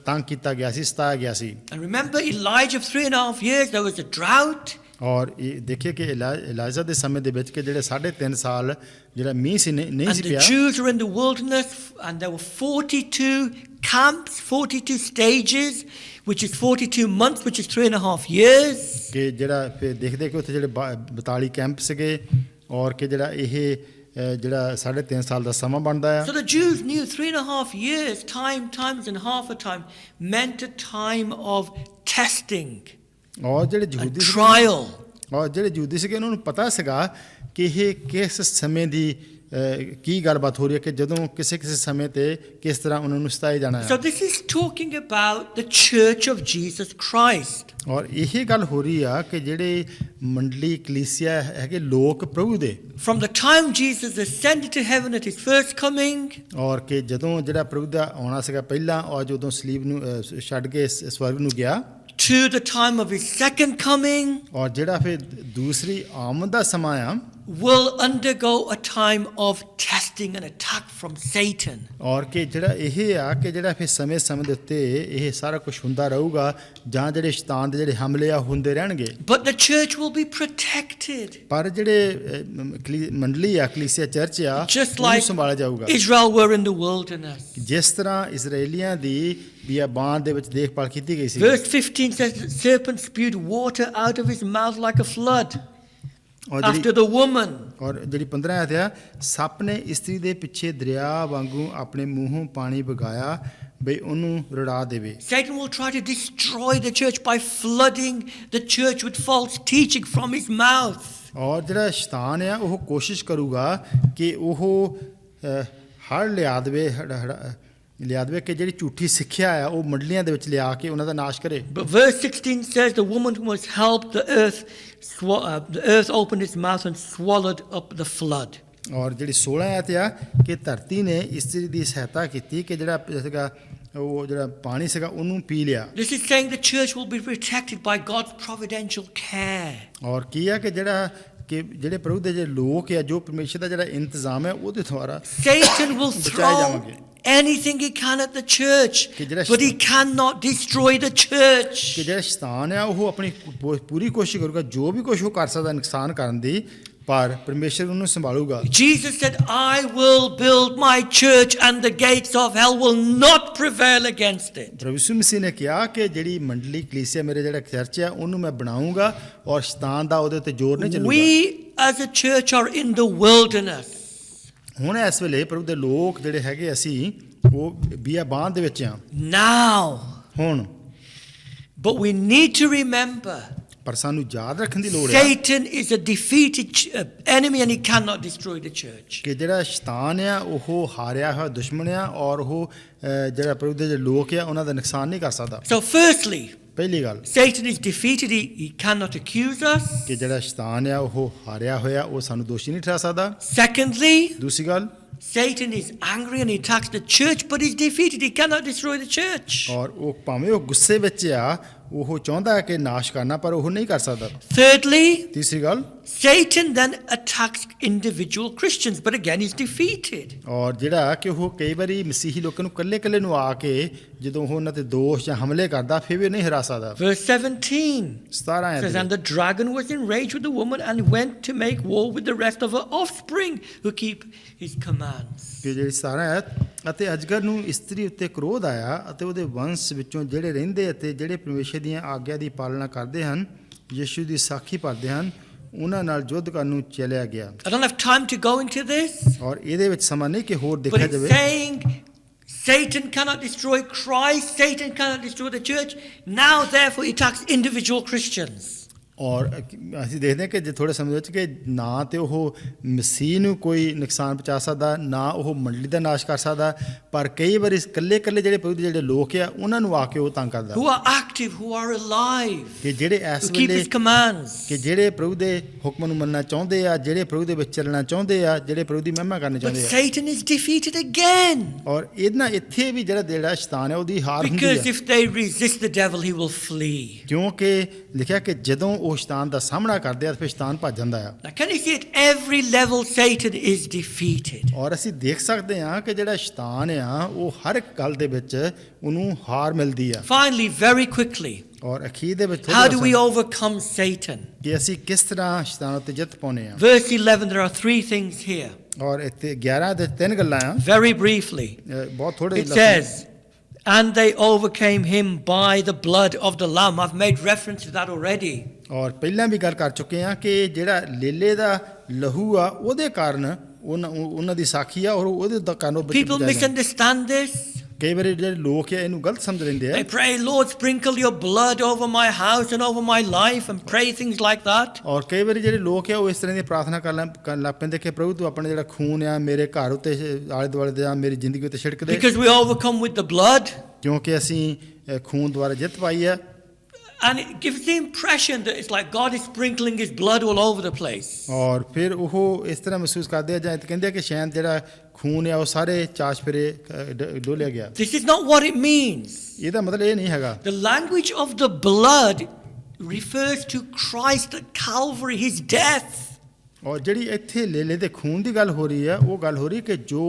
ਤੰਗ ਕੀਤਾ ਗਿਆ ਸੀ, ਸਤਾਇਆ ਗਿਆ ਸੀ। And remember Elijah, 3.5 years, there was a drought. ਔਰ ਇਹ ਦੇਖਿਏ ਕਿ ਇਲਾਜਾ ਦੇ ਸਮੇਂ ਦੇ ਵਿੱਚ ਕਿ ਜਿਹੜੇ 3.5 ਸਾਲ ਜਿਹੜਾ ਮੀਂਹ ਸੀ ਨਹੀਂ And ਸੀ the ਪਿਆ। Jews were in the wilderness, and there were 42 camps, 42 stages, which is 42 months, which is 3.5 years. ਕਿ ਜਿਹੜਾ ਫਿਰ ਦੇਖਦੇ ਕਿ ਉੱਥੇ ਜਿਹੜੇ 42 ਕੈਂਪ ਸੀਗੇ ਔਰ ਕਿ ਜਿਹੜਾ ਇਹ ਜਿਹੜਾ 3.5 ਸਾਲ ਦਾ ਸਮਾਂ ਬਣਦਾ ਆ। So the Jews knew 3.5 years, times and half a time, meant a time of testing, ਔਰ ਜਿਹੜੇ a ਯਹੂਦੀ trial. ਔਰ ਜਿਹੜੇ ਯਹੂਦੀ ਸੀਗੇ ਉਹਨਾਂ ਨੂੰ ਪਤਾ ਸੀਗਾ ਕਿ ਇਹ ਕਿਸ ਸਮੇਂ ਦੀ ਕੀ ਗੱਲਬਾਤ ਹੋ ਰਹੀ ਹੈ ਕਿ ਜਦੋਂ ਕਿਸੇ ਸਮੇਂ ਤੇ ਕਿਸ ਤਰ੍ਹਾਂ ਉਹਨਾਂ ਨੂੰ ਸਤਾਇਆ ਜਾਣਾ So ਹੈ। this is talking about the church of Jesus Christ. ਔਰ ਇਹ ਗੱਲ ਹੋ ਰਹੀ ਆ ਕਿ ਜਿਹੜੇ ਮੰਡਲੀ ਕਲੀਸਿਆ ਹੈਗੇ ਲੋਕ ਪ੍ਰਭੂ ਦੇ From the time Jesus ascended to heaven at his first coming, ਔਰ ਕਿ ਜਦੋਂ ਜਿਹੜਾ ਪ੍ਰਭੂ ਦਾ ਆਉਣਾ ਸੀਗਾ ਪਹਿਲਾਂ ਔਰ ਜਦੋਂ ਸਲੀਬ ਨੂੰ ਛੱਡ ਕੇ ਸਵਰਗ ਨੂੰ ਗਿਆ to the time of his second coming, ਔਰ ਜਿਹੜਾ ਫਿਰ ਦੂਸਰੀ ਆਮਦ ਦਾ ਸਮਾਂ ਆ will undergo a time of testing and attack from Satan. ਔਰ ਕਿ ਜਿਹੜਾ ਇਹ ਆ ਕਿ ਜਿਹੜਾ ਫਿਰ ਸਮੇਂ ਦੇ ਉੱਤੇ ਇਹ ਸਾਰਾ ਕੁਝ ਹੁੰਦਾ ਰਹੂਗਾ ਜਾਂ ਜਿਹੜੇ ਸ਼ੈਤਾਨ ਦੇ ਜਿਹੜੇ ਹਮਲੇ ਆ ਹੁੰਦੇ ਰਹਿਣਗੇ। But the church will be protected, ਪਰ ਜਿਹੜੇ ਮੰਡਲੀ ਆ ਕਲੀਸਿਆ ਚਰਚ ਆ just ਉਹਨੂੰ like ਸੰਭਾਲਿਆ ਜਾਊਗਾ Israel were in the wilderness. ਜਿਸ ਤਰ੍ਹਾਂ ਇਜ਼ਰਾਈਲੀਆਂ ਦੀ ਬਿਆਬਾਨ ਦੇ ਵਿੱਚ ਦੇਖਭਾਲ ਕੀਤੀ ਗਈ ਸੀ। Verse 15 says the serpent spewed water out of his mouth like a flood after the woman. ਔਰ ਜਿਹੜੀ 15 ਆਇਤ ਆ, ਸੱਪ ਨੇ ਇਸਤਰੀ ਦੇ ਪਿੱਛੇ ਦਰਿਆ ਵਾਂਗੂ ਆਪਣੇ ਮੂੰਹੋਂ ਪਾਣੀ ਵਗਾਇਆ ਬਈ ਉਹਨੂੰ ਰੁੜਾ ਦੇਵੇ। Satan will try to destroy the church by flooding the church with false teaching from his mouth. ਔਰ ਜਿਹੜਾ ਸ਼ੈਤਾਨ ਆ ਉਹ ਕੋਸ਼ਿਸ਼ ਕਰੂਗਾ ਕਿ ਉਹ ਹੜ੍ਹ ਲਿਆ ਦੇਵੇ ਕਿ ਜਿਹੜੀ ਝੂਠੀ ਸਿੱਖਿਆ ਆ ਉਹ ਮੰਡਲੀਆਂ ਦੇ ਵਿੱਚ ਲਿਆ ਕੇ ਉਹਨਾਂ ਦਾ ਨਾਸ਼ ਕਰੇ। But verse 16 says the woman was helped, the earth opened its mouth and swallowed up the flood. ਔਰ ਜਿਹੜੀ 16 ਆਇਤ ਆ ਕਿ ਧਰਤੀ ਨੇ ਇਸਤਰੀ ਦੀ ਸਹਾਇਤਾ ਕੀਤੀ ਕਿ ਜਿਹੜਾ ਸੀਗਾ ਉਹ ਜਿਹੜਾ ਪਾਣੀ ਸੀਗਾ ਉਹਨੂੰ ਪੀ ਲਿਆ। This is saying the church will be protected by God's providential care. ਔਰ ਕੀ ਆ ਕਿ ਜਿਹੜੇ ਪ੍ਰਭੂ ਦੇ ਜਿਹੜੇ ਲੋਕ ਆ ਜੋ ਪਰਮੇਸ਼ਰ ਦਾ ਜਿਹੜਾ ਇੰਤਜ਼ਾਮ ਹੈ ਉਹਦੇ ਦੁਆਰਾ Satan will ਬਚਾਏ throw ਜਾਵਾਂਗੇ। anything he can at the church, but he cannot destroy the church. ਕਿ ਜਿਹੜਾ ਸ਼ੈਤਾਨ ਆ ਉਹ ਆਪਣੀ ਪੂਰੀ ਕੋਸ਼ਿਸ਼ ਕਰੂਗਾ ਜੋ ਵੀ ਕੁਛ ਉਹ ਕਰ ਸਕਦਾ ਨੁਕਸਾਨ ਕਰਨ ਦੀ, ਪਰ ਪਰਮੇਸ਼ਰ ਉਹਨੂੰ ਸੰਭਾਲੂਗਾ। Jesus said, I will build my church and the gates of hell will not prevail against it. ਪ੍ਰਭੂ ਯਿਸੂ ਮਸੀਹ ਨੇ ਕਿਹਾ ਕਿ ਜਿਹੜੀ ਮੰਡਲੀ ਕਲੀਸਿਆ ਮੇਰੇ ਜਿਹੜਾ ਚਰਚ ਆ ਉਹਨੂੰ ਮੈਂ ਬਣਾਉਂਗਾ ਔਰ ਸ਼ੈਤਾਨ ਦਾ ਉਹਦੇ ਉੱਤੇ ਜ਼ੋਰ ਨਹੀਂ ਚੱਲੂਗਾ। We as a church are in the wilderness. ਹੁਣ ਇਸ ਵੇਲੇ ਪ੍ਰਭੂ ਦੇ ਲੋਕ ਜਿਹੜੇ ਹੈਗੇ ਅਸੀਂ ਉਹ ਬੀਆਬਾਨ ਦੇ ਵਿੱਚ ਆ Now. ਹੁਣ, But we need to remember ਪਰ ਸਾਨੂੰ ਯਾਦ ਰੱਖਣ ਦੀ ਲੋੜ ਹੈ Satan is a defeated enemy and he cannot destroy the church. ਕਿ ਜਿਹੜਾ ਸ਼ੈਤਾਨ ਆ ਉਹ ਹਾਰਿਆ ਹੋਇਆ ਦੁਸ਼ਮਣ ਆ ਔਰ ਉਹ ਜਿਹੜਾ ਪ੍ਰਭੂ ਦੇ ਜਿਹੜੇ ਲੋਕ ਆ ਉਹਨਾਂ ਦਾ ਨੁਕਸਾਨ ਨਹੀਂ ਕਰ ਸਕਦਾ। So firstly, ਪਹਿਲੀ ਗੱਲ Satan is defeated, he cannot accuse us. ਕਿ ਜਿਹੜਾ ਸ਼ੈਤਾਨ ਆ ਉਹ ਹਾਰਿਆ ਹੋਇਆ ਉਹ ਸਾਨੂੰ ਦੋਸ਼ੀ ਨਹੀਂ ਠਹਿਰਾ ਸਕਦਾ। Secondly, ਦੂਸਰੀ ਗੱਲ, Satan is angry and he attacks the church, but he's defeated, he cannot destroy the church. ਔਰ ਉਹ ਭਾਵੇਂ ਉਹ ਗੁੱਸੇ ਵਿੱਚ ਆ ਉਹ ਚਾਹੁੰਦਾ ਹੈ ਕਿ ਨਾਸ਼ ਕਰਨਾ ਪਰ ਉਹ ਨਹੀਂ ਕਰ ਸਕਦਾ। Thirdly, ਤੀਸਰੀ ਗੱਲ, Satan then attacks individual Christians, but again he's defeated. ਔਰ ਜਿਹੜਾ ਕਿ ਉਹ ਕਈ ਵਾਰੀ ਮਸੀਹੀ ਲੋਕਾਂ ਨੂੰ ਇਕੱਲੇ ਨੂੰ ਆ ਕੇ ਜਦੋਂ ਉਹ ਉਹਨਾਂ ਤੇ ਦੋਸ਼ ਜਾਂ ਹਮਲੇ ਕਰਦਾ ਫਿਰ ਵੀ ਨਹੀਂ ਹਰਾ ਸਕਦਾ। Verse 17 17 says, and the dragon was enraged with the woman and went to make war with the rest of her offspring who keep his commands. ਕਿ ਜਿਹੜੀ 17 ਹੈ, ਅਤੇ ਅਜਗਰ ਨੂੰ ਇਸਤਰੀ ਉੱਤੇ ਕ੍ਰੋਧ ਆਇਆ ਅਤੇ ਉਹਦੇ ਵੰਸ਼ ਵਿੱਚੋਂ ਜਿਹੜੇ ਰਹਿੰਦੇ ਅਤੇ ਜਿਹੜੇ ਪਰਮੇਸ਼ਰ ਦੀਆਂ ਆਗਿਆ ਦੀ ਪਾਲਣਾ ਕਰਦੇ ਹਨ, ਯਿਸੂ ਦੀ ਸਾਖੀ ਭਰਦੇ ਹਨ, ਉਹਨਾਂ ਨਾਲ ਯੁੱਧ ਕਰਨ ਨੂੰ ਚਲਿਆ ਗਿਆ। I don't have time to go into this, ਔਰ ਇਹਦੇ ਵਿੱਚ ਸਮਾਂ ਨਹੀਂ ਕਿ ਹੋਰ but ਦੇਖਿਆ it's ਜਾਵੇ। saying Satan cannot destroy Christ, Satan cannot destroy the church. Now therefore he attacks individual Christians. ਔਰ ਅਸੀਂ ਦੇਖਦੇ ਹਾਂ ਕਿ ਜੇ ਥੋੜ੍ਹੇ ਸਮੇਂ ਵਿੱਚ ਕਿ ਨਾ ਤੇ ਉਹ ਮਸੀਹ ਨੂੰ ਕੋਈ ਨੁਕਸਾਨ ਪਹੁੰਚਾ ਸਕਦਾ, ਨਾ ਉਹ ਮੰਡਲੀ ਦਾ ਨਾਸ਼ ਕਰ ਸਕਦਾ, ਪਰ ਕਈ ਵਾਰੀ ਇਕੱਲੇ ਜਿਹੜੇ ਪ੍ਰਭੂ ਦੇ ਜਿਹੜੇ ਲੋਕ ਆ ਉਹਨਾਂ ਨੂੰ ਆ ਕੇ ਉਹ ਤੰਗ ਕਰਦਾ Who are active, who are alive, ਕਿ ਜਿਹੜੇ ਇਸ who keep ਵੇਲੇ his commands. ਕਿ ਜਿਹੜੇ ਪ੍ਰਭੂ ਦੇ ਹੁਕਮ ਨੂੰ ਮੰਨਣਾ ਚਾਹੁੰਦੇ ਆ, ਜਿਹੜੇ ਪ੍ਰਭੂ ਦੇ ਵਿੱਚ ਚੱਲਣਾ ਚਾਹੁੰਦੇ ਆ, ਜਿਹੜੇ ਪ੍ਰਭੂ ਦੀ ਮਹਿਮਾ ਕਰਨੀ But ਚਾਹੁੰਦੇ ਆ। Satan is defeated again. ਔਰ ਇਹਨਾਂ ਇੱਥੇ ਵੀ ਜਿਹੜਾ ਸ਼ੈਤਾਨ ਹੈ ਉਹਦੀ ਹਾਰ ਹੁੰਦੀ Because ਹੈ, if they resist the devil, he will flee. ਕਿਉਂਕਿ ਲਿਖਿਆ ਕਿ ਜਦੋਂ ਉਹ ਸ਼ੈਤਾਨ ਦਾ ਸਾਹਮਣਾ ਕਰਦੇ ਆ ਫਿਰ ਸ਼ੈਤਾਨ ਭੱਜ ਜਾਂਦਾ ਆ। Now can you see at every level Satan is defeated? ਔਰ ਅਸੀਂ ਦੇਖ ਸਕਦੇ ਹਾਂ ਕਿ ਜਿਹੜਾ ਸ਼ੈਤਾਨ ਆ ਉਹ ਹਰ ਇੱਕ ਗੱਲ ਦੇ ਵਿੱਚ ਉਹਨੂੰ ਹਾਰ ਮਿਲਦੀ ਆ। Finally, very quickly, ਔਰ ਅਖੀਰ ਦੇ ਵਿੱਚ how do we overcome Satan? ਕਿ ਅਸੀਂ ਕਿਸ ਤਰ੍ਹਾਂ ਸ਼ੈਤਾਨ ਉੱਤੇ ਜਿੱਤ ਪਾਉਂਦੇ ਆ। Verse 11, there are three things here. ਔਰ ਇੱਥੇ 11 ਦੇ 3 ਗੱਲਾਂ ਆ, Very briefly, ਬਹੁਤ ਥੋੜੇ it says, and they overcame him by the blood of the Lamb. I've made reference to that already. ਔਰ ਪਹਿਲਾਂ ਵੀ ਗੱਲ ਕਰ ਚੁੱਕੇ ਆ ਕਿ ਜਿਹੜਾ ਲੇਲੇ ਦਾ ਲਹੂ ਆ ਉਹਦੇ ਕਾਰਨ ਉਹਨਾਂ ਦੀ ਸਾਖੀ ਆ ਔਰ ਉਹਦੇ ਦਾ ਕਾਰਨ People misunderstand this. ਕਈ ਵਾਰੀ ਜਿਹੜੇ ਲੋਕ ਆ ਇਹਨੂੰ ਗਲਤ ਸਮਝ ਲੈਂਦੇ ਆ। They pray, Lord, sprinkle your blood over my house and over my life, and pray things like that. ਔਰ ਕਈ ਵਾਰੀ ਜਿਹੜੇ ਲੋਕ ਆ ਉਹ ਇਸ ਤਰ੍ਹਾਂ ਦੀ ਪ੍ਰਾਰਥਨਾ ਕਰਨ ਲੱਗ ਪੈਂਦੇ ਕਿ ਪ੍ਰਭੂ ਤੂੰ ਆਪਣਾ ਜਿਹੜਾ ਖੂਨ ਆ ਮੇਰੇ ਘਰ ਉੱਤੇ ਆਲੇ ਦੁਆਲੇ ਦੇ ਆ ਮੇਰੀ ਜ਼ਿੰਦਗੀ ਉੱਤੇ ਛਿੜਕ ਦੇ, Because we overcome with the blood. ਕਿਉਂਕਿ ਅਸੀਂ ਖੂਨ ਦੁਆਰਾ ਜਿੱਤ ਪਾਈ ਆ। And it gives the impression that it's like God is sprinkling his blood all over the place. ਔਰ ਫਿਰ ਉਹ ਇਸ ਤਰ੍ਹਾਂ ਮਹਿਸੂਸ ਕਰਦੇ ਆ ਜਾਂ ਕਹਿੰਦੇ ਆ ਕਿ ਸ਼ਾਇਦ ਜਿਹੜਾ ਖੂਨ ਆ ਉਹ ਸਾਰੇ ਚਾਸ਼ ਫਿਰੇ ਡੋਲਿਆ ਗਿਆ। This is not what it means. ਇਹਦਾ ਮਤਲਬ ਇਹ ਨਹੀਂ ਹੈਗਾ। The language of the blood refers to Christ at Calvary, his death. ਔਰ ਜਿਹੜੀ ਇੱਥੇ ਲੇਲੇ ਦੇ ਖੂਨ ਦੀ ਗੱਲ ਹੋ ਰਹੀ ਹੈ ਉਹ ਗੱਲ ਹੋ ਰਹੀ ਕਿ ਜੋ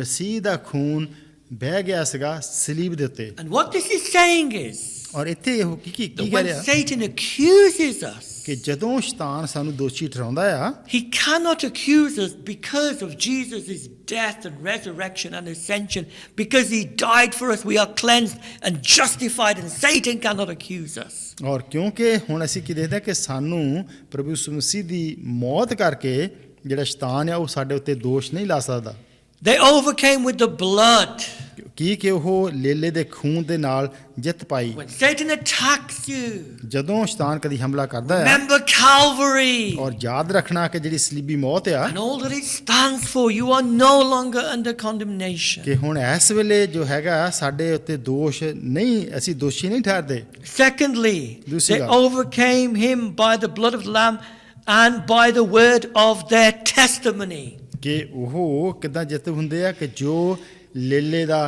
ਮਸੀਹ ਦਾ ਖੂਨ ਬਹਿ ਗਿਆ ਸੀਗਾ ਸਲੀਬ ਦੇ ਉੱਤੇ। And what this is saying is ਔਰ ਇੱਥੇ ਇਹ ਕੀ that ਕਹਿ when ਰਿਹਾ Satan accuses us, ਕਿ ਜਦੋਂ ਸ਼ੈਤਾਨ ਸਾਨੂੰ ਦੋਸ਼ੀ ਠਹਿਰਾਉਂਦਾ ਆ, he cannot accuse us because of Jesus' death and resurrection and ascension. Because he died for us, we are cleansed and justified, and Satan cannot accuse us. ਔਰ ਕਿਉਂਕਿ ਹੁਣ ਅਸੀਂ ਕੀ ਦੇਖਦੇ ਕਿ ਸਾਨੂੰ ਪ੍ਰਭੂ ਯਿਸੂ ਮਸੀਹ ਦੀ ਮੌਤ ਕਰਕੇ ਜਿਹੜਾ ਸ਼ੈਤਾਨ ਆ ਉਹ ਸਾਡੇ ਉੱਤੇ ਦੋਸ਼ ਨਹੀਂ ਲਾ ਸਕਦਾ। They overcame with the blood. ਕਿ ਉਹ ਲੇਲੇ ਦੇ ਖੂਨ ਦੇ ਨਾਲ ਜਿੱਤ ਪਾਈ। When Satan attacks you, ਜਦੋਂ ਸ਼ੈਤਾਨ ਕਦੀ ਹਮਲਾ ਕਰਦਾ ਹੈ remember Calvary ਔਰ ਯਾਦ ਰੱਖਣਾ ਕਿ ਜਿਹੜੀ ਸਲੀਬੀ ਮੌਤ ਆ and all that it stands for. You are no longer under condemnation. ਕਿ ਹੁਣ ਇਸ ਵੇਲੇ ਜੋ ਹੈਗਾ ਸਾਡੇ ਉੱਤੇ ਦੋਸ਼ ਨਹੀਂ, ਅਸੀਂ ਦੋਸ਼ੀ ਨਹੀਂ ਠਹਿਰਦੇ। Secondly, ਦੂਸਰੀ they ਗੱਲ। overcame him by the blood of the Lamb and by the word of their testimony. ਕਿ ਉਹ ਕਿੱਦਾਂ ਜਿੱਤ ਹੁੰਦੇ ਆ ਕਿ ਜੋ ਲੇਲੇ ਦਾ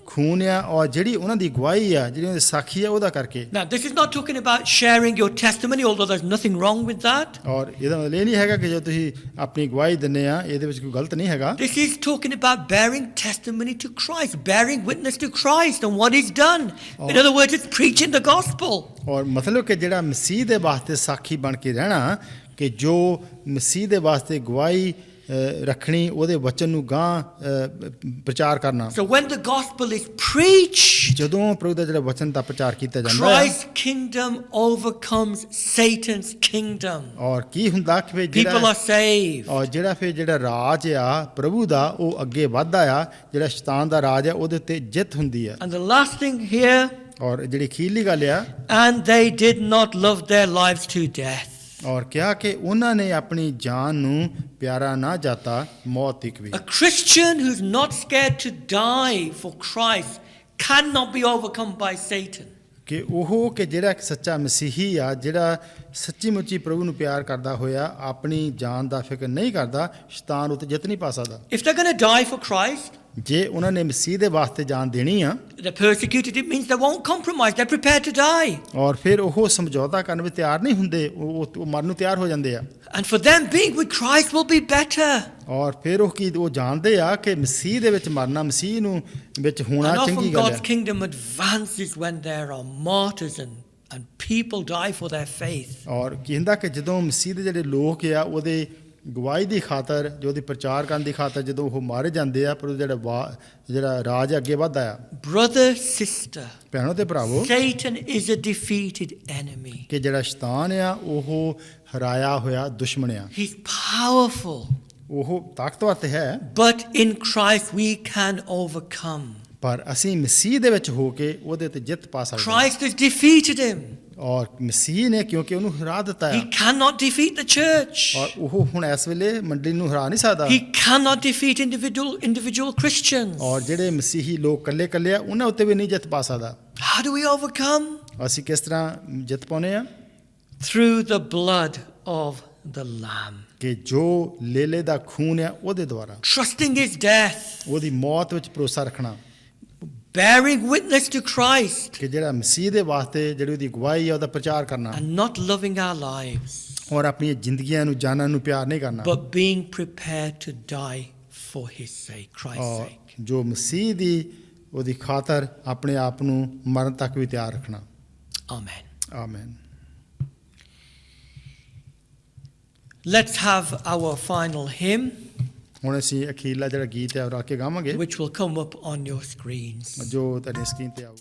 ਖੂਨ ਆ ਔਰ ਜਿਹੜੀ ਉਹਨਾਂ ਦੀ ਗਵਾਹੀ ਆ, ਜਿਹੜੀ ਉਹਨਾਂ ਦੀ ਸਾਖੀ ਆ ਉਹਦਾ ਕਰਕੇ। Now, this is not talking about sharing your testimony, although there's nothing wrong with that. ਔਰ ਇਹਦਾ ਮਤਲਬ ਇਹ ਨਹੀਂ ਹੈਗਾ ਕਿ ਜੋ ਤੁਸੀਂ ਆਪਣੀ ਗਵਾਹੀ ਦਿੰਦੇ ਆ ਇਹਦੇ ਵਿੱਚ ਕੋਈ ਗਲਤ ਨਹੀਂ ਹੈਗਾ। This is talking about bearing testimony to Christ, bearing witness to Christ and what He's done. In other words, it's preaching the gospel. ਔਰ ਮਤਲਬ ਕਿ ਜਿਹੜਾ ਮਸੀਹ ਦੇ ਵਾਸਤੇ ਸਾਖੀ ਬਣ ਕੇ ਰਹਿਣਾ, ਕਿ ਜੋ ਮਸੀਹ ਦੇ ਵਾਸਤੇ ਗਵਾਹੀ ਰੱਖਣੀ, ਉਹਦੇ ਵਚਨ ਨੂੰ ਗਾਂ ਪ੍ਰਚਾਰ ਕਰਨਾ। So when the gospel is preached, ਜਦੋਂ ਪ੍ਰਭੂ ਦਾ ਜਿਹੜਾ ਵਚਨ ਦਾ ਪ੍ਰਚਾਰ ਕੀਤਾ ਜਾਂਦਾ ਹੈ Christ's kingdom overcomes Satan's kingdom. ਔਰ ਕੀ ਹੁੰਦਾ ਕਿ ਫਿਰ People ਜਿਹੜਾ are saved. ਔਰ ਜਿਹੜਾ ਰਾਜ ਆ ਪ੍ਰਭੂ ਦਾ ਉਹ ਅੱਗੇ ਵੱਧਦਾ ਆ, ਜਿਹੜਾ ਸ਼ੈਤਾਨ ਦਾ ਰਾਜ ਆ ਉਹਦੇ ਉੱਤੇ ਜਿੱਤ ਹੁੰਦੀ ਆ। And the last thing here, ਔਰ ਜਿਹੜੀ ਅਖੀਰਲੀ ਗੱਲ ਆ, and they did not love their lives to death. ਔਰ ਕਿਹਾ ਕਿ ਉਹਨਾਂ ਨੇ ਆਪਣੀ ਜਾਨ ਨੂੰ ਪਿਆਰਾ ਨਾ ਜਾਤਾ ਮੌਤ ਤੱਕ ਵੀ। A Christian who's not scared to die for Christ cannot be overcome by Satan. ਕਿ ਉਹ ਕਿ ਜਿਹੜਾ ਇੱਕ ਸੱਚਾ ਮਸੀਹੀ ਆ, ਜਿਹੜਾ ਸੱਚੀ ਮੁੱਚੀ ਪ੍ਰਭੂ ਨੂੰ ਪਿਆਰ ਕਰਦਾ ਹੋਇਆ ਆਪਣੀ ਜਾਨ ਦਾ ਫਿਕਰ ਨਹੀਂ ਕਰਦਾ, ਸ਼ੈਤਾਨ ਉੱਤੇ ਜਿੱਤ ਨਹੀਂ ਪਾ ਸਕਦਾ। If they're going to die for Christ, ਜੇ ਉਹਨਾਂ ਨੇ ਮਸੀਹ ਦੇ ਵਾਸਤੇ ਜਾਨ ਦੇਣੀ ਆ they're persecuted, it means they won't compromise. They're prepared to die. ਔਰ ਫਿਰ ਉਹ ਸਮਝੌਤਾ ਕਰਨ ਵਿੱਚ ਤਿਆਰ ਨਹੀਂ ਹੁੰਦੇ, ਉਹ ਮਰਨ ਨੂੰ ਤਿਆਰ ਹੋ ਜਾਂਦੇ ਆ। And for them, being with Christ will be better. ਔਰ ਫਿਰ ਉਹ ਜਾਣਦੇ ਆ ਕਿ ਮਸੀਹ ਦੇ ਵਿੱਚ ਮਰਨਾ, ਮਸੀਹ ਨੂੰ ਵਿੱਚ ਹੋਣਾ And often ਚੰਗੀ ਗੱਲ God's ਹੈ। kingdom advances when there are martyrs and people die for their faith. ਔਰ ਕੀ ਹੁੰਦਾ ਕਿ ਜਦੋਂ ਮਸੀਹ ਦੇ ਜਿਹੜੇ ਲੋਕ ਆ ਉਹਦੇ ਗਵਾਹੀ ਦੀ ਖਾਤਰ, ਜੋ ਉਹਦੀ ਪ੍ਰਚਾਰ ਕਰਨ ਦੀ ਖਾਤਰ ਜਦੋਂ ਉਹ ਮਾਰੇ ਜਾਂਦੇ ਆ, ਪਰ ਉਹ ਜਿਹੜਾ ਰਾਜ ਅੱਗੇ ਵੱਧਦਾ ਆ। Brother, sister, ਭੈਣੋ ਤੇ ਭਰਾਵੋ, Satan is a defeated enemy. ਕਿ ਜਿਹੜਾ ਸ਼ੈਤਾਨ ਆ ਉਹ ਹਰਾਇਆ ਹੋਇਆ ਦੁਸ਼ਮਣ ਆ। He's powerful. ਉਹ ਤਾਕਤਵਰ ਤੇ ਹੈ, But in Christ we can overcome. ਪਰ ਅਸੀਂ ਮਸੀਹ ਦੇ ਵਿੱਚ ਹੋ ਕੇ ਉਹਦੇ ਤੇ ਜਿੱਤ ਪਾ ਸਕਦੇ ਹਾਂ। Christ has defeated him. ਔਰ ਮਸੀਹ ਨੇ ਕਿਉਂਕਿ ਉਹਨੂੰ ਹਰਾ ਦਿੱਤਾ He ਹੈ, cannot defeat the church. ਔਰ ਉਹ ਹੁਣ ਇਸ ਵੇਲੇ ਮੰਡਲੀ ਨੂੰ ਹਰਾ ਨਹੀਂ ਸਕਦਾ। He cannot defeat individual Christians. ਔਰ ਜਿਹੜੇ ਮਸੀਹੀ ਲੋਕ ਕੱਲੇ ਆ ਉਹਨਾਂ ਉੱਤੇ ਵੀ ਨਹੀਂ ਜਿੱਤ ਪਾ ਸਕਦਾ। How do we overcome? ਅਸੀਂ ਕਿਸ ਤਰ੍ਹਾਂ ਜਿੱਤ ਪਾਉਨੇ ਆ? Through the blood of the Lamb. ਕਿ ਜੋ ਲੇਲੇ ਦਾ ਖੂਨ ਆ ਉਹਦੇ ਦੁਆਰਾ, Trusting his death. ਉਹਦੀ ਮੌਤ ਵਿੱਚ ਭਰੋਸਾ ਰੱਖਣਾ, Bearing witness to Christ. ਕਿ ਜਿਹੜਾ ਮਸੀਹ ਦੇ ਵਾਸਤੇ ਜਿਹੜੀ ਉਹਦੀ ਗਵਾਹੀ ਆ ਉਹਦਾ ਪ੍ਰਚਾਰ ਕਰਨਾ, And not loving our lives, ਔਰ ਆਪਣੀਆਂ ਜ਼ਿੰਦਗੀਆਂ ਨੂੰ, ਜਾਨਾਂ ਨੂੰ ਪਿਆਰ ਨਹੀਂ ਕਰਨਾ, but being prepared to die for his sake, Christ's ਔਰ sake. ਜੋ ਮਸੀਹ ਦੀ ਉਹਦੀ ਖਾਤਰ ਆਪਣੇ ਆਪ ਨੂੰ ਮਰਨ ਤੱਕ ਵੀ ਤਿਆਰ ਰੱਖਣਾ। Amen. ਆਮੀਨ। Let's have our final hymn, ਹੁਣ ਅਸੀਂ ਅਖੀਰਲਾ ਜਿਹੜਾ ਗੀਤ ਹੈ ਉਹ ਰੱਖ ਕੇ ਗਾਵਾਂਗੇ, which will come up on your screens. ਜੋ ਤੁਹਾਡੀ ਸਕਰੀਨ ਤੇ ਆਊ।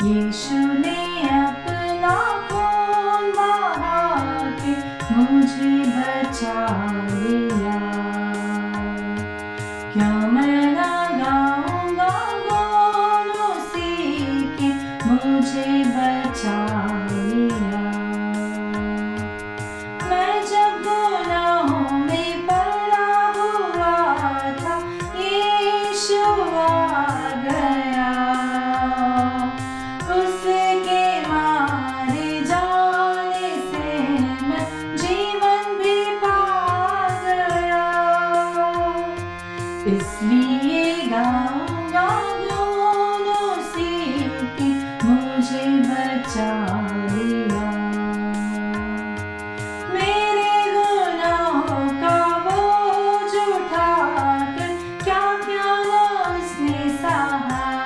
यीशु ने अपना खून बहा के मुझे बचा लिया, क्या मैं ना गाऊंगा गुण उसी के, मुझे बचा लिया। मैं जब गुनाहों में पड़ा हुआ था, यीशु आ गया, उसके मारे जाने से मैं जीवन भी पा गया। इसलिए गाऊंगा गुण उसी के, मुझे बचा लिया। मेरे गुनाहों का बोझ उठाकर क्या क्या उसने सहा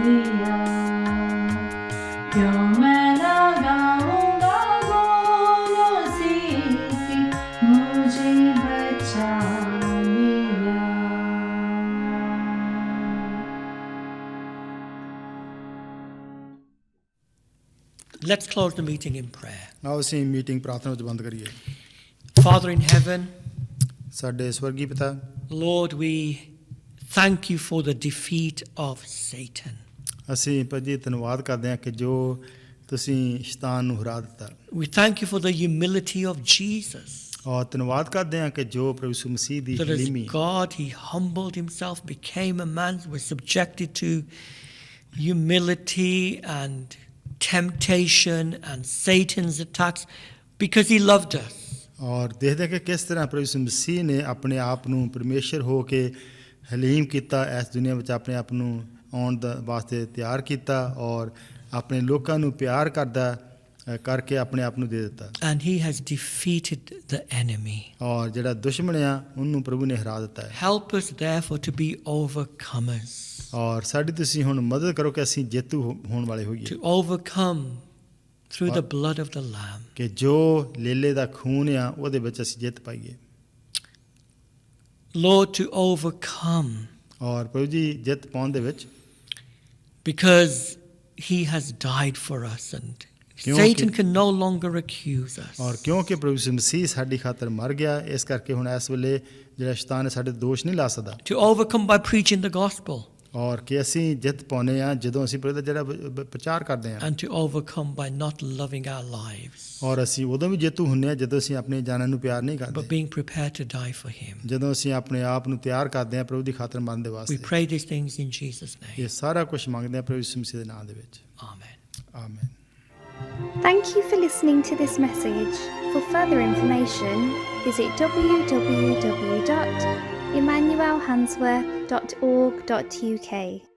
लिया क्यों मैं ना गाऊंगा दोनों सीखी मुझे बचा लिया Let's close the meeting in prayer. ਆਓ ਅਸੀਂ ਮੀਟਿੰਗ ਪ੍ਰਾਰਥਨਾ ਵਿੱਚ ਬੰਦ ਕਰੀਏ। Father in heaven, ਸਾਡੇ ਸਵਰਗੀ ਪਿਤਾ, Lord, we thank you for the defeat of Satan. ਅਸੀਂ ਭਾਜੀ ਧੰਨਵਾਦ ਕਰਦੇ ਹਾਂ ਕਿ ਜੋ ਤੁਸੀਂ ਸ਼ੈਤਾਨ ਨੂੰ ਹਰਾ ਦਿੱਤਾ, We thank you for the humility of Jesus. ਔਰ ਧੰਨਵਾਦ ਕਰਦੇ ਹਾਂ ਕਿ ਜੋ ਪ੍ਰਭੂ ਯਿਸੂ ਮਸੀਹ ਦੀ That as ਹਲੀਮੀ, God, he humbled himself, became a man, was subjected to humility and temptation and Satan's attacks because he loved us. ਔਰ ਦੇਖਦੇ ਕਿ ਕਿਸ ਤਰ੍ਹਾਂ ਪ੍ਰਭੂ ਯਿਸੂ ਮਸੀਹ ਨੇ ਆਪਣੇ ਆਪ ਨੂੰ ਪਰਮੇਸ਼ਰ ਹੋ ਕੇ ਹਲੀਮ ਕੀਤਾ, ਇਸ ਦੁਨੀਆ ਵਿੱਚ ਆਪਣੇ ਆਪ ਨੂੰ ਆਉਣ ਦਾ ਵਾਸਤੇ ਤਿਆਰ ਕੀਤਾ ਔਰ ਆਪਣੇ ਲੋਕਾਂ ਨੂੰ ਪਿਆਰ ਕਰਦਾ ਕਰਕੇ ਆਪਣੇ ਆਪ ਨੂੰ ਦੇ ਦਿੱਤਾ, And he has defeated the enemy. ਔਰ ਜਿਹੜਾ ਦੁਸ਼ਮਣ ਆ ਉਹਨੂੰ ਪ੍ਰਭੂ ਨੇ ਹਰਾ ਦਿੱਤਾ ਹੈ। Help us therefore to be overcomers, ਔਰ ਸਾਡੀ ਤੁਸੀਂ ਹੁਣ ਮਦਦ ਕਰੋ ਕਿ ਅਸੀਂ ਜੇਤੂ ਹੋਣ ਵਾਲੇ ਹੋਈਏ, to overcome through the blood of the Lamb. ਕਿ ਜੋ ਲੇਲੇ ਦਾ ਖੂਨ ਆ ਉਹਦੇ ਵਿੱਚ ਅਸੀਂ ਜਿੱਤ ਪਾਈਏ, Lord, to overcome ਔਰ ਪ੍ਰਭੂ ਜੀ ਜਿੱਤ ਪਾਉਣ ਦੇ ਵਿੱਚ, because he has died for us and Satan can no longer accuse us. ਔਰ ਕਿਉਂਕਿ ਪ੍ਰਭੂ ਯਿਸੂ ਮਸੀਹ ਸਾਡੀ ਖਾਤਰ ਮਰ ਗਿਆ, ਇਸ ਕਰਕੇ ਹੁਣ ਇਸ ਵੇਲੇ ਜਿਹੜਾ ਸ਼ੈਤਾਨ ਹੈ ਸਾਡੇ ਦੋਸ਼ ਨਹੀਂ ਲਾ ਸਕਦਾ, To overcome by preaching the gospel, ਔਰ ਕਿ ਅਸੀਂ ਜਿੱਤ ਪਾਉਂਦੇ ਆ ਜਦੋਂ ਅਸੀਂ ਪ੍ਰਭੂ ਦਾ ਜਿਹੜਾ ਪ੍ਰਚਾਰ ਕਰਦੇ ਹਾਂ, and to overcome by not loving our lives, ਔਰ ਅਸੀਂ ਉਦੋਂ ਵੀ ਜੇਤੂ ਹੁੰਦੇ ਆ ਜਦੋਂ ਅਸੀਂ ਆਪਣੀ ਜਾਨਾਂ ਨੂੰ ਪਿਆਰ ਨਹੀਂ but ਕਰਦੇ, being prepared to die for him. ਜਦੋਂ ਅਸੀਂ ਆਪਣੇ ਆਪ ਨੂੰ ਤਿਆਰ ਕਰਦੇ ਹਾਂ ਪ੍ਰਭੂ ਦੀ ਖਾਤਰ ਮਰਨ ਦੇ We ਵਾਸਤੇ। pray these things in Jesus' name. ਇਹ ਸਾਰਾ ਕੁਝ ਮੰਗਦੇ ਆ ਪ੍ਰਭੂ ਯਿਸੂ ਮਸੀਹ ਦੇ ਨਾਮ ਦੇ ਵਿੱਚ, Amen. ਆਮੀਨ। Thank you for listening to this message. For further information, visit www.emmanuelhansworth.org.uk.